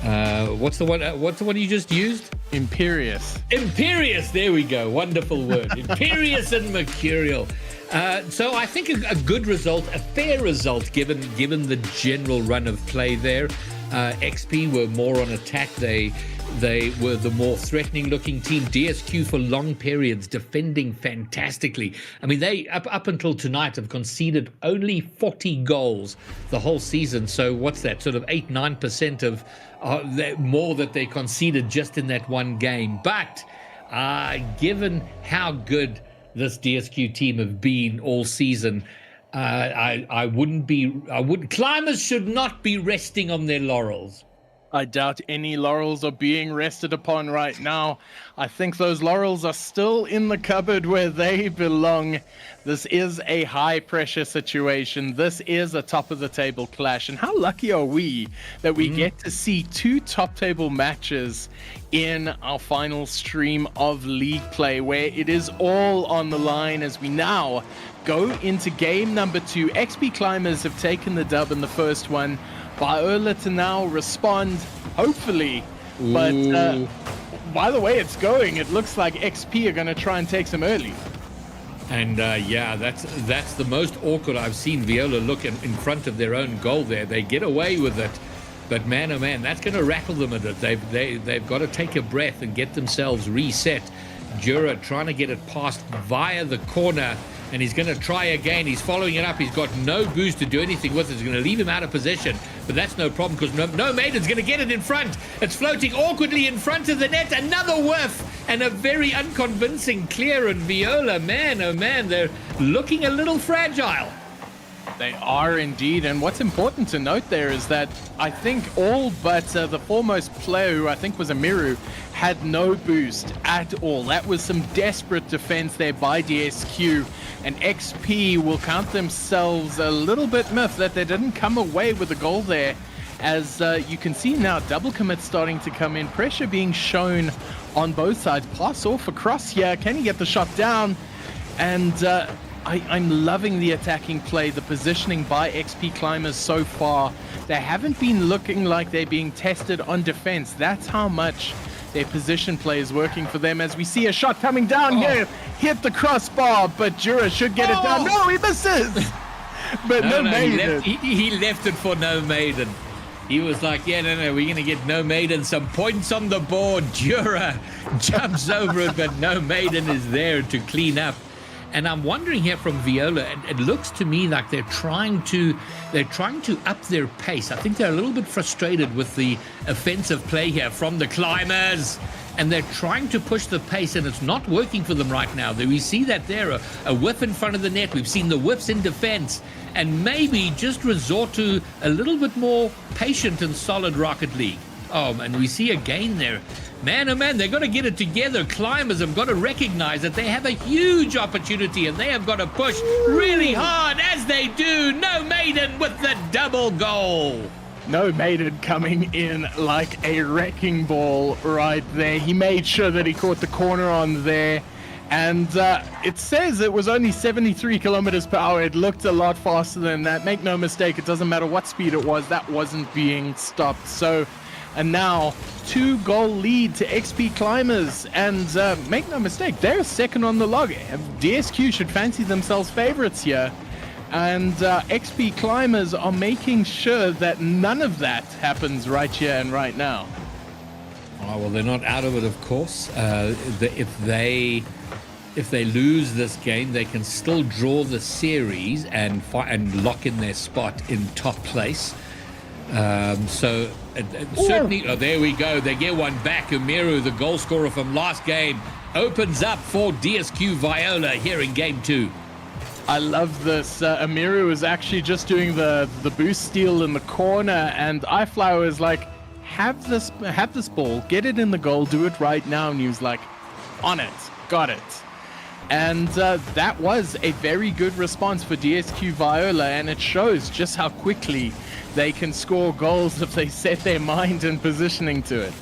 What's the one you just used? Imperious. Imperious. There we go. Wonderful word. Imperious and mercurial. So I think a good result, a fair result, given the general run of play there. XP were more on attack. They were the more threatening looking team. DSQ for long periods defending fantastically. I mean, they up until tonight have conceded only 40 goals the whole season. So what's that, sort of 8-9% of more that they conceded just in that one game. But given how good this DSQ team have been all season, Climbers should not be resting on their laurels. I doubt any laurels are being rested upon right now. I think those laurels are still in the cupboard where they belong. This is a high-pressure situation. This is a top-of-the-table clash. And how lucky are we that we get to see 2 top-table matches in our final stream of League play, where it is all on the line as we now go into game number 2. XP Climbers have taken the dub in the first one. Viola to now respond, hopefully. But by the way it's going, it looks like XP are going to try and take some early. And yeah, that's the most awkward I've seen Viola look in front of their own goal there. They get away with it, but man, oh man, that's going to rattle them a bit. They've got to take a breath and get themselves reset. Jura trying to get it past via the corner, and he's going to try again. He's following it up. He's got no boost to do anything with it. It's going to leave him out of position, but that's no problem because no Maiden's going to get it in front. It's floating awkwardly in front of the net. Another whiff and a very unconvincing clear. And Viola, man, oh man, they're looking a little fragile. They are indeed, and what's important to note there is that I think all but the foremost player, who I think was Amiru, had no boost at all. That was some desperate defense there by DSQ, and XP will count themselves a little bit miffed that they didn't come away with a goal there. As you can see now, double commit starting to come in, pressure being shown on both sides. Pass off across here, can he get the shot down? And I'm loving the attacking play, the positioning by XP Climbers so far. They haven't been looking like they're being tested on defense. That's how much their position play is working for them, as we see a shot coming down here. Hit the crossbar, but Jura should get it down. No, he misses! But no Maiden. He left it for no Maiden. He was like, yeah, no, we're going to get no Maiden. Some points on the board. Jura jumps over it, but no Maiden is there to clean up. And I'm wondering here from Viola, it looks to me like they're trying to up their pace. I think they're a little bit frustrated with the offensive play here from the Climbers, and they're trying to push the pace, and it's not working for them right now. We see that there, a whiff in front of the net. We've seen the whiffs in defense, and maybe just resort to a little bit more patient and solid Rocket League. Oh, and we see again there. Man, oh man, they've got to get it together. Climbers have got to recognize that they have a huge opportunity, and they have got to push really hard, as they do. No Maiden with the double goal. No Maiden coming in like a wrecking ball right there. He made sure that he caught the corner on there. And it says it was only 73 kilometers per hour. It looked a lot faster than that. Make no mistake, it doesn't matter what speed it was. That wasn't being stopped. So... and now 2-goal lead to XP Climbers, and make no mistake, they're second on the log. DSQ should fancy themselves favorites here, and XP Climbers are making sure that none of that happens right here and right now. Oh, well, they're not out of it, of course. If they lose this game, they can still draw the series and lock in their spot in top place. Certainly, oh, there we go. They get one back. Umiru, the goal scorer from last game, opens up for DSQ Viola here in game 2. I love this. Umiru is actually just doing the boost steal in the corner, and iFlower is like, have this ball, get it in the goal, do it right now. And he was like, on it, got it. And that was a very good response for DSQ Viola, and it shows just how quickly they can score goals if they set their mind and positioning to it.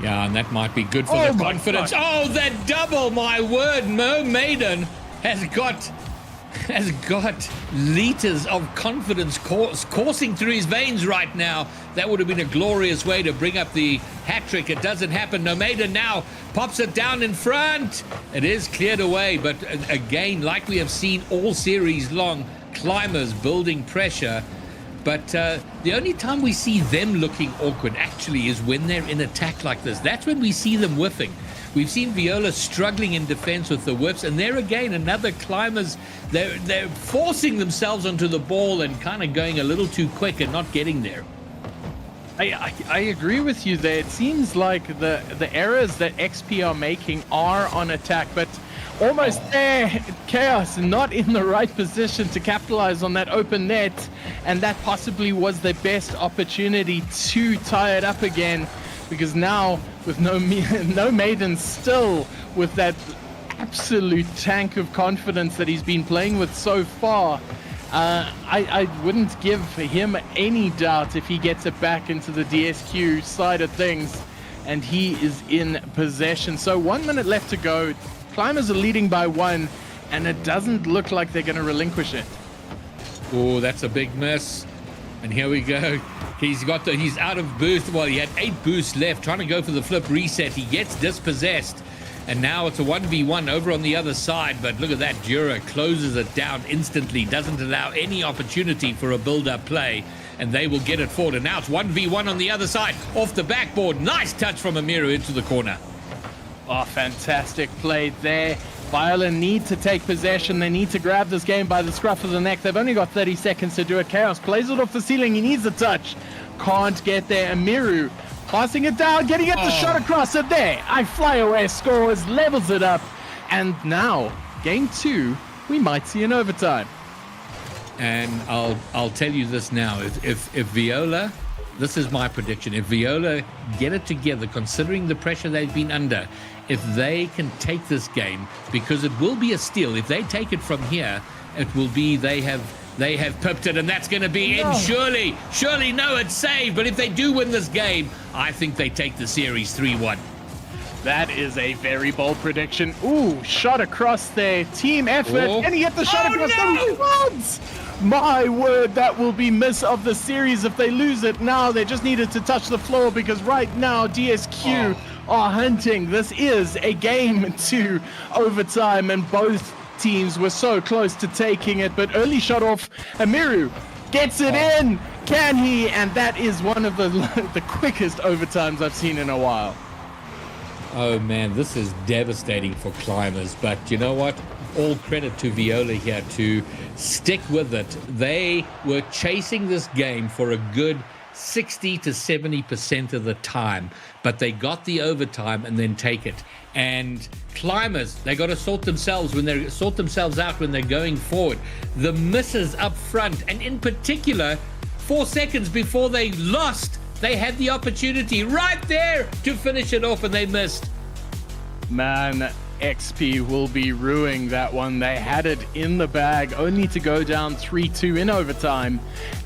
Yeah, and that might be good for the confidence. God. Oh, that double, my word. Mo Maiden has got liters of confidence coursing through his veins right now. That would have been a glorious way to bring up the hat-trick. It doesn't happen. No Maiden now pops it down in front. It is cleared away, but again, like we have seen all series long, Climbers building pressure. But the only time we see them looking awkward actually is when they're in attack like this. That's when we see them whiffing. We've seen Viola struggling in defense with the whiffs, and there again, another climbers, they're forcing themselves onto the ball and kind of going a little too quick and not getting there. I agree with you there. It seems like the errors that XP are making are on attack, but almost there, Chaos not in the right position to capitalize on that open net, and that possibly was their best opportunity to tie it up again, because now with no Maiden still with that absolute tank of confidence that he's been playing with so far, I wouldn't give him any doubt if he gets it back into the DSQ side of things, and he is in possession. So 1 minute left to go. Climbers are leading by 1, and it doesn't look like they're going to relinquish it. Oh, that's a big miss. And here we go. He's out of boost. Well, he had 8 boosts left, trying to go for the flip reset. He gets dispossessed. And now it's a 1v1 over on the other side. But look at that. Jura closes it down instantly. Doesn't allow any opportunity for a build-up play. And they will get it forward. And now it's 1v1 on the other side. Off the backboard. Nice touch from Amiru into the corner. Oh, fantastic play there. Viola need to take possession. They need to grab this game by the scruff of the neck. They've only got 30 seconds to do it. Chaos plays it off the ceiling. He needs a touch. Can't get there. Amiru passing it down, getting it the shot across it there. I fly away scores, levels it up. And now, game 2, we might see an overtime. And I'll tell you this now. If Viola, this is my prediction, if Viola get it together, considering the pressure they've been under, if they can take this game, because it will be a steal. If they take it from here, it will be they have pipped it, and that's going to be in. Surely, no, it's saved. But if they do win this game, I think they take the series 3-1. That is a very bold prediction. Ooh, shot across there. Team effort. Can he get the shot across the spoodz? My word, that will be miss of the series if they lose it now. They just needed to touch the floor, because right now DSQ are hunting. This is a game 2 overtime, and both teams were so close to taking it. But early shot off, Amiru gets it in. Can he? And that is one of the quickest overtimes I've seen in a while. Oh man, this is devastating for climbers. But you know what? All credit to Viola here to stick with it. They were chasing this game for a good 60 to 70% of the time, but they got the overtime and then take it. And climbers, they got to sort themselves out when they're going forward. The misses up front, and in particular, 4 seconds before they lost, they had the opportunity right there to finish it off, and they missed. Man, XP will be ruining that one. They had it in the bag, only to go down 3-2 in overtime.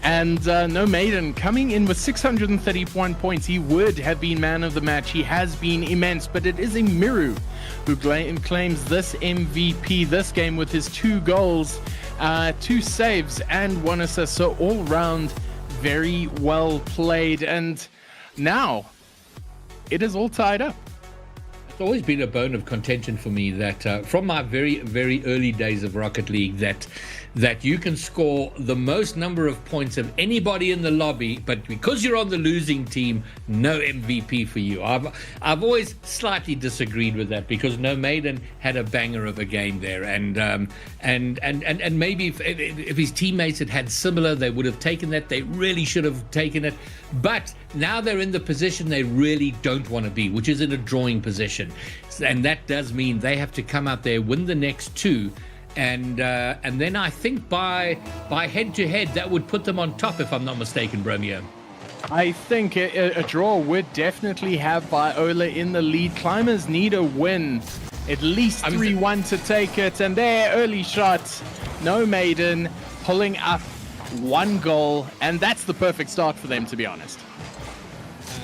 And No Maiden coming in with 631 points. He would have been man of the match. He has been immense, but it is Amiru who claims this MVP this game with his 2 goals, 2 saves, and 1 assist. So all round, very well played. And now it is all tied up. It's always been a bone of contention for me that from my very, very early days of Rocket League, that you can score the most number of points of anybody in the lobby, but because you're on the losing team, no MVP for you. I've always slightly disagreed with that, because No Maiden had a banger of a game there, and maybe if his teammates had similar, they would have taken that. They really should have taken it, but now they're in the position they really don't want to be, which is in a drawing position, and that does mean they have to come out there, win the next 2. And then I think by head-to-head, that would put them on top, if I'm not mistaken, Bromeo. I think a draw would definitely have Viola in the lead. Climbers need a win, at least 3-1 to take it. And their early shot, No Maiden pulling up 1 goal, and that's the perfect start for them, to be honest.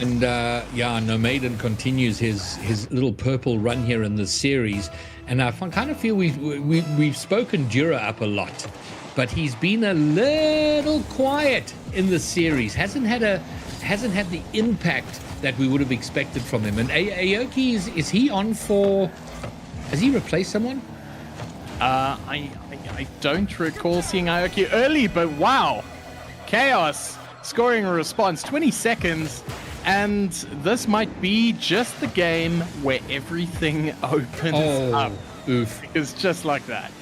And No Maiden continues his little purple run here in the series. And I kind of feel we've spoken Jura up a lot, but he's been a little quiet in the series. Hasn't had the impact that we would have expected from him. And AAOKY, is he on for? Has he replaced someone? I don't recall seeing AAOKY early, but wow, Chaos scoring a response, 20 seconds, and this might be just the game where everything opens up. Oof. It's just like that.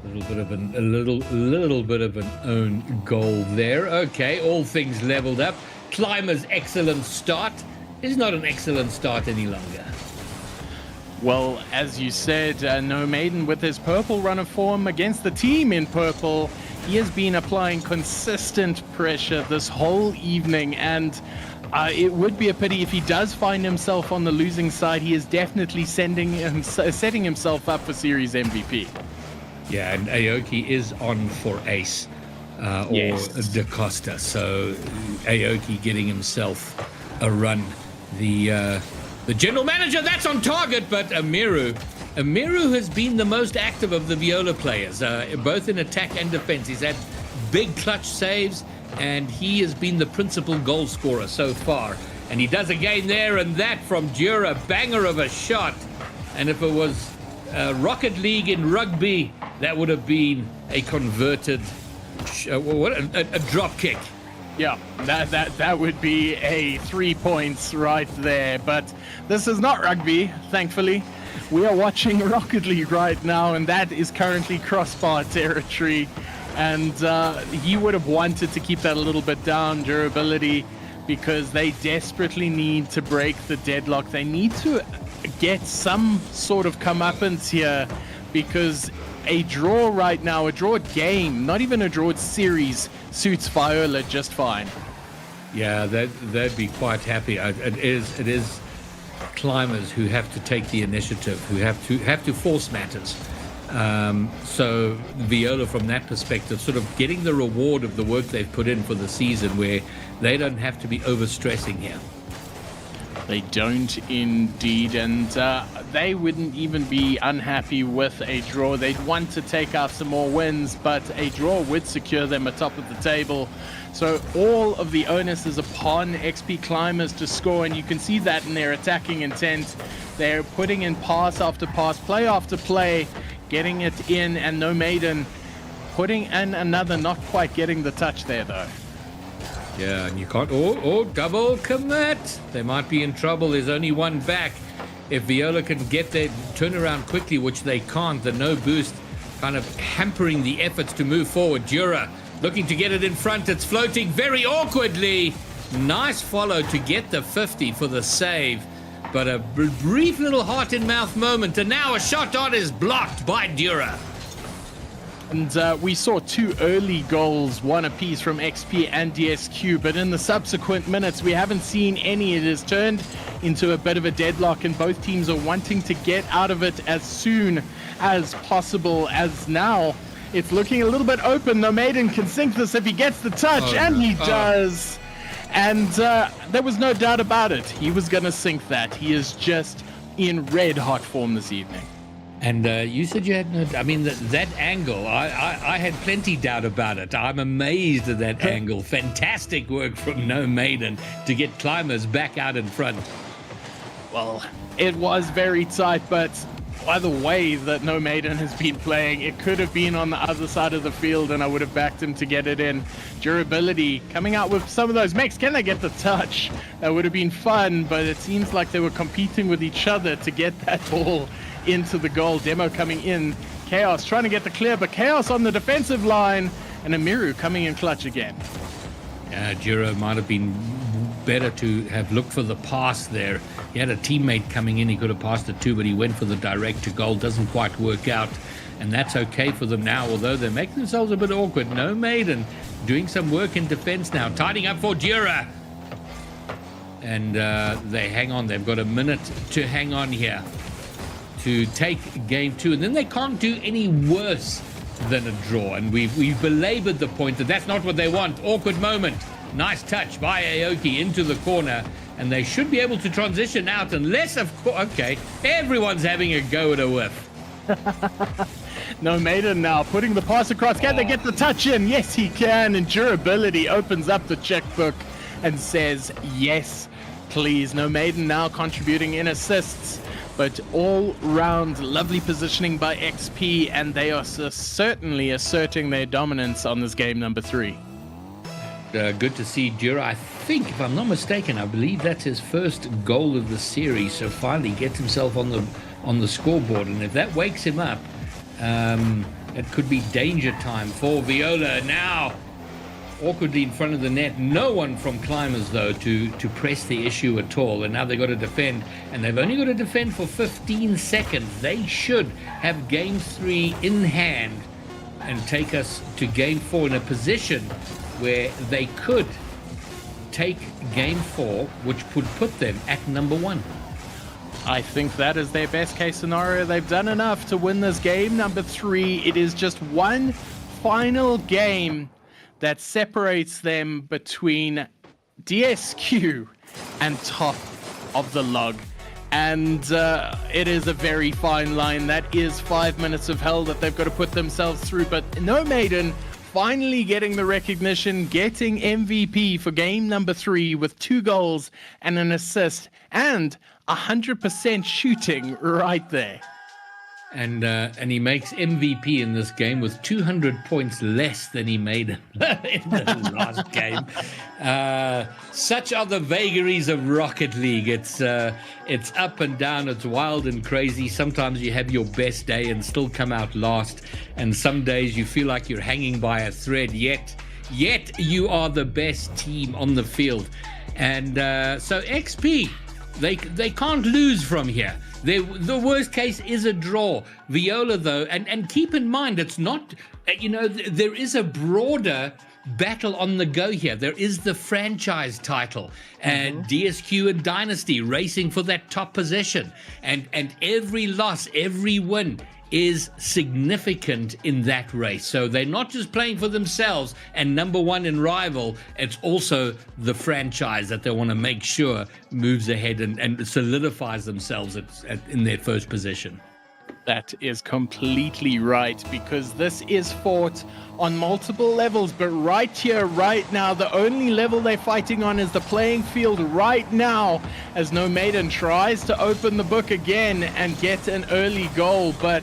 A little bit of an own goal there. Okay, all things leveled up. Climbers' excellent start is not an excellent start any longer. Well, as you said, NaVeDs with his purple run of form against the team in purple, he has been applying consistent pressure this whole evening, and it would be a pity if he does find himself on the losing side. He is definitely setting himself up for Series MVP. Yeah, and AAOKY is on for Ace or Da Costa, so AAOKY getting himself a run. The general manager, that's on target, but Amiru has been the most active of the Viola players, both in attack and defense. He's had big clutch saves, and he has been the principal goal scorer so far. And he does again there, and that from Dura, banger of a shot. And if it was Rocket League in rugby, that would have been a converted, a drop kick. Yeah, that would be a 3 points right there. But this is not rugby, thankfully. We are watching Rocket League right now, and that is currently crossbar territory. And he would have wanted to keep that a little bit down, durability, because they desperately need to break the deadlock. They need to get some sort of comeuppance here, because a draw right now, a draw game, not even a draw series, suits Viola just fine. Yeah, they'd be quite happy. It is climbers who have to take the initiative, who have to force matters. So Viola, from that perspective, sort of getting the reward of the work they've put in for the season, where they don't have to be overstressing here. They don't indeed, and they wouldn't even be unhappy with a draw. They'd want to take out some more wins, but a draw would secure them atop of the table. So all of the onus is upon XP Climbers to score, and you can see that in their attacking intent. They're putting in pass after pass, play after play, getting it in, and NaVeDs putting in another, not quite getting the touch there though. Yeah, and you can't... Oh, double commit! They might be in trouble. There's only one back. If Viola can get their turnaround quickly, which they can't, the no boost kind of hampering the efforts to move forward. Dura looking to get it in front. It's floating very awkwardly. Nice follow to get the 50 for the save. But a brief little heart-in-mouth moment, and now a shot on is blocked by Dura. And we saw two early goals, one apiece from XP and DSQ, but in the subsequent minutes, we haven't seen any. It has turned into a bit of a deadlock, and both teams are wanting to get out of it as soon as possible, as now it's looking a little bit open. NaVeDs can sink this if he gets the touch, and he does. And there was no doubt about it. He was going to sink that. He is just in red-hot form this evening. And you said you had no... I mean, that angle, I had plenty doubt about it. I'm amazed at that angle. Fantastic work from NaVeDs to get Climbers back out in front. Well, it was very tight, but by the way that NaVeDs has been playing, it could have been on the other side of the field, and I would have backed him to get it in. Durability coming out with some of those mechs. Can they get the touch? That would have been fun, but it seems like they were competing with each other to get that ball into the goal. Demo coming in. Chaos trying to get the clear, but Chaos on the defensive line, and Amiru coming in clutch again. Dura might have been better to have looked for the pass there. He had a teammate coming in he could have passed it to, but he went for the direct to goal. Doesn't quite work out, and that's okay for them now, although they make themselves a bit awkward. NaVeDs doing some work in defense now, tidying up for Dura, and they hang on. They've got a minute to hang on here to take game 2, and then they can't do any worse than a draw. And we've belabored the point that that's not what they want. Awkward moment. Nice touch by AAOKY into the corner, and they should be able to transition out, unless, of course... Okay, everyone's having a go at a whiff. NaVeDs now putting the pass across. Can they get the touch in? Yes, he can. And durability opens up the checkbook and says, yes, please. NaVeDs now contributing in assists, but all round lovely positioning by XP, and they are certainly asserting their dominance on this game number 3. Good to see Dura. I think, if I'm not mistaken, I believe that's his first goal of the series. So finally gets himself on the scoreboard, and if that wakes him up, it could be danger time for Viola. Now, awkwardly in front of the net. No one from Climbers though to press the issue at all. And now they've got to defend, and they've only got to defend for 15 seconds. They should have game 3 in hand and take us to game 4 in a position where they could take game 4, which would put them at number 1. I think that is their best case scenario. They've done enough to win this game number 3. It is just one final game that separates them between DSQ and top of the log. And it is a very fine line. That is 5 minutes of hell that they've got to put themselves through. But NoMaiden finally getting the recognition, getting MVP for game number 3 with 2 goals and an assist and 100% shooting right there. And he makes MVP in this game with 200 points less than he made in the last game. Such are the vagaries of Rocket League. It's up and down. It's wild and crazy. Sometimes you have your best day and still come out last. And some days you feel like you're hanging by a thread. Yet you are the best team on the field. And so XP, they can't lose from here. The worst case is a draw. Viola, though, and keep in mind, it's not, there is a broader battle on the go here. There is the franchise title, and DSQ and Dynasty racing for that top position. And every loss, every win is significant in that race. So they're not just playing for themselves and number 1 in rival, it's also the franchise that they want to make sure moves ahead and solidifies themselves in their first position. That is completely right, because this is fought on multiple levels, but right here, right now, the only level they're fighting on is the playing field right now, as NoMaiden tries to open the book again and get an early goal, but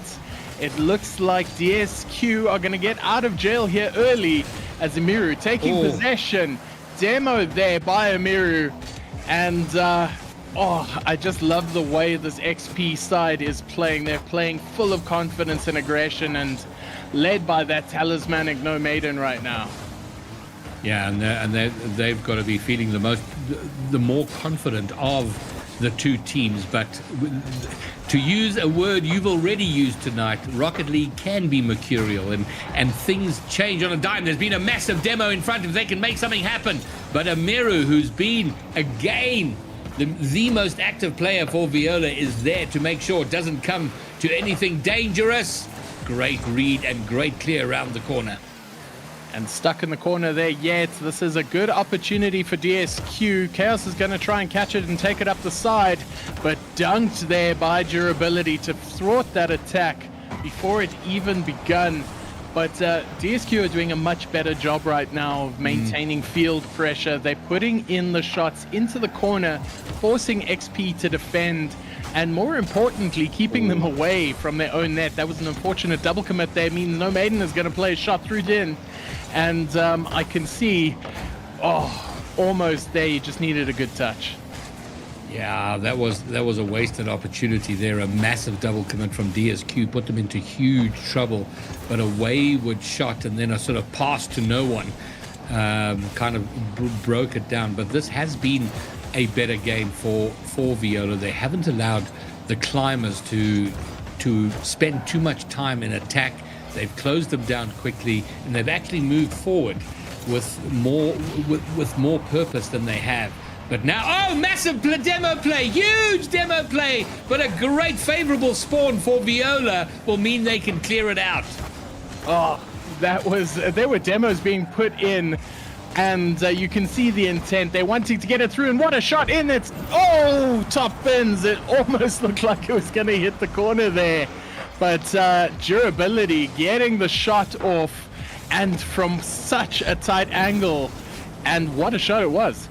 it looks like DSQ are going to get out of jail here early, as Amiru taking possession. Demo there by Amiru, and I just love the way this XP side is playing. They're playing full of confidence and aggression, and led by that talismanic NoMaiden right now. Yeah, and they've got to be feeling the more confident of the two teams. But to use a word you've already used tonight, Rocket League can be mercurial, and things change on a dime. There's been a massive demo in front if they can make something happen. But Amiru, who's been, again, the most active player for Viola, is there to make sure it doesn't come to anything dangerous. Great read and great clear around the corner. And stuck in the corner there yet. This is a good opportunity for DSQ. Chaos is going to try and catch it and take it up the side, but dunked there by Durability to thwart that attack before it even begun. But DSQ are doing a much better job right now of maintaining field pressure. They're putting in the shots into the corner, forcing XP to defend, and more importantly, keeping them away from their own net. That was an unfortunate double commit there. Means NoMaiden is going to play a shot through Din. And I can see, almost there. You just needed a good touch. Yeah, that was a wasted opportunity there. A massive double commit from DSQ put them into huge trouble. But a wayward shot and then a sort of pass to no one kind of broke it down. But this has been a better game for Viola. They haven't allowed the climbers to spend too much time in attack. They've closed them down quickly, and they've actually moved forward with more purpose than they have. But now, massive demo play, huge demo play, but a great favorable spawn for Viola will mean they can clear it out. There were demos being put in, and you can see the intent. They're wanting to get it through, and what a shot in! It's top bins. It almost looked like it was going to hit the corner there. But Durability getting the shot off, and from such a tight angle, and what a shot it was.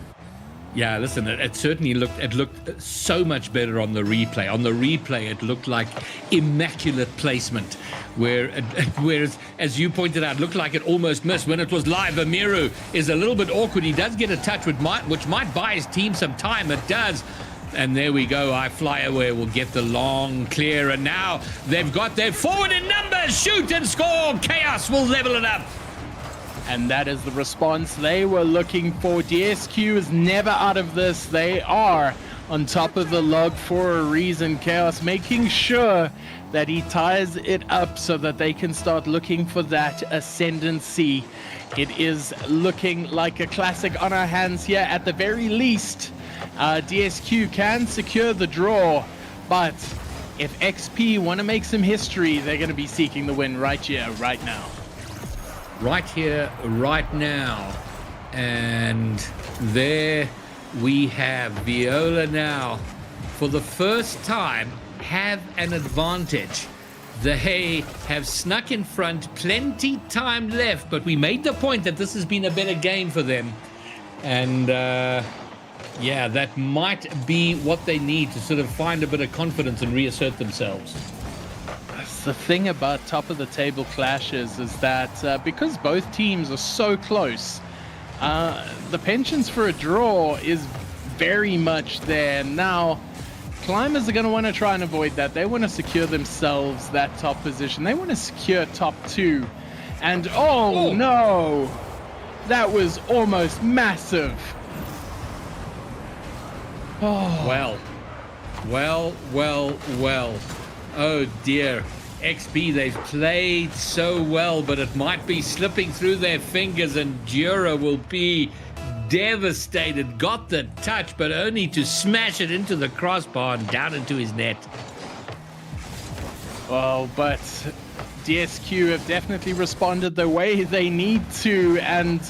Yeah, listen, it certainly looked so much better on the replay. On the replay, it looked like immaculate placement, whereas, as you pointed out, it looked like it almost missed. When it was live, Amiru is a little bit awkward. He does get a touch, which might buy his team some time. It does. And there we go. iFlyAware will get the long clear, and now they've got their forward in numbers. Shoot and score. Chaos will level it up. And that is the response they were looking for. DSQ is never out of this. They are on top of the log for a reason. Chaos making sure that he ties it up so that they can start looking for that ascendancy. It is looking like a classic on our hands here. At the very least, DSQ can secure the draw, but if XP want to make some history, they're going to be seeking the win right here, right now. Right here, right now. And there we have Viola now, for the first time, have an advantage. They have snuck in front, plenty time left, but we made the point that this has been a better game for them. And yeah, that might be what they need to sort of find a bit of confidence and reassert themselves. The thing about top of the table clashes is that because both teams are so close, the penchant for a draw is very much there. Now, climbers are going to want to try and avoid that. They want to secure themselves that top position. They want to secure top 2. And oh no, that was almost massive. Oh. Well. Oh dear. XP, they've played so well, but it might be slipping through their fingers, and Jura will be devastated. Got the touch, but only to smash it into the crossbar and down into his net. Well, but DSQ have definitely responded the way they need to, and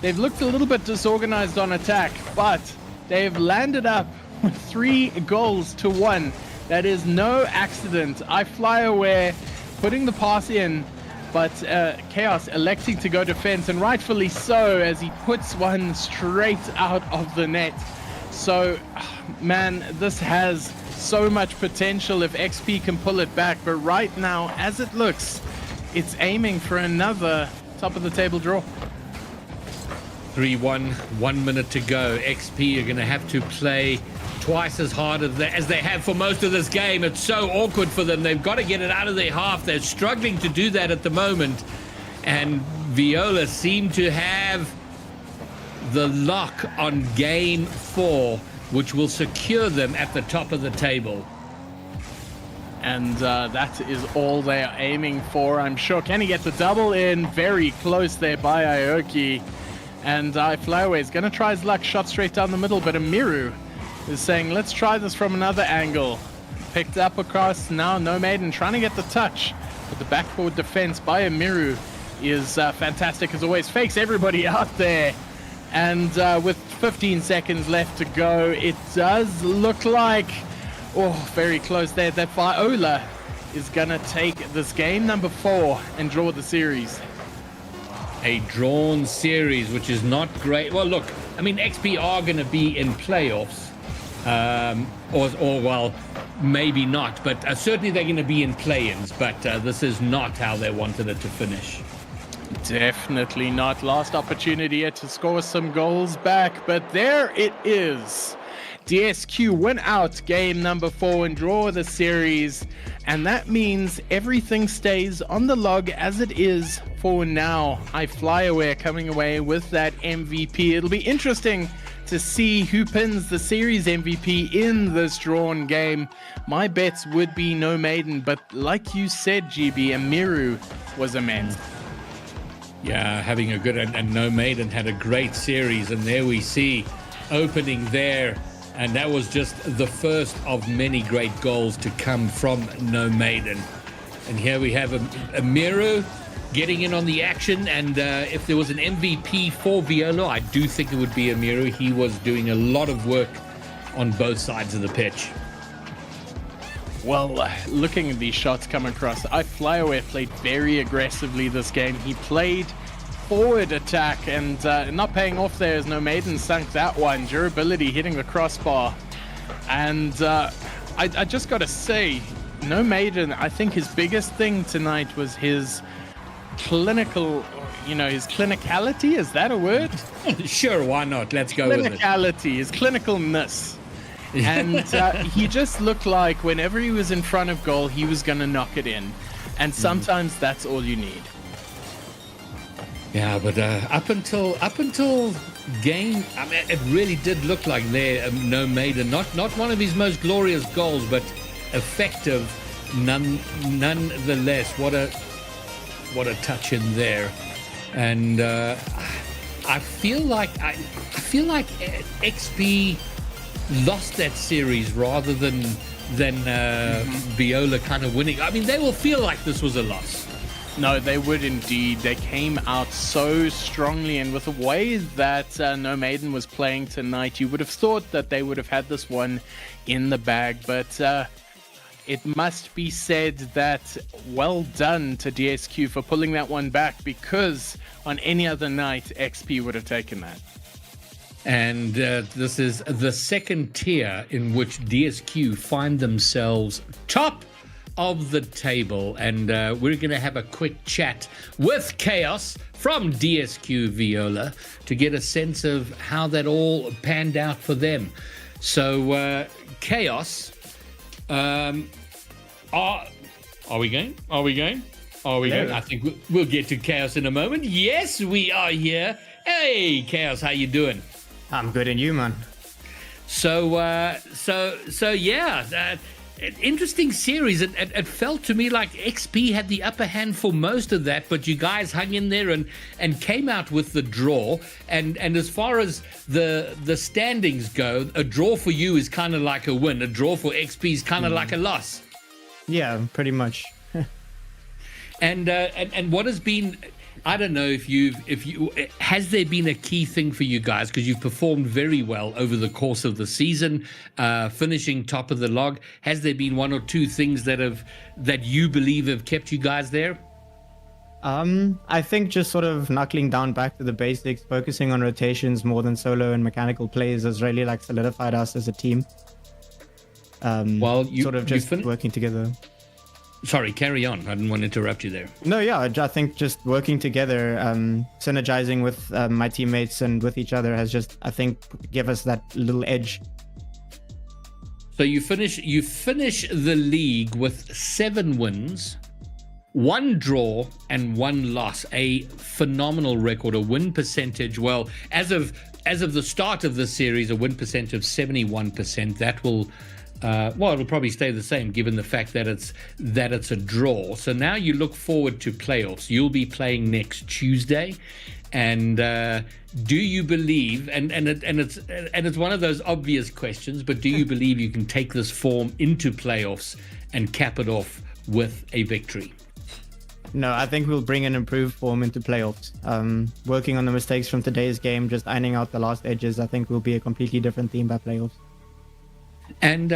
they've looked a little bit disorganized on attack, but they've landed up with 3 goals to 1. That is no accident. iFlyAware putting the pass in, but Chaos electing to go defense, and rightfully so, as he puts one straight out of the net. So, man, this has so much potential if XP can pull it back, but right now, as it looks, it's aiming for another top of the table draw. 3-1, 1 minute to go. XP are going to have to play twice as hard as they have for most of this game. It's so awkward for them. They've got to get it out of their half. They're struggling to do that at the moment. And Viola seem to have the lock on game 4, which will secure them at the top of the table. And that is all they are aiming for, I'm sure. Can he get the double in? Very close there by AAOKY. And iFlyAware is going to try his luck. Shot straight down the middle, but Amiru is saying, let's try this from another angle. Picked up across, now NaVeDs trying to get the touch. But the backboard defense by Amiru is fantastic as always. Fakes everybody out there. And with 15 seconds left to go, it does look like, very close there, that Viola is going to take this game number 4 and draw the series. A drawn series, which is not great. Well, look, I mean, XP are going to be in playoffs. Or well, maybe not, but certainly they're going to be in play-ins, but this is not how they wanted it to finish. Definitely not. Last opportunity here to score some goals back, but there it is. DSQ win out game number 4 and draw the series, and that means everything stays on the log as it is for now. iFlyAware coming away with that MVP. It'll be interesting to see who pins the series MVP in this drawn game. My bets would be NaVeDs, but like you said, GB, Amiru was immense. Yeah, having a good, and NaVeDs had a great series, and there we see opening there, and that was just the first of many great goals to come from NaVeDs. And here we have Amiru getting in on the action, and if there was an MVP for Viola, I do think it would be Amiru. He was doing a lot of work on both sides of the pitch. Well, looking at these shots come across, iFlyAware played very aggressively this game. He played forward attack, and not paying off there as NaVeDs sunk that one. Durability hitting the crossbar. And I just got to say, NaVeDs, I think his biggest thing tonight was his clinical, his clinicality. Is that a word? Sure, why not? Let's go with it. Clinicality, his clinicalness. And he just looked like whenever he was in front of goal, he was going to knock it in. And sometimes that's all you need. Yeah, but up until game, I mean, it really did look like there, NaVeDs, not one of his most glorious goals, but effective nonetheless. What a touch in there. And I feel like XP lost that series rather than Viola kind of winning. I mean, they will feel like this was a loss. No, they would indeed. They came out so strongly, and with the way that NaVeDs was playing tonight, you would have thought that they would have had this one in the bag. But it must be said that well done to DSQ for pulling that one back, because on any other night, XP would have taken that. And this is the second tier in which DSQ find themselves top of the table, and we're going to have a quick chat with Chaos from DSQ Viola to get a sense of how that all panned out for them. So Chaos, are we going? I think we'll get to Chaos in a moment. Yes, we are here. Hey Chaos, how you doing? I'm good, and you, man? So yeah, interesting series. It felt to me like XP had the upper hand for most of that, but you guys hung in there and came out with the draw. And as far as the standings go, a draw for you is kind of like a win. A draw for XP is kind of like a loss. Yeah, pretty much. And what has been, I don't know if you has there been a key thing for you guys, because you've performed very well over the course of the season, finishing top of the log. Has there been one or two things that you believe have kept you guys there? I think just sort of knuckling down back to the basics, focusing on rotations more than solo and mechanical plays has really like solidified us as a team. Well, you sort of just working together. Sorry, carry on. I didn't want to interrupt you there. No, yeah, I think just working together, synergizing with my teammates and with each other has just, I think, give us that little edge. So you finish the league with 7 wins, 1 draw, and 1 loss. A phenomenal record, a win percentage. Well, as of the start of the series, a win percentage of 71%. That will. It'll probably stay the same given the fact that it's a draw. So now you look forward to playoffs. You'll be playing next Tuesday, and do you believe? And it's one of those obvious questions, but do you believe you can take this form into playoffs and cap it off with a victory? No, I think we'll bring an improved form into playoffs. Working on the mistakes from today's game, just ironing out the last edges, I think we'll be a completely different team by playoffs. And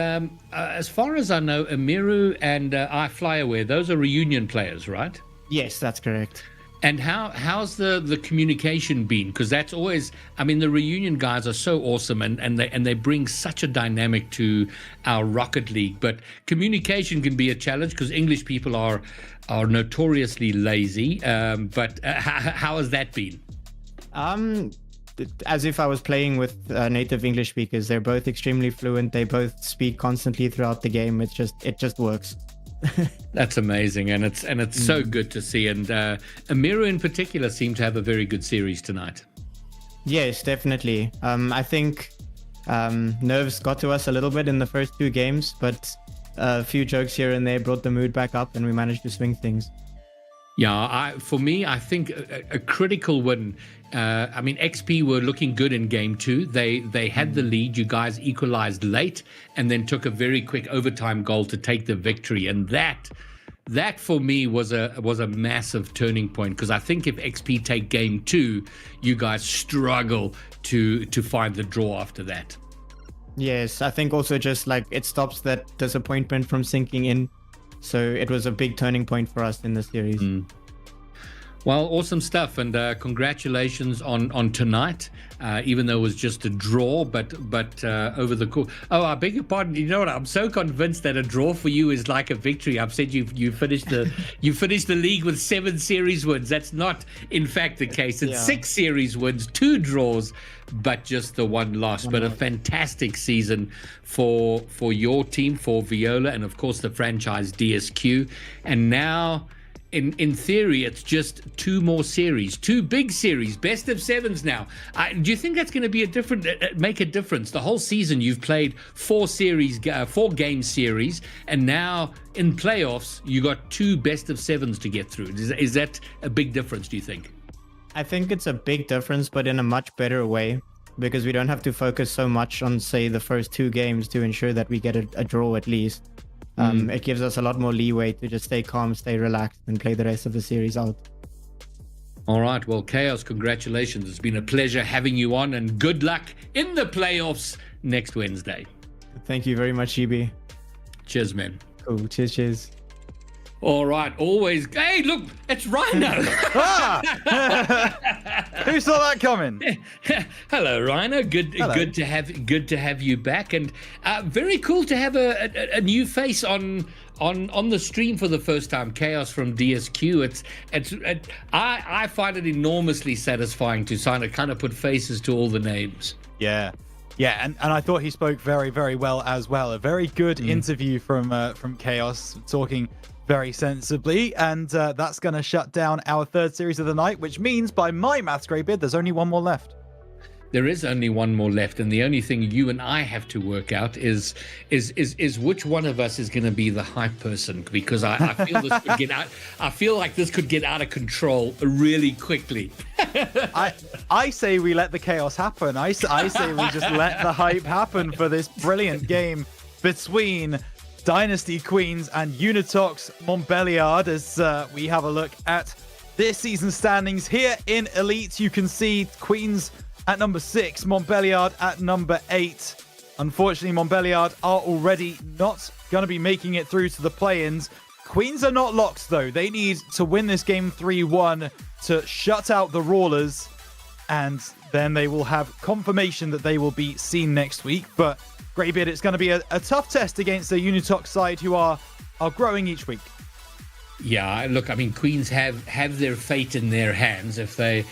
as far as I know, Amiru and iFlyAware, those are reunion players, right? Yes, that's correct. And how's the communication been? Because that's always, I mean, the reunion guys are so awesome, and they bring such a dynamic to our Rocket League. But communication can be a challenge because English people are notoriously lazy. But how has that been? As if I was playing with native English speakers. They're both extremely fluent. They both speak constantly throughout the game. It just works. That's amazing, and it's so good to see. And Amiru in particular seemed to have a very good series tonight. Yes, definitely. I think nerves got to us a little bit in the first 2 games, but a few jokes here and there brought the mood back up, and we managed to swing things. Yeah, for me, I think a critical win. I mean, XP were looking good in game 2. They had the lead. You guys equalized late and then took a very quick overtime goal to take the victory. And that for me was a massive turning point, because I think if XP take game 2, you guys struggle to find the draw after that. Yes, I think also just like it stops that disappointment from sinking in. So it was a big turning point for us in the series. Well, awesome stuff, and congratulations on tonight. Even though it was just a draw, but over the course. Oh, I beg your pardon. You know what? I'm so convinced that a draw for you is like a victory. I've said you finished the league with 7 series wins. That's not, in fact, the case. It's 6 series wins, 2 draws, but just the 1 loss. But a fantastic season for your team, for Viola, and of course the franchise DSQ. And now, in theory, it's just 2 more series, 2 big series, best of 7s now. Do you think that's going to be make a difference? The whole season you've played 4 game series, and now in playoffs you got 2 best of 7s to get through. Is that a big difference, do you think? I think it's a big difference, but in a much better way, because we don't have to focus so much on, say, the first 2 games to ensure that we get a draw at least. It gives us a lot more leeway to just stay calm, stay relaxed, and play the rest of the series out. All right. Well, Chaos, congratulations. It's been a pleasure having you on, and good luck in the playoffs next Wednesday. Thank you very much, GB. Cheers, man. Cool. Cheers. All right. Always. Hey, look, it's Rhino. Who saw that coming? Hello, Rhino. Hello. Good to have you back, and very cool to have a new face on the stream for the first time. Chaos from DSQ. I find it enormously satisfying to kind of put faces to all the names. Yeah, and I thought he spoke very, very well as well. A very good interview from Chaos, talking very sensibly, and that's going to shut down our 3rd series of the night, which means by my maths, Greybid, there's only 1 more left. There is only 1 more left, and the only thing you and I have to work out is which one of us is going to be the hype person, because I feel this could get out. I feel like this could get out of control really quickly. I say we let the chaos happen. I say we just let the hype happen for this brilliant game between Dynasty Queens and UnitOx Montbéliard. As we have a look at this season standings here in Elite, you can see Queens at number 6, Montbéliard at number 8. Unfortunately, Montbéliard are already not going to be making it through to the play-ins. Queens are not locked, though. They need to win this game 3-1 to shut out the Rawlers, and then they will have confirmation that they will be seen next week. But Greybeard, it's going to be a tough test against the UnitOx side, who are growing each week. Yeah, look, I mean, Queens have their fate in their hands. If they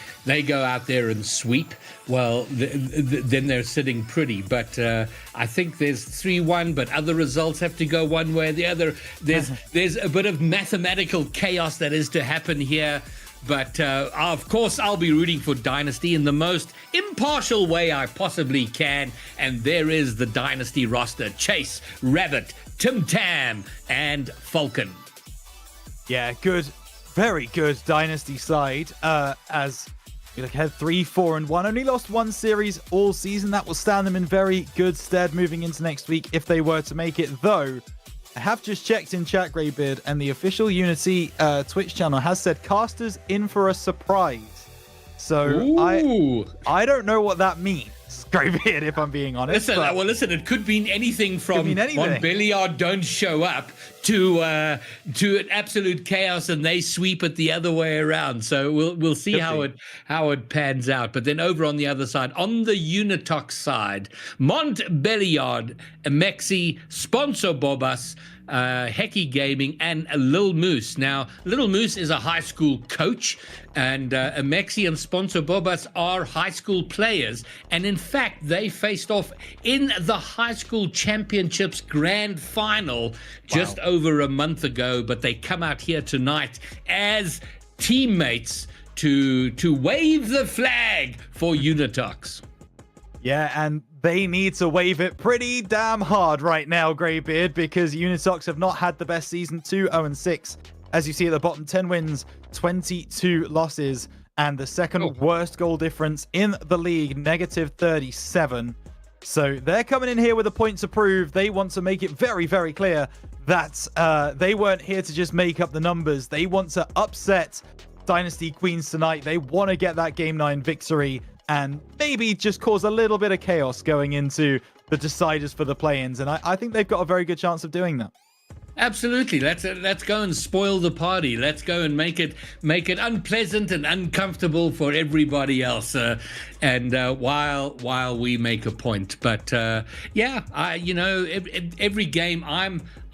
go out there and sweep, well, then they're sitting pretty. But I think there's 3-1, but other results have to go one way or the other. There's a bit of mathematical chaos that is to happen here. But of course, I'll be rooting for Dynasty in the most impartial way I possibly can. And there is the Dynasty roster: Chase, Rabbit, Tim Tam, and Falcon. Yeah, good, very good Dynasty side. As we look ahead, 3-4-1, only lost 1 series all season. That will stand them in very good stead moving into next week if they were to make it. Though I have just checked in chat, Greybeard, and the official Unity Twitch channel has said casters in for a surprise. So I don't know what that means, Greybeard, if I'm being honest. Listen, it could mean anything from Montbéliard don't show up to an absolute chaos and they sweep it the other way around. So we'll see how it pans out. But then over on the other side, on the UnitOx side, Montbéliard, Mexi, Sponsor Bubusz, Hecky Gaming, and Lil Moose. Now, Lil Moose is a high school coach, and Mexi and Sponsor Bubusz are high school players. And in fact, they faced off in the high school championships grand final just over a month ago. But they come out here tonight as teammates to wave the flag for UnitOx. Yeah, and they need to wave it pretty damn hard right now, Greybeard, because UnitOx have not had the best season. 2-0-6. As you see at the bottom, 10 wins, 22 losses, and the second worst goal difference in the league, -37. So they're coming in here with a point to prove. They want to make it very, very clear that they weren't here to just make up the numbers. They want to upset Dynasty Queens tonight. They want to get that Game 9 victory and maybe just cause a little bit of chaos going into the deciders for the play-ins. And I think they've got a very good chance of doing that. Absolutely. Let's go and spoil the party. Let's go and make it unpleasant and uncomfortable for everybody else. And while we make a point, but every game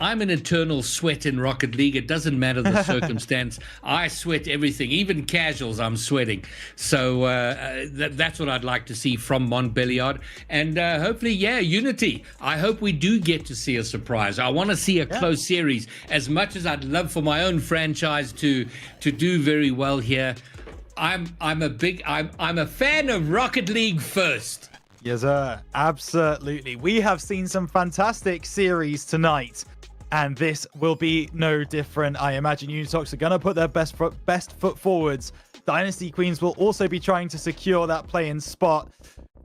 I'm an eternal sweat in Rocket League. It doesn't matter the circumstance. I sweat everything, even casuals. I'm sweating. So that's what I'd like to see from Montbéliard, and hopefully, Unity. I hope we do get to see a surprise. I want to see a close series. As much as I'd love for my own franchise to do very well here, I'm a fan of Rocket League first. Yes, sir. Absolutely. We have seen some fantastic series tonight, and this will be no different. I imagine UnitOX are going to put their best foot forwards. Dynasty Queens will also be trying to secure that play-in spot.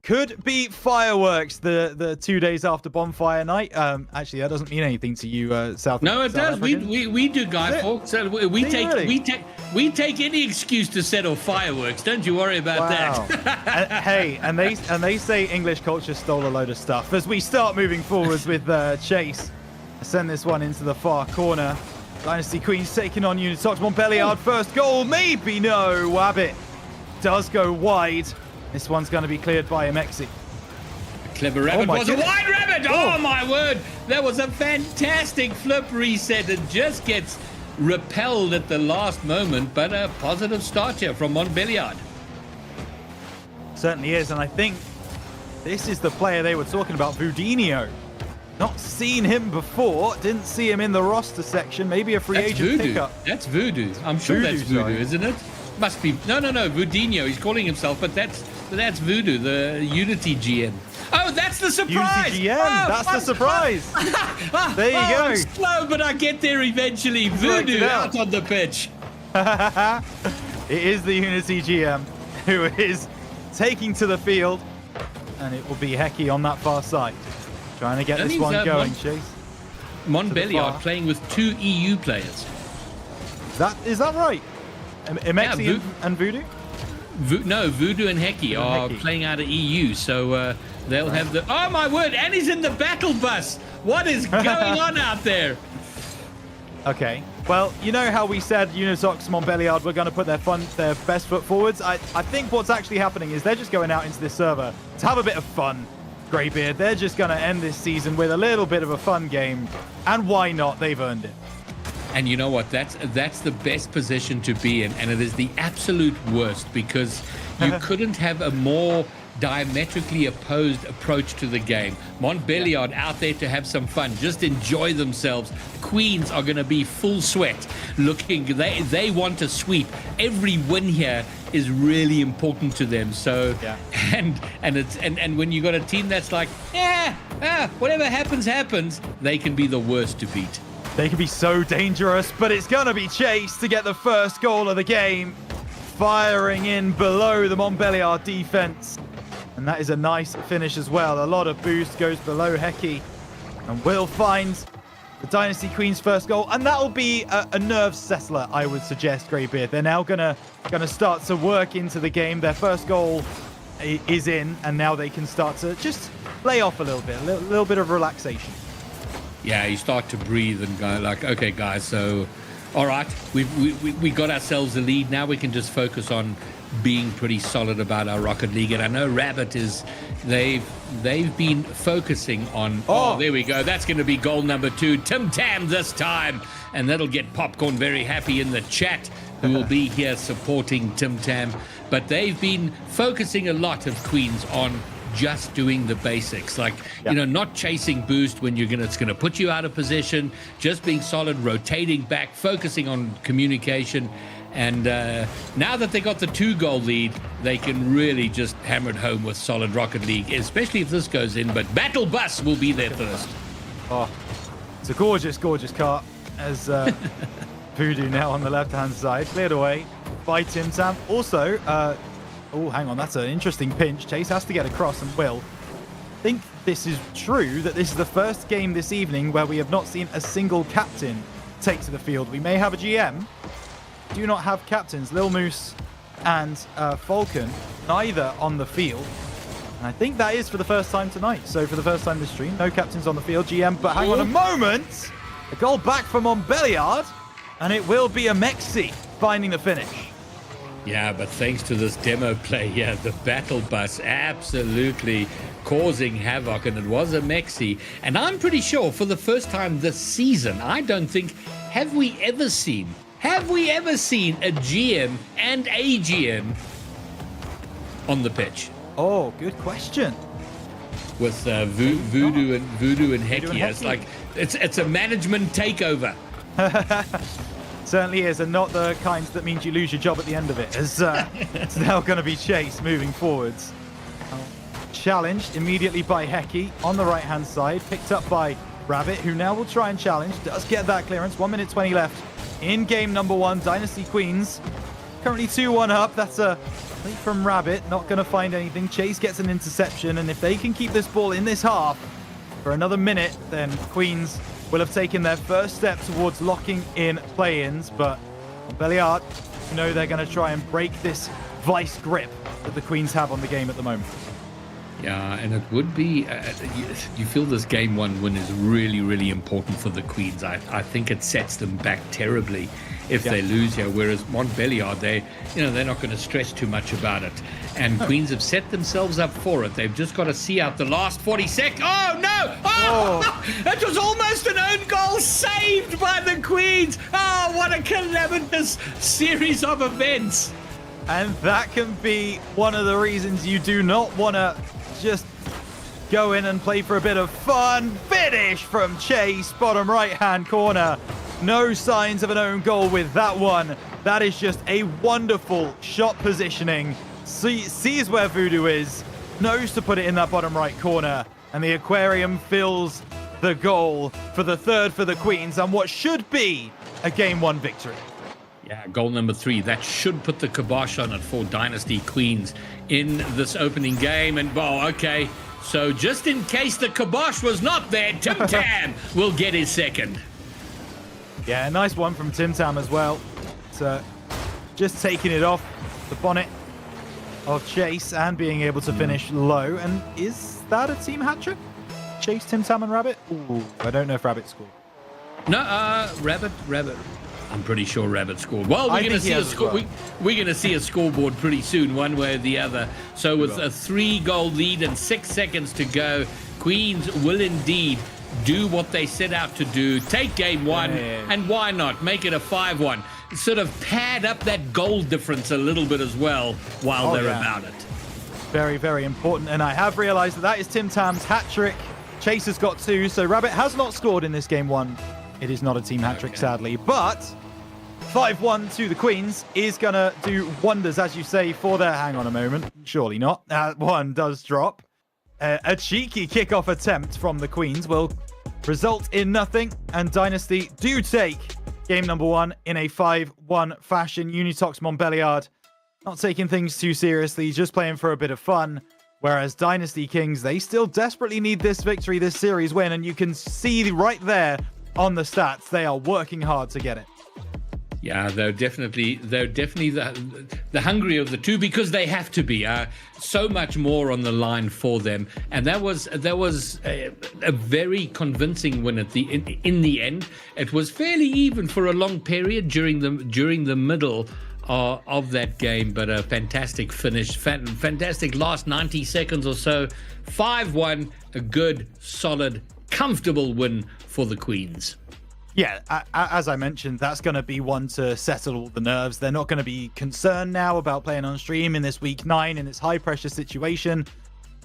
Could be fireworks the 2 days after Bonfire Night. Actually, that doesn't mean anything to you, South. No, it does. We do, Guy Fawkes. So we take any excuse to set off fireworks. Don't you worry about that. and they say English culture stole a load of stuff. As we start moving forwards with Chase, I send this one into the far corner. Dynasty Queens taking on UnitOX. Montbéliard first goal, maybe no. Wabbit does go wide. This one's going to be cleared by Mexi. Clever rabbit was a wide rabbit. Oh my word. That was a fantastic flip reset. It just gets repelled at the last moment, but a positive start here from Montbéliard. Certainly is, and I think this is the player they were talking about, VuDu. Not seen him before, didn't see him in the roster section, maybe a free agent pickup. That's VuDu. I'm sure that's VuDu, isn't it? Must be. No, VuDu. He's calling himself, but that's VuDu, the Unity GM. Oh, that's the surprise. Unity GM, that's the surprise. There you go. I'm slow, but I get there eventually. VuDu out on the pitch. It is the Unity GM who is taking to the field, and it will be Hecky on that far side. Trying to get this one going, Chase. Montbéliard playing with 2 EU players. Is that right? Mexi and VuDu? No, VuDu and Hecky are playing out of EU, so they'll have the... Oh, my word, and he's in the battle bus. What is going on out there? Okay, well, you know how we said UnitOX, Montbéliard were going to put their best foot forwards? I think what's actually happening is they're just going out into this server to have a bit of fun. Greybeard, they're just going to end this season with a little bit of a fun game, and why not? They've earned it. And you know what? That's the best position to be in, and it is the absolute worst, because you couldn't have a more diametrically opposed approach to the game. Montbéliard out there to have some fun, just enjoy themselves. Queens are going to be full sweat, looking. They want to sweep. Every win here is really important to them. So and when you got a team that's like, whatever happens, they can be the worst to beat. They can be so dangerous, but it's going to be Chase to get the first goal of the game. Firing in below the Montbéliard defense. And that is a nice finish as well. A lot of boost goes below Hecky. And will find the Dynasty Queen's first goal. And that will be a nerve settler, I would suggest, Greybeard. They're now gonna start to work into the game. Their first goal is in, and now they can start to just lay off a little bit. A little bit of relaxation. Yeah, you start to breathe and go like, okay, guys, so all right, we got ourselves a lead. Now we can just focus on being pretty solid about our Rocket League. And I know Rabbit they've been focusing on. Oh, there we go. That's going to be goal number 2. Tim Tam this time, and that'll get Popcorn very happy in the chat, who will be here supporting Tim Tam. But they've been focusing a lot of Queens on just doing the basics, like not chasing boost when it's going to put you out of position, just being solid, rotating back, focusing on communication. And now that they got the 2-goal lead, they can really just hammer it home with solid Rocket League, especially if this goes in. But Battle Bus will be there first. Oh, it's a gorgeous car as VuDu now on the left-hand side, cleared away by Tim Tam. Also, oh, hang on, that's an interesting pinch. Chase has to get across and will. I think this is true, that this is the first game this evening where we have not seen a single captain take to the field. We may have a GM. Do not have captains. Lil Moose and Sfaulcon, neither on the field. And I think that is for the first time tonight. So for the first time this stream, no captains on the field. GM, but hang on a moment. A goal back from Montbéliard, and it will be a Mexi finding the finish. Yeah, but thanks to this demo play here, the battle bus absolutely causing havoc, and it was a Mexi. And I'm pretty sure for the first time this season, I don't think, have we ever seen a GM and a GM on the pitch? Oh, good question. With VuDu and Hecky. It's like it's a management takeover. Certainly is, and not the kinds that means you lose your job at the end of it. As it's now going to be Chase moving forwards. Challenged immediately by Hecky on the right-hand side, picked up by Rabbit, who now will try and challenge. Does get that clearance. 1 minute 20 left in game number 1. Dynasty Queens currently 2-1 up. That's a lead from Rabbit. Not going to find anything. Chase gets an interception, and if they can keep this ball in this half for another minute, then Queens will have taken their first step towards locking in play-ins. But Montbéliard, you know, they're going to try and break this vice grip that the Queens have on the game at the moment. Yeah, and it would be, you feel this game 1 win is really, really important for the Queens. I think it sets them back terribly if they lose here, whereas Montbéliard, they're not going to stress too much about it. And Queens have set themselves up for it. They've just got to see out the last 40 seconds. Oh, no! Oh! It was almost an own goal saved by the Queens. Oh, what a calamitous series of events. And that can be one of the reasons you do not want to just go in and play for a bit of fun. Finish from Chase, bottom right-hand corner. No signs of an own goal with that one. That is just a wonderful shot positioning. Sees where VuDu is, knows to put it in that bottom right corner, and the aquarium fills the goal for the third for the Queens and what should be a game 1 victory. Yeah, goal number 3. That should put the kibosh on it for Dynasty Queens in this opening game. And, okay. So just in case the kibosh was not there, Tim Tam will get his second. Yeah, a nice one from Tim Tam as well. So just taking it off the bonnet of Chase and being able to finish low. And is that a team hat trick? Chase, Tim Tam and Rabbit? Ooh, I don't know if Rabbit scored. No, Rabbit. I'm pretty sure Rabbit scored. Well, we're going to see a score. We're going to see a scoreboard pretty soon, one way or the other. So with a 3-goal lead and 6 seconds to go, Queens will indeed do what they set out to do. Take game 1, and why not make it a 5-1? Sort of pad up that goal difference a little bit as well while they're about it. Very, very important. And I have realized that is Tim Tam's hat trick. Chase has got 2, so Rabbit has not scored in this game 1. It is not a team hat trick, sadly, but 5-1 to the Queens is going to do wonders, as you say, for their... Hang on a moment. Surely not. That one does drop. A cheeky kickoff attempt from the Queens will result in nothing, and Dynasty do take game number 1 in a 5-1 fashion. UnitOX Montbéliard not taking things too seriously, just playing for a bit of fun, whereas Dynasty Kings, they still desperately need this victory, this series win, and you can see right there on the stats, they are working hard to get it. Yeah, they're definitely the hungrier of the two, because they have to be. So much more on the line for them, and that was a very convincing win in the end. It was fairly even for a long period during the middle of that game, but a fantastic finish, fantastic last 90 seconds or so. 5-1, a good, solid, comfortable win for the Queens. Yeah, as I mentioned, that's going to be one to settle all the nerves. They're not going to be concerned now about playing on stream in this week 9 in this high-pressure situation.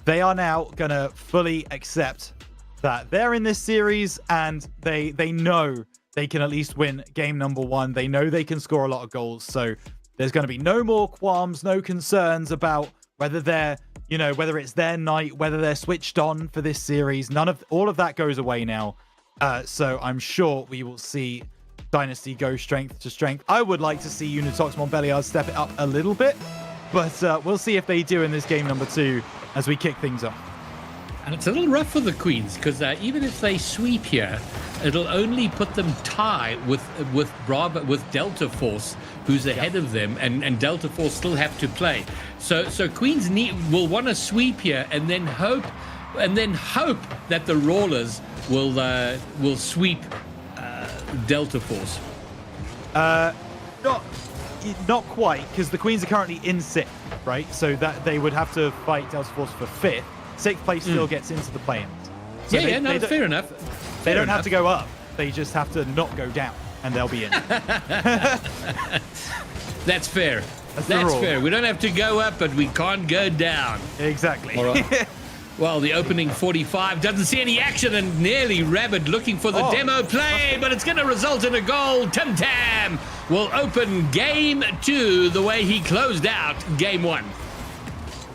They are now going to fully accept that they're in this series, and they know they can at least win game number 1. They know they can score a lot of goals, so there's going to be no more qualms, no concerns about whether they're, whether it's their night, whether they're switched on for this series. All of that goes away now. So I'm sure we will see Dynasty go strength to strength. I would like to see UnitOX Montbéliard step it up a little bit, but we'll see if they do in this game number 2 as we kick things off. And it's a little rough for the Queens, because even if they sweep here, it'll only put them tie with Delta Force, who's ahead of them, and Delta Force still have to play. So Queens will want to sweep here, and then hope that the Rawlers will sweep Delta Force? Not quite, because the Queens are currently in 6th, right? So that they would have to fight Delta Force for 5th. 6th place still gets into the play-ins. So Fair enough. They don't have to go up. They just have to not go down, and they'll be in. That's fair. That's fair. We don't have to go up, but we can't go down. Exactly. All right. Well, the opening 45 doesn't see any action, and nearly Rabbit looking for the demo play, but it's going to result in a goal. Tim Tam will open game 2 the way he closed out game 1.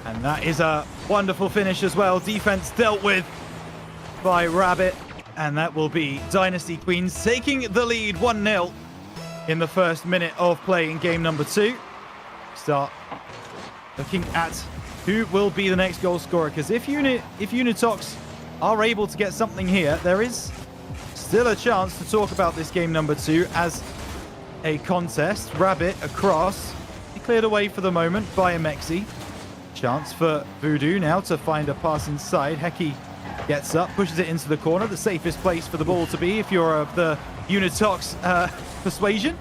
And that is a wonderful finish as well. Defense dealt with by Rabbit, and that will be Dynasty Queens taking the lead 1-0 in the first minute of play in game number 2. Start looking at who will be the next goal scorer, because if UnitOX are able to get something here, there is still a chance to talk about this game number 2 as a contest. Rabbit across, cleared away for the by Amexi. Chance for VuDu now to find a pass inside. Hecky gets up, pushes it into the corner, the safest place for the ball to be if you're of the UnitOX persuasion,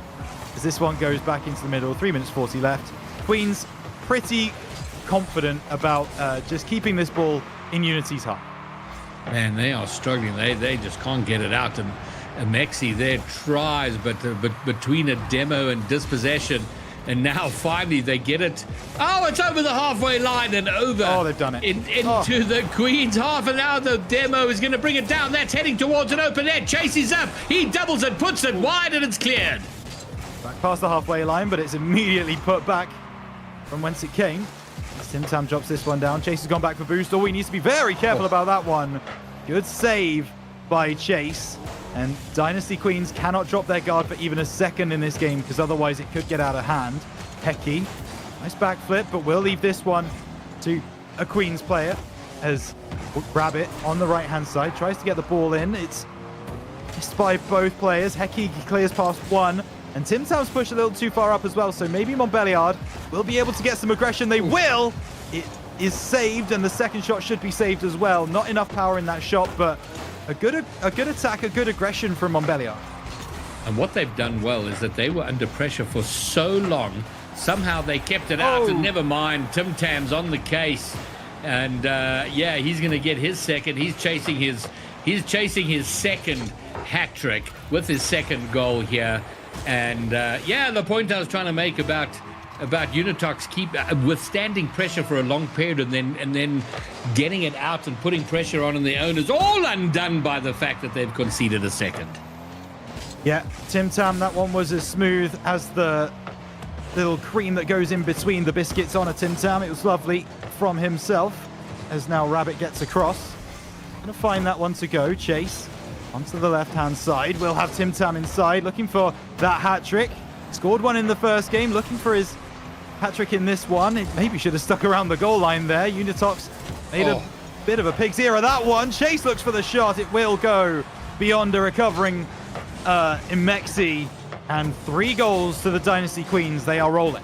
as this one goes back into the middle. 3 minutes 40 left. Queens pretty confident about just keeping this ball in Unity's half. Man, they are struggling. They just can't get it out. And Amexi there tries, but between a demo and dispossession, and now finally they get it. Oh, it's over the halfway line and over. Oh, they've done it. Into the Queen's half, and now the demo is going to bring it down. That's heading towards an open net. Chases up. He doubles it, puts it wide, and it's cleared. Back past the halfway line, but it's immediately put back from whence it came. Tim Tam drops this one down. Chase has gone back for boost. Oh, he needs to be very careful about that one. Good save by Chase. And Dynasty Queens cannot drop their guard for even a second in this game, because otherwise it could get out of hand. Hecky, nice backflip, but we'll leave this one to a Queens player as Rabbit on the right-hand side tries to get the ball in. It's missed by both players. Hecky clears past one, and Tim Tam's pushed a little too far up as well, so maybe Montbéliard will be able to get some aggression. They will! It is saved, and the second shot should be saved as well. Not enough power in that shot, but a good attack, a good aggression from Montbéliard. And what they've done well is that they were under pressure for so long. Somehow they kept it out, and never mind. Tim Tam's on the case, and yeah, he's going to get his second. He's chasing his second hat trick with his second goal here. And yeah, the point I was trying to make about UnitOX keep withstanding pressure for a long period and then getting it out and putting pressure on their own is all undone by the fact that they've conceded a second. Yeah, Tim Tam, that one was as smooth as the little cream that goes in between the biscuits on a Tim Tam. It was lovely from himself, as now Rabbit gets across. Gonna find that one to go. Chase onto the left-hand side. We'll have Tim Tam inside, looking for that hat-trick. Scored one in the first game, looking for his hat-trick in this one. It maybe should have stuck around the goal line there. UnitOX made a bit of a pig's ear of that one. Chase looks for the shot. It will go beyond a recovering Amexi. And 3 goals to the Dynasty Queens. They are rolling.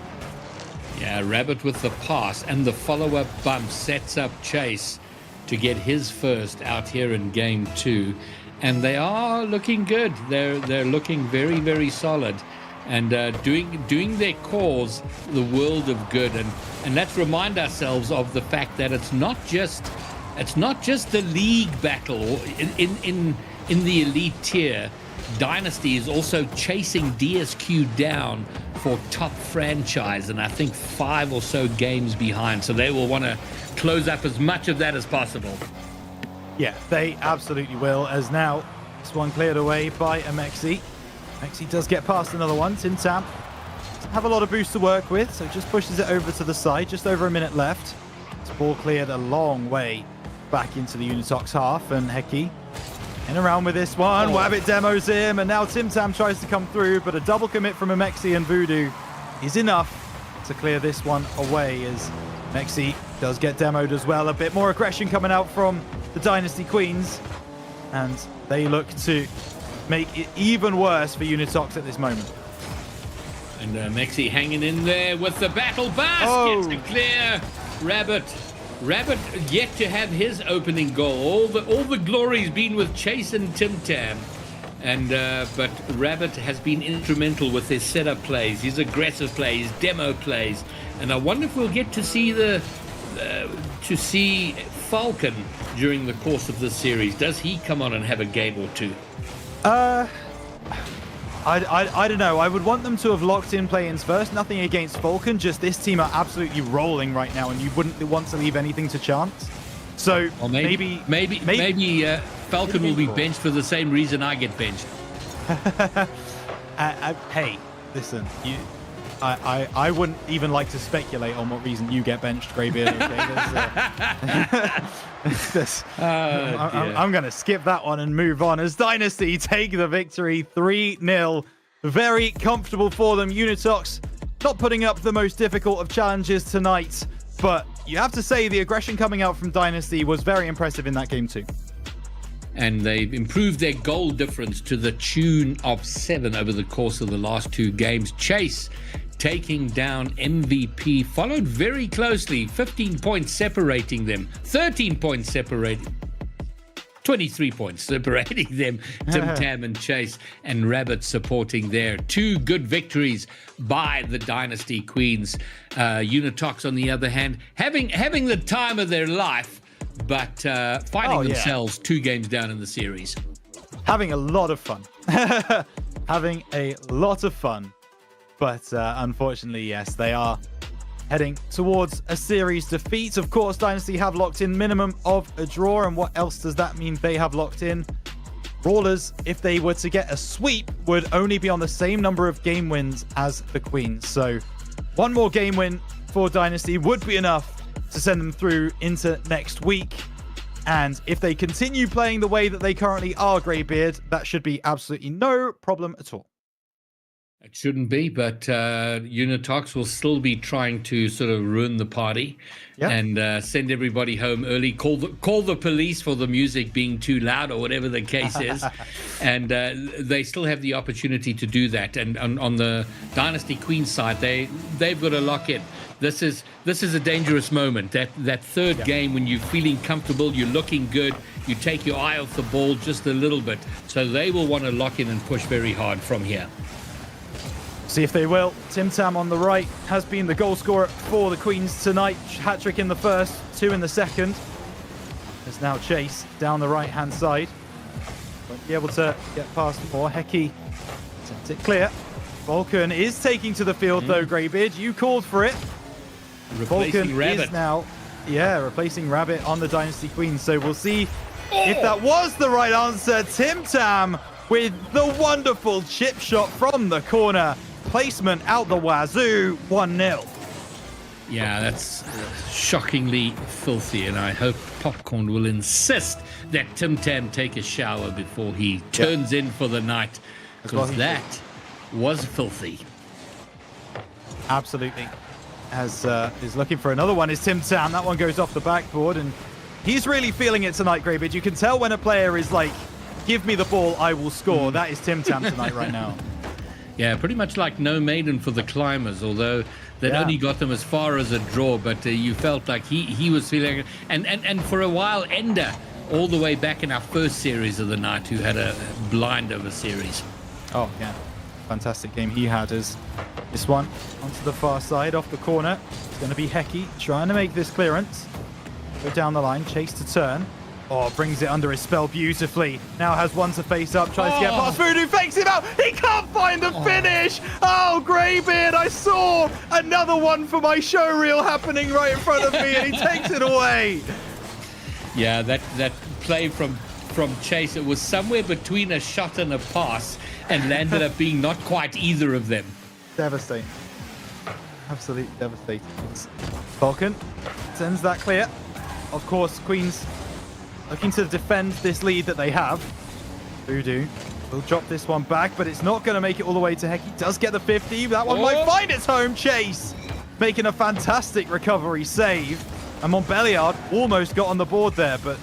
Yeah, Rabbit with the pass and the follow-up bump sets up Chase to get his first out here in game 2. And they are looking good. They're looking very, very solid. And doing their cause the world of good, and let's remind ourselves of the fact that it's not just the league battle in the elite tier. Dynasty is also chasing DSQ down for top franchise, and I think 5 or so games behind. So they will want to close up as much of that as possible. Yeah, they absolutely will. As now this one cleared away by Amexi. Amexi does get past another one. Tim Tam doesn't have a lot of boost to work with, so just pushes it over to the side. Just over a minute left. This ball cleared a long way back into the UnitOX half, and Hecky in around with this one. Wabbit demos him, and now Tim Tam tries to come through, but a double commit from Amexi and VuDu is enough to clear this one away, as Amexi does get demoed as well. A bit more aggression coming out from the Dynasty Queens, and they look to make it even worse for UnitOX at this moment. And Mexi hanging in there with the battle bus, gets to clear. Rabbit yet to have his opening goal. All the glory's been with Chase and Tim Tam. And but Rabbit has been instrumental with his setup plays, his aggressive plays, demo plays, and I wonder if we'll get to see Sfaulcon during the course of this series. Does he come on and have a game or two? I don't know. I would want them to have locked in play-ins first. Nothing against Sfaulcon, just this team are absolutely rolling right now, and you wouldn't want to leave anything to chance. So maybe Falcon will be benched for the same reason I get benched. Hey, listen, I wouldn't even like to speculate on what reason you get benched, Greybeard. Okay? I'm going to skip that one and move on as Dynasty take the victory 3-0. Very comfortable for them. UnitOx not putting up the most difficult of challenges tonight, but you have to say the aggression coming out from Dynasty was very impressive in that game too. And they've improved their goal difference to the tune of 7 over the course of the last 2 games. Chase taking down MVP, followed very closely, 15 points separating them, 13 points separating, 23 points separating them, Tim Tam and Chase, and Rabbit supporting there. 2 good victories by the Dynasty Queens. UnitOx, on the other hand, having the time of their life, but finding themselves 2 games down in the series. Having a lot of fun. Having a lot of fun. But unfortunately, yes, they are heading towards a series defeat. Of course, Dynasty have locked in minimum of a draw. And what else does that mean they have locked in? Brawlers, if they were to get a sweep, would only be on the same number of game wins as the Queens. So 1 more game win for Dynasty would be enough to send them through into next week. And if they continue playing the way that they currently are, Greybeard, that should be absolutely no problem at all. It shouldn't be, but UnitOx will still be trying to sort of ruin the party and send everybody home early, call the police for the music being too loud or whatever the case is. And they still have the opportunity to do that. And on the Dynasty Queen side, they've got to lock in. This is a dangerous moment. That third game when you're feeling comfortable, you're looking good, you take your eye off the ball just a little bit. So they will want to lock in and push very hard from here. See if they will. Tim Tam on the right has been the goal scorer for the Queens tonight. Hat-trick in the first, 2 in the second. There's now Chase down the right-hand side. Won't be able to get past more. Hecky sent it clear. Sfaulcon is taking to the field though, Greybeard. You called for it. Replacing Rabbit. Is now, replacing Rabbit on the Dynasty Queens. So we'll see if that was the right answer. Tim Tam with the wonderful chip shot from the corner. Placement out the wazoo, 1-0. Yeah, that's shockingly filthy, and I hope Popcorn will insist that Tim Tam take a shower before he turns in for the night, because that was filthy. Absolutely. As is looking for another one is Tim Tam. That one goes off the backboard, and he's really feeling it tonight, Greybeard. You can tell when a player is like, give me the ball, I will score. That is Tim Tam tonight right now. Yeah, pretty much like No Maiden for the Climbers, although they'd only got them as far as a draw, but you felt like he was feeling it. And for a while, Ender, all the way back in our first series of the night, who had a blind of a series. Oh, yeah. Fantastic game he had as this one onto the far side off the corner. It's going to be Hecky trying to make this clearance. Go down the line, Chase to turn. Oh, brings it under his spell beautifully. Now has one to face up, tries to get past VuDu, fakes him out. He can't find the finish. Oh, Greybeard, I saw another one for my showreel happening right in front of me, and he takes it away. Yeah, that play from Chase, it was somewhere between a shot and a pass, and landed up being not quite either of them. Devastating. Absolutely devastating. Sfaulcon sends that clear. Of course, Queens looking to defend this lead that they have. VuDu will drop this one back, but it's not going to make it all the way to Hecky. Does get the 50. That one might find its home. Chase making a fantastic recovery save. And Montbelliard almost got on the board there, but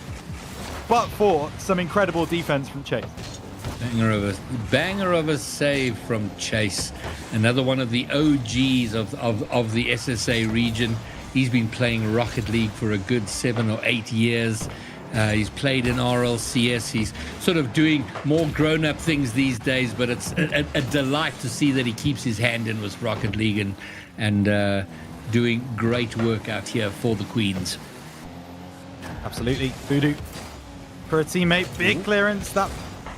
for some incredible defense from Chase. Banger of a save from Chase. Another one of the OGs of the SSA region. He's been playing Rocket League for a good 7 or 8 years. He's played in RLCS. He's sort of doing more grown-up things these days, but it's a delight to see that he keeps his hand in with Rocket League and doing great work out here for the Queens. Absolutely. VuDu for a teammate. Big clearance. That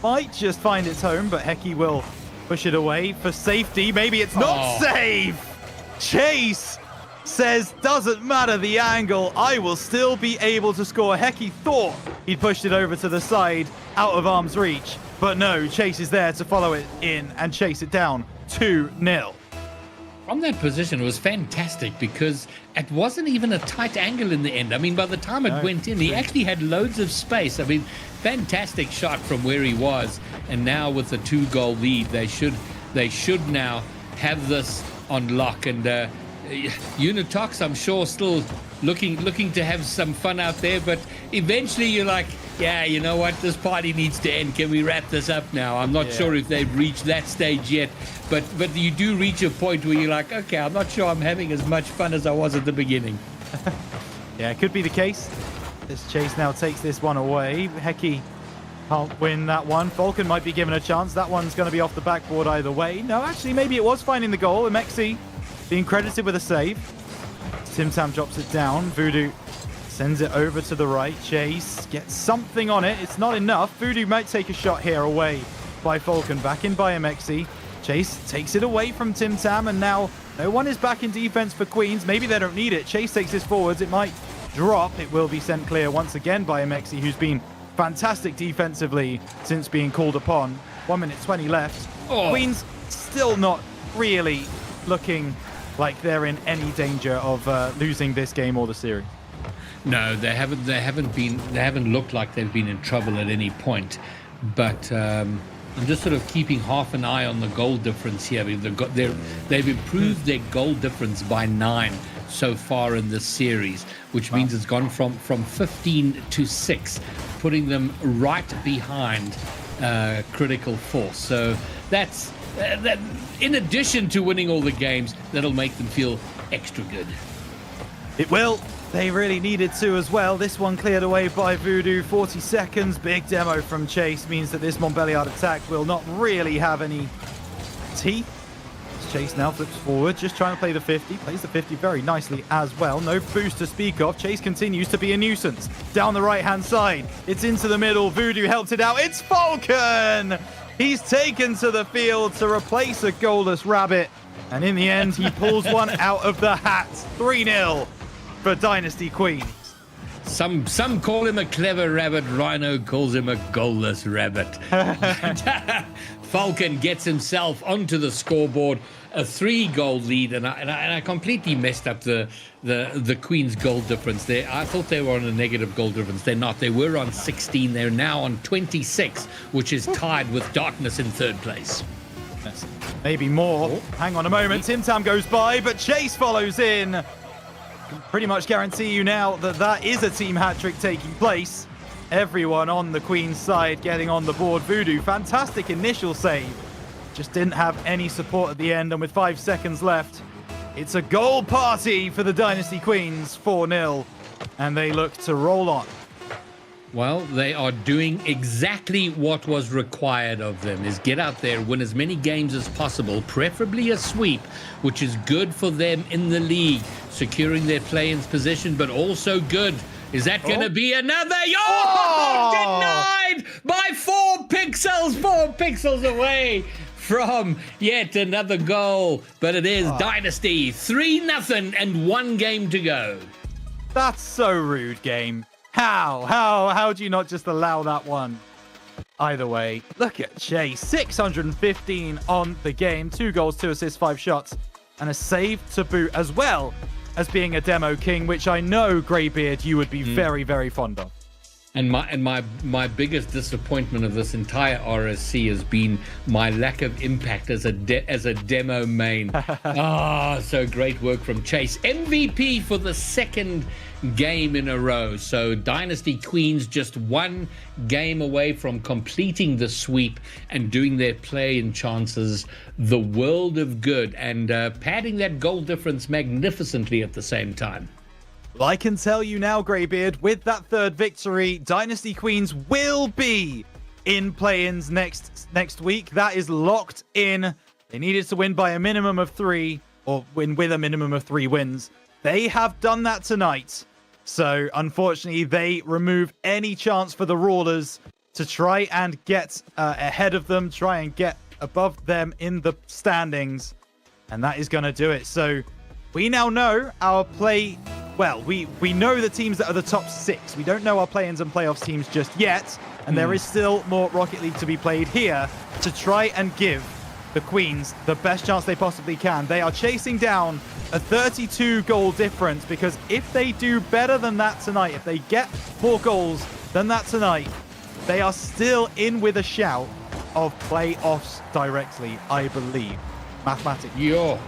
might just find its home, but Hecky will push it away for safety. Maybe it's not safe. Chase says, doesn't matter the angle, I will still be able to score. Hecky thought he'd pushed it over to the side, out of arm's reach. But no, Chase is there to follow it in and chase it down. 2-0. From that position, it was fantastic because it wasn't even a tight angle in the end. I mean, by the time it went in, he actually had loads of space. I mean, fantastic shot from where he was. And now with the 2-goal lead, they should now have this on lock. And UnitOx, I'm sure, still looking to have some fun out there. But eventually you're like, yeah, you know what? This party needs to end. Can we wrap this up now? I'm not sure if they've reached that stage yet. But you do reach a point where you're like, okay, I'm not sure I'm having as much fun as I was at the beginning. Yeah, it could be the case. This Chase now takes this one away. Hecky can't win that one. Sfaulcon might be given a chance. That one's going to be off the backboard either way. No, actually, maybe it was finding the goal. Mexi being credited with a save. Tim Tam drops it down. VuDu sends it over to the right. Chase gets something on it. It's not enough. VuDu might take a shot here away by Sfaulcon. Back in by Mexi. Chase takes it away from Tim Tam, and now no one is back in defense for Queens. Maybe they don't need it. Chase takes this forwards. It might drop. It will be sent clear once again by Mexi, who's been fantastic defensively since being called upon. 1 minute 20 left. Queens still not really looking like they're in any danger of losing this game or the series. No, they haven't looked like they've been in trouble at any point. But I'm just sort of keeping half an eye on the goal difference here. They've improved their goal difference by 9 so far in this series, which means it's gone from 15 to 6, putting them right behind Critical Force. So that's that. In addition to winning all the games, that'll make them feel extra good. It will. They really needed to as well. This one cleared away by VuDu. 40 seconds. Big demo from Chase means that this Montbéliard attack will not really have any teeth. Chase now flips forward, just trying to play the 50. Plays the 50 very nicely as well. No boost to speak of. Chase continues to be a nuisance. Down the right-hand side. It's into the middle. VuDu helps it out. It's Sfaulcon! He's taken to the field to replace a goalless rabbit. And in the end, he pulls one out of the hat. 3-0. For Dynasty Queens. Some call him a clever rabbit. Rhino calls him a goalless rabbit. Sfaulcon gets himself onto the scoreboard, a 3-goal lead, and I completely messed up the Queens' goal difference there. I thought they were on a negative goal difference. They're not. They were on 16. They're now on 26, which is tied with Darkness in 3rd place. Yes. Maybe more. Hang on a moment. Tim Tam goes by, but Chase follows in. Can pretty much guarantee you now that is a team hat-trick taking place. Everyone on the Queen's side getting on the board. VuDu, fantastic initial save. Just didn't have any support at the end, and with 5 seconds left, it's a goal party for the Dynasty Queens, 4-0, and they look to roll on. Well, they are doing exactly what was required of them, is get out there, win as many games as possible, preferably a sweep, which is good for them in the league, securing their play-ins position, but also good. Is that going to be another? Denied by 4 pixels, 4 pixels away from yet another goal. But it is Dynasty, 3-0 and 1 game to go. That's so rude, game. How do you not just allow that one? Either way, look at Chase, 615 on the game, 2 goals, 2 assists, 5 shots, and a save to boot, as well as being a demo king, which I know, Greybeard, you would be very, very fond of. And my biggest disappointment of this entire RSC has been my lack of impact as a demo main. So great work from Chase. MVP for the 2nd game in a row. So Dynasty Queens just 1 game away from completing the sweep and doing their play-in chances the world of good, and padding that goal difference magnificently at the same time. Well, I can tell you now, Greybeard, with that third victory, Dynasty Queens will be in play-ins next week. That is locked in. They needed to win by a minimum of 3, or win with a minimum of 3 wins. They have done that tonight. So, unfortunately, they remove any chance for the Rawlers to try and get ahead of them, try and get above them in the standings. And that is going to do it. So, we now know our play... Well, we know the teams that are the top 6. We don't know our play-ins and playoffs teams just yet. And there is still more Rocket League to be played here to try and give the Queens the best chance they possibly can. They are chasing down a 32-goal difference because if they do better than that tonight, if they get more goals than that tonight, they are still in with a shout of playoffs directly, I believe, mathematically. Yeah.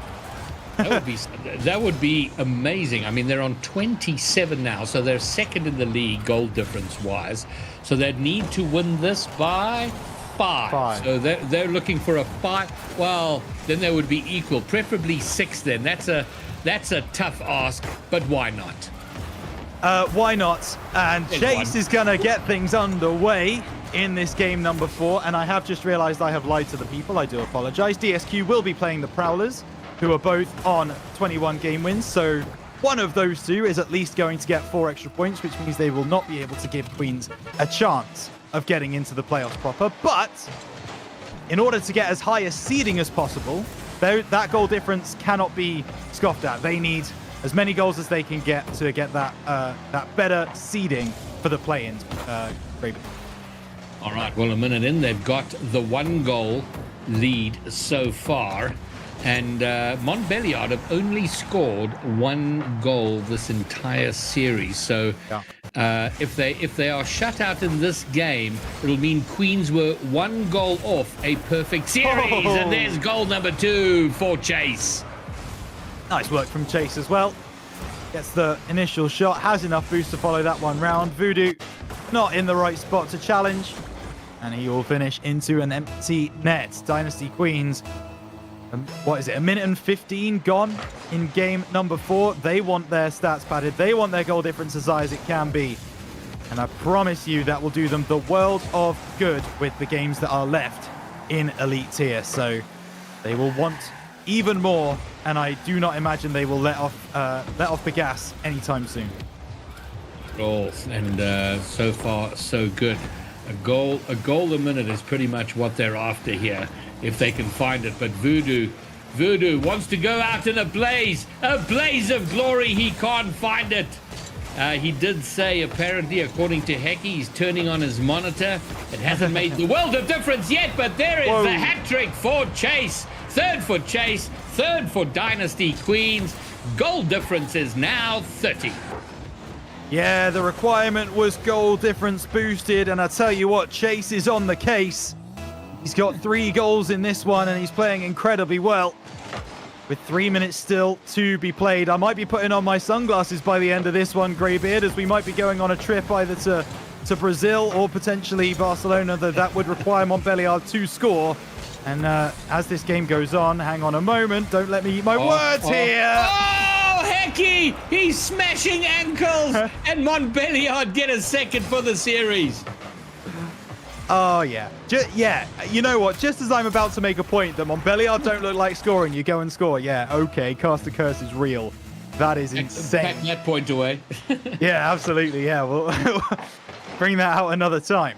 That would be amazing. I mean, they're on 27 now, so they're second in the league goal difference wise. So they'd need to win this by 5. So they're looking for a 5. Well, then they would be equal, preferably 6. Then that's a tough ask, but why not? Why not? And Chase is gonna get things underway in this game number 4. And I have just realized I have lied to the people. I do apologize. DSQ will be playing the Prowlers, who are both on 21 game wins. So one of those two is at least going to get 4 extra points, which means they will not be able to give Queens a chance of getting into the playoffs proper. But in order to get as high a seeding as possible, that goal difference cannot be scoffed at. They need as many goals as they can get to get that better seeding for the play-ins. All right, well, a minute in, they've got the 1-goal lead so far. And Montbelliard have only scored 1 goal this entire series. So if they are shut out in this game, it'll mean Queens were 1 goal off a perfect series. Oh. And there's goal number 2 for Chase. Nice work from Chase as well. Gets the initial shot, has enough boost to follow that one round. VuDu not in the right spot to challenge. And he will finish into an empty net. Dynasty Queens... what is it, 1 minute and 15 gone in game number 4. They want their stats padded. They want their goal difference as high as it can be. And I promise you that will do them the world of good with the games that are left in Elite Tier. So they will want even more, and I do not imagine they will let off the gas anytime soon. Oh, and so far, so good. A goal a minute is pretty much what they're after here, if they can find it. But VuDu wants to go out in a blaze of glory. He can't find it. He did say, apparently, according to Hecky, he's turning on his monitor. It hasn't made the world of difference yet, but there is the hat trick for Chase. 3rd for Chase, 3rd for Dynasty Queens. Goal difference is now 30. Yeah, the requirement was goal difference boosted, and I tell you what, Chase is on the case. He's got 3 goals in this one, and he's playing incredibly well. With 3 minutes still to be played, I might be putting on my sunglasses by the end of this one, Greybeard, as we might be going on a trip either to Brazil or potentially Barcelona, though that would require Montbelliard to score. And as this game goes on, hang on a moment, don't let me eat my words here. Oh, Hecky! He's smashing ankles, and Montbelliard get a 2nd for the series. Oh, yeah. Yeah, you know what? Just as I'm about to make a point that Montbelliard don't look like scoring, you go and score. Yeah, okay, Cast the Curse is real. That is insane. Pack that point away. Yeah, absolutely, yeah. We'll bring that out another time.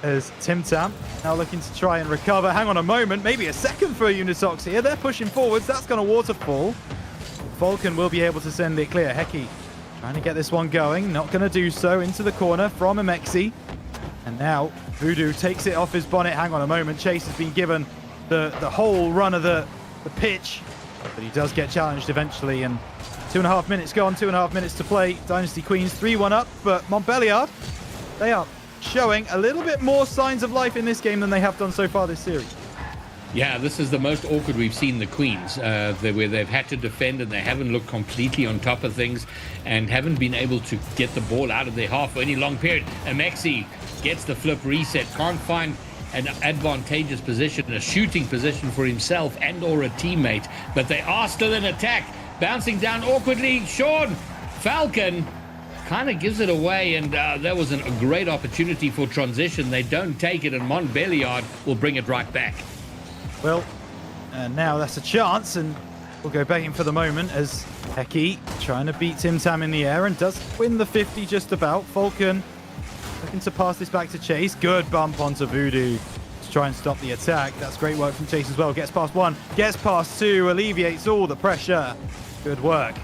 There's Tim Tam now looking to try and recover. Hang on a moment, maybe a 2nd for UnitOx here. They're pushing forwards. That's going to waterfall. Sfaulcon will be able to send it clear. Hecky trying to get this one going. Not going to do so. Into the corner from Amexi. And now VuDu takes it off his bonnet. Hang on a moment. Chase has been given the whole run of the pitch. But he does get challenged eventually. And 2.5 minutes gone. 2.5 minutes to play. Dynasty Queens 3-1 up. But Montbelliard, they are showing a little bit more signs of life in this game than they have done so far this series. Yeah, this is the most awkward we've seen the Queens, where they've had to defend and they haven't looked completely on top of things and haven't been able to get the ball out of their half for any long period. Amexi gets the flip reset, can't find an advantageous position, a shooting position for himself and or a teammate, but they are still in attack. bouncing down awkwardly. Sean Falcon kind of gives it away, and that was a great opportunity for transition. They don't take it, and Montbelliard will bring it right back. Well, now that's a chance, and we'll go begging for the moment as Hecky trying to beat Tim Tam in the air and does win the 50 just about. Falcon looking to pass this back to Chase. Good bump onto VuDu to try and stop the attack. That's great work from Chase as well. Gets past one, gets past two, alleviates all the pressure. Good work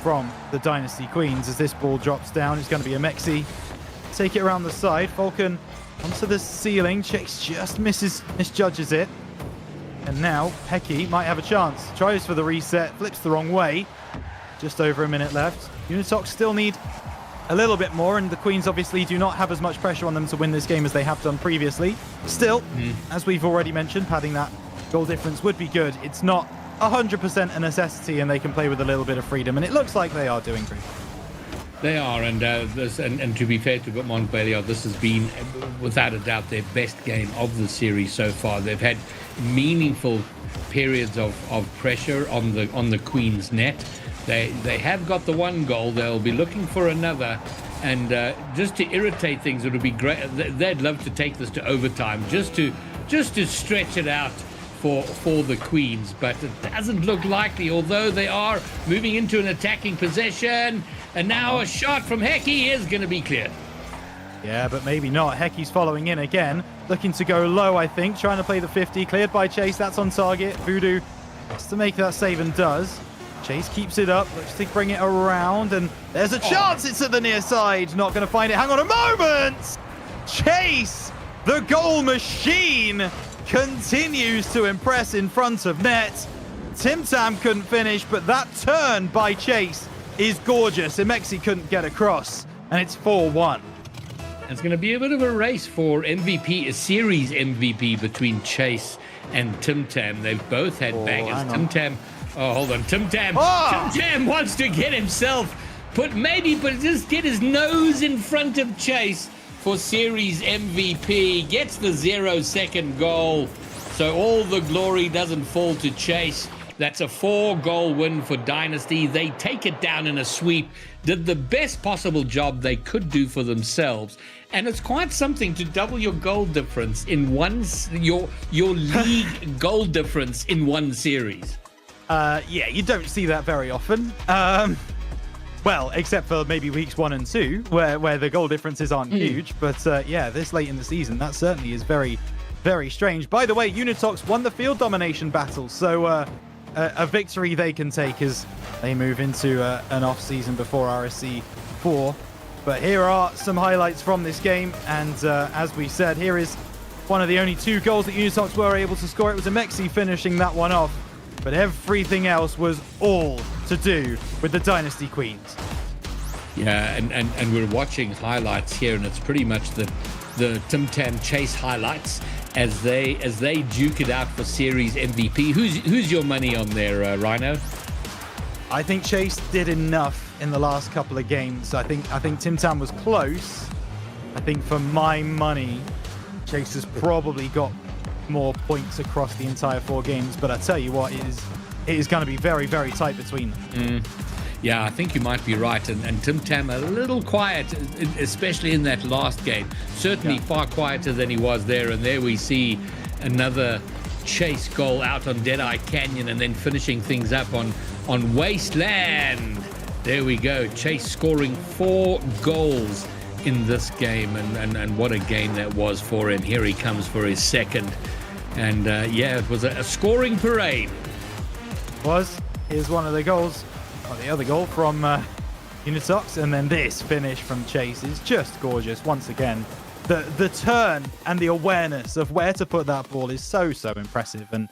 from the Dynasty Queens as this ball drops down. It's going to be a Mexi. Take it around the side. Falcon onto the ceiling. Chase just misjudges it. And now Hecky might have a chance. Tries for the reset, flips the wrong way. Just over a minute left. UnitOx still need a little bit more, and the Queens obviously do not have as much pressure on them to win this game as they have done previously. Still, as we've already mentioned, padding that goal difference would be good. It's not 100% a necessity, and they can play with a little bit of freedom, and it looks like they are doing great. They are, and to be fair to Montbelliard, this has been without a doubt their best game of the series so far. They've had meaningful periods of pressure on the Queen's net. They have got the one goal. They'll be looking for another, and just to irritate things, it would be great. They'd love to take this to overtime, just to stretch it out for the Queens, but it doesn't look likely, although they are moving into an attacking possession, and now a shot from Hecky is going to be cleared. Yeah, but maybe not. Hecky's following in again, looking to go low, I think, trying to play the 50, cleared by Chase. That's on target. VuDu has to make that save and does. Chase keeps it up, looks to bring it around, and there's a chance. It's at the near side. Not going to find it. Hang on a moment. Chase, the goal machine, continues to impress in front of net. Tim Tam couldn't finish, but that turn by Chase is gorgeous. Emexi couldn't get across, and it's 4-1. It's going to be a bit of a race for MVP, a series MVP between Chase and Tim Tam. They've both had bangers. Tim Tam wants to get himself just get his nose in front of Chase for series MVP. Gets the 0-second goal, so all the glory doesn't fall to Chase. That's a 4-goal win for Dynasty. They take it down in a sweep, did the best possible job they could do for themselves. And it's quite something to double your goal difference in your league goal difference in one series. Yeah, you don't see that very often. Well, except for maybe weeks 1 and 2, where the goal differences aren't huge. But yeah, this late in the season, that certainly is very, very strange. By the way, UnitOx won the field domination battle, so a victory they can take as they move into an off-season before RSC 4. But here are some highlights from this game, and as we said, here is one of the only 2 goals that UnitOx were able to score. It was Emexi finishing that one off, but everything else was all to do with the Dynasty Queens. Yeah, and we're watching highlights here, and it's pretty much the Tim Tam Chase highlights as they duke it out for series MVP. Who's your money on there, Rhino? I think Chase did enough in the last couple of games. I think Tim Tam was close. I think for my money, Chase has probably got more points across the entire 4 games. But I tell you what, it is going to be very, very tight between them. Yeah, I think you might be right. And Tim Tam a little quiet, especially in that last game. Certainly far quieter than he was there. And there we see another Chase goal out on Deadeye Canyon, and then finishing things up on Wasteland. There we go. Chase scoring 4 goals in this game, and what a game that was for him. Here he comes for his second. And yeah, it was a scoring parade. Here's one of the goals, or the other goal from UnitOx, and then this finish from Chase is just gorgeous once again. The turn and the awareness of where to put that ball is so impressive. And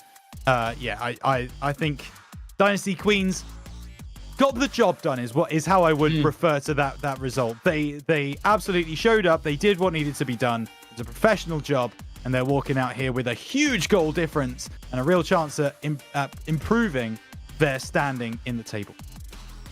yeah, I think Dynasty Queens got the job done is how I would refer to that result. They absolutely showed up. They did what needed to be done. It was a professional job, and they're walking out here with a huge goal difference and a real chance at improving their standing in the table.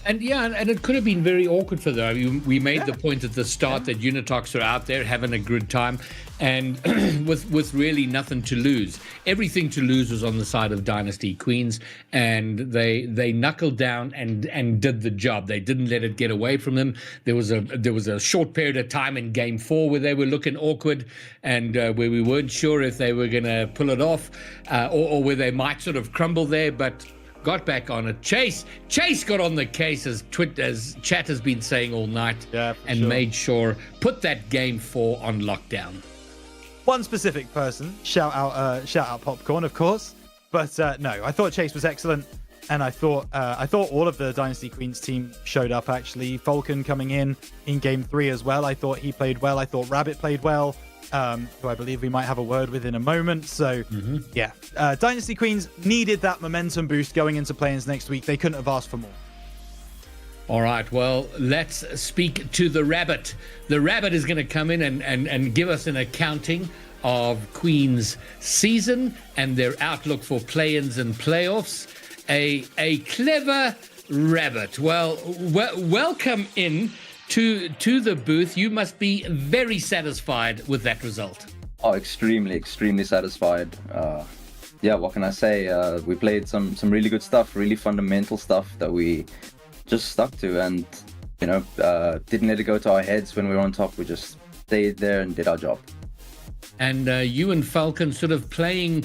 And yeah, and it could have been very awkward for them. I mean, we made the point at the start that UnitOx are out there having a good time, and with really nothing to lose. Everything to lose was on the side of Dynasty Queens, and they knuckled down and did the job. They didn't let it get away from them. There was a short period of time in Game 4 where they were looking awkward, and where we weren't sure if they were going to pull it off, or where they might sort of crumble there, but got back on it. Chase got on the case, as chat has been saying all night, and made sure put that Game 4 on lockdown. One specific person, shout out Popcorn, of course, but no, I thought Chase was excellent, and I thought all of the Dynasty Queens team showed up. Actually, Sfaulcon coming in Game 3 as well. I thought he played well. I thought Rabbit played well. Who I believe we might have a word with in a moment. So, yeah, Dynasty Queens needed that momentum boost going into play-ins next week. They couldn't have asked for more. All right, well, let's speak to the Rabbit. The Rabbit is going to come in and give us an accounting of Queens' season and their outlook for play-ins and playoffs. A clever Rabbit. Well, welcome in to the booth. You must be very satisfied with that result. Oh, extremely satisfied. Yeah, what can I say? We played some really good stuff, really fundamental stuff that we just stuck to, and didn't let it go to our heads when we were on top. We just stayed there and did our job. And you and Falcon sort of playing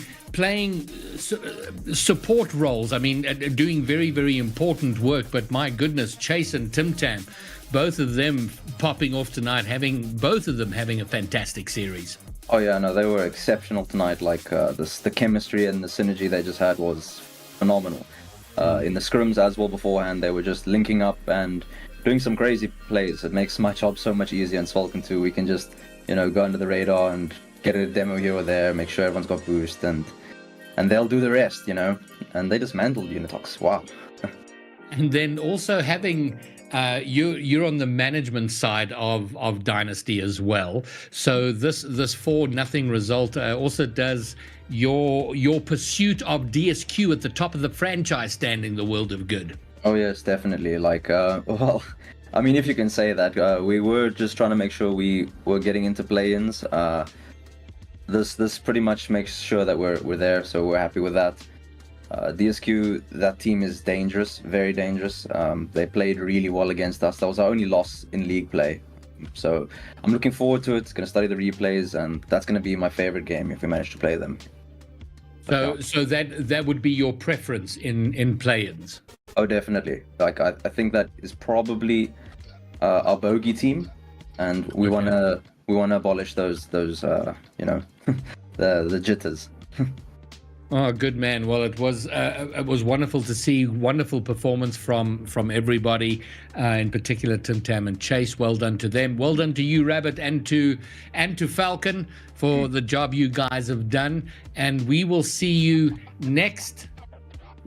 support roles. I mean, doing very, very important work. But my goodness, Chase and Tim Tam, both of them popping off tonight, both of them having a fantastic series. Oh yeah, no, they were exceptional tonight. Like the chemistry and the synergy they just had was phenomenal. In the scrims as well beforehand, they were just linking up and doing some crazy plays. It makes my job so much easier in Sfaulcon too. We can just go under the radar and get a demo here or there, make sure everyone's got boost, and they'll do the rest, And they dismantled UnitOx. Wow. And then also having you're on the management side of Dynasty as well. So this 4-0 result also does your pursuit of DSQ at the top of the franchise standing the world of good. Oh yes, definitely. Like, well, I mean, if you can say that, we were just trying to make sure we were getting into play-ins. This pretty much makes sure that we're there, so we're happy with that. DSQ, that team is dangerous, very dangerous. They played really well against us. That was our only loss in league play. So I'm looking forward to it. Going to study the replays, and that's going to be my favorite game if we manage to play them. So that would be your preference in play-ins? Oh, definitely. Like I think that is probably our bogey team, and we wanna abolish those the jitters. Oh, good man. Well, it was wonderful to see. Wonderful performance from everybody, in particular Tim Tam and Chase. Well done to them. Well done to you, Rabbit, and to Falcon for the job you guys have done. And we will see you next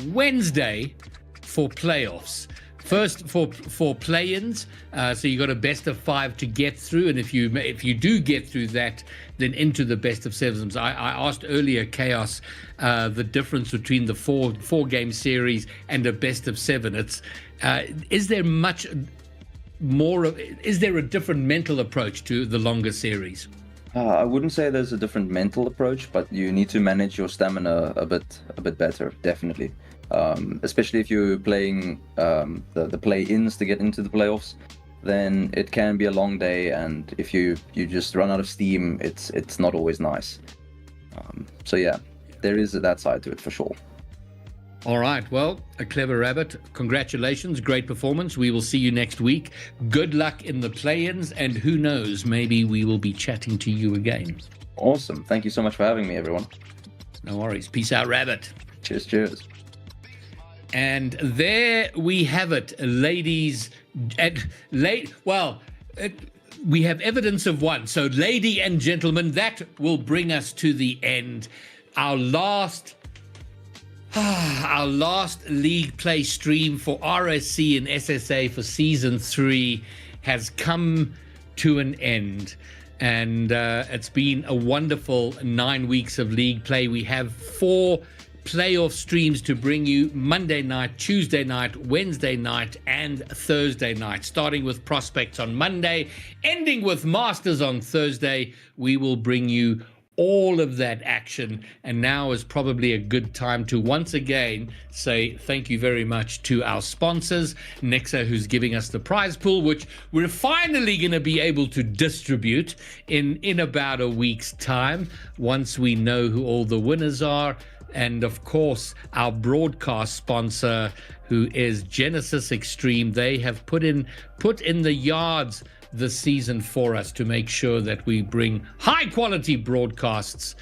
Wednesday for playoffs. First for play-ins, so you got a best of 5 to get through, and if you do get through that, then into the best of 7s. I asked earlier, Chaos, the difference between the four game series and a best of 7. Is there a different mental approach to the longer series? I wouldn't say there's a different mental approach, but you need to manage your stamina a bit better, definitely. Especially if you're playing the play-ins to get into the playoffs, then it can be a long day, and if you just run out of steam, it's not always nice. So yeah, there is that side to it for sure. All right, well, a clever Rabbit. Congratulations, great performance. We will see you next week. Good luck in the play-ins, and who knows, maybe we will be chatting to you again. Awesome. Thank you so much for having me, everyone. No worries. Peace out, Rabbit. Cheers. And there we have it, ladies. We have evidence of one. So, lady and gentlemen, that will bring us to the end. Our last league play stream for RSC and SSA for season 3 has come to an end. And it's been a wonderful 9 weeks of league play. We have 4 playoff streams to bring you Monday night, Tuesday night, Wednesday night, and Thursday night. Starting with prospects on Monday, ending with Masters on Thursday. We will bring you all of that action, and now is probably a good time to once again say thank you very much to our sponsors, Nexa, who's giving us the prize pool, which we're finally going to be able to distribute in about a week's time once we know who all the winners are. And of course, our broadcast sponsor, who is Genisus Extreme, they have put in the yards this season for us to make sure that we bring high quality broadcasts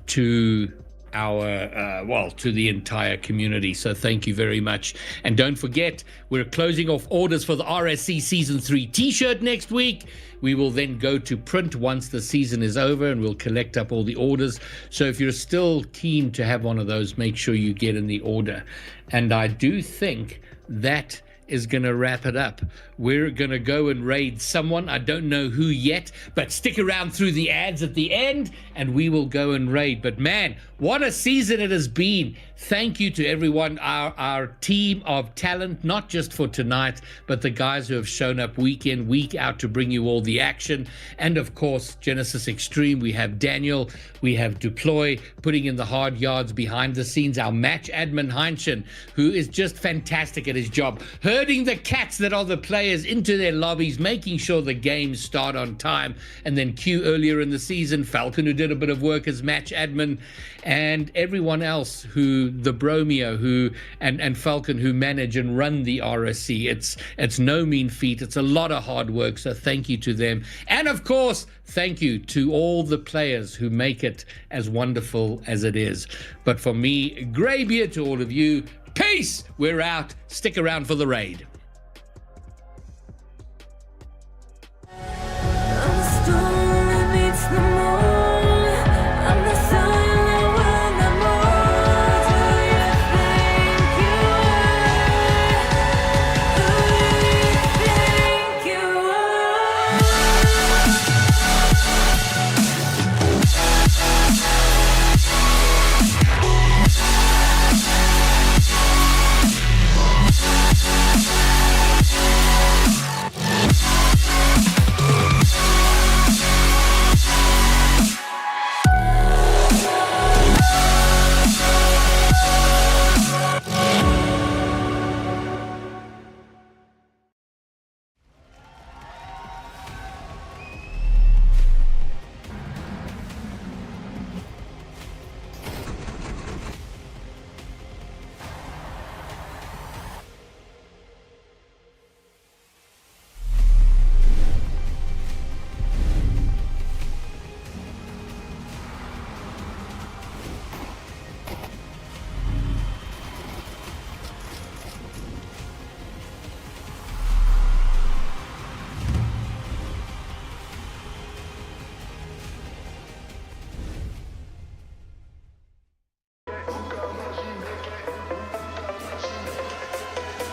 to our to the entire community. So thank you very much. And don't forget, we're closing off orders for the RSC Season 3 t-shirt next week. We will then go to print once the season is over, and we'll collect up all the orders. So if you're still keen to have one of those, make sure you get in the order. And I do think that is going to wrap it up. We're going to go and raid someone. I don't know who yet, but stick around through the ads at the end and we will go and raid. But man, what a season it has been. Thank you to everyone, our team of talent, not just for tonight, but the guys who have shown up week in, week out to bring you all the action. And of course, Genisus Extreme, we have Daniel, we have Deploy putting in the hard yards behind the scenes, our match admin Heinchen, who is just fantastic at his job, herding the cats that are the players into their lobbies, making sure the games start on time. And then Q earlier in the season, Falcon, who did a bit of work as match admin, and everyone else who TheBromeo who and Falcon who manage and run the RSC. It's no mean feat. It's a lot of hard work. So thank you to them. And of course, thank you to all the players who make it as wonderful as it is. But for me, grey beer to all of you. Peace. We're out. Stick around for the raid.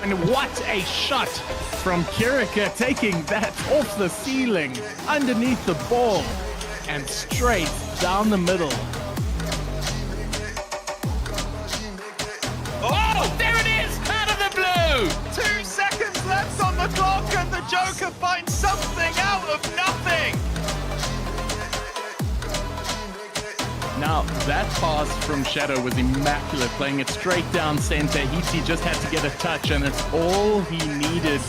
And what a shot from Kirica, taking that off the ceiling, underneath the ball, and straight down the middle. Oh, there it is, out of the blue! 2 seconds left on the clock and the Joker finds something out of nothing! Now, that pass from Shadow was immaculate, playing it straight down center. He just had to get a touch, and it's all he needed.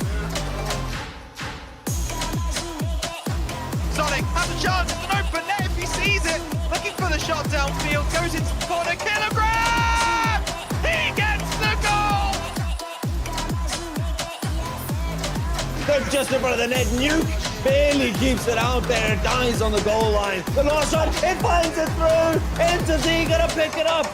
Sonic has a chance, it's an open net if he sees it. Looking for the shot downfield, goes into the corner, Kilogram! He gets the goal! They're just in front of the net. Nuke barely keeps it out there, dies on the goal line. The long shot, it finds it through. Into Z, gonna pick it up.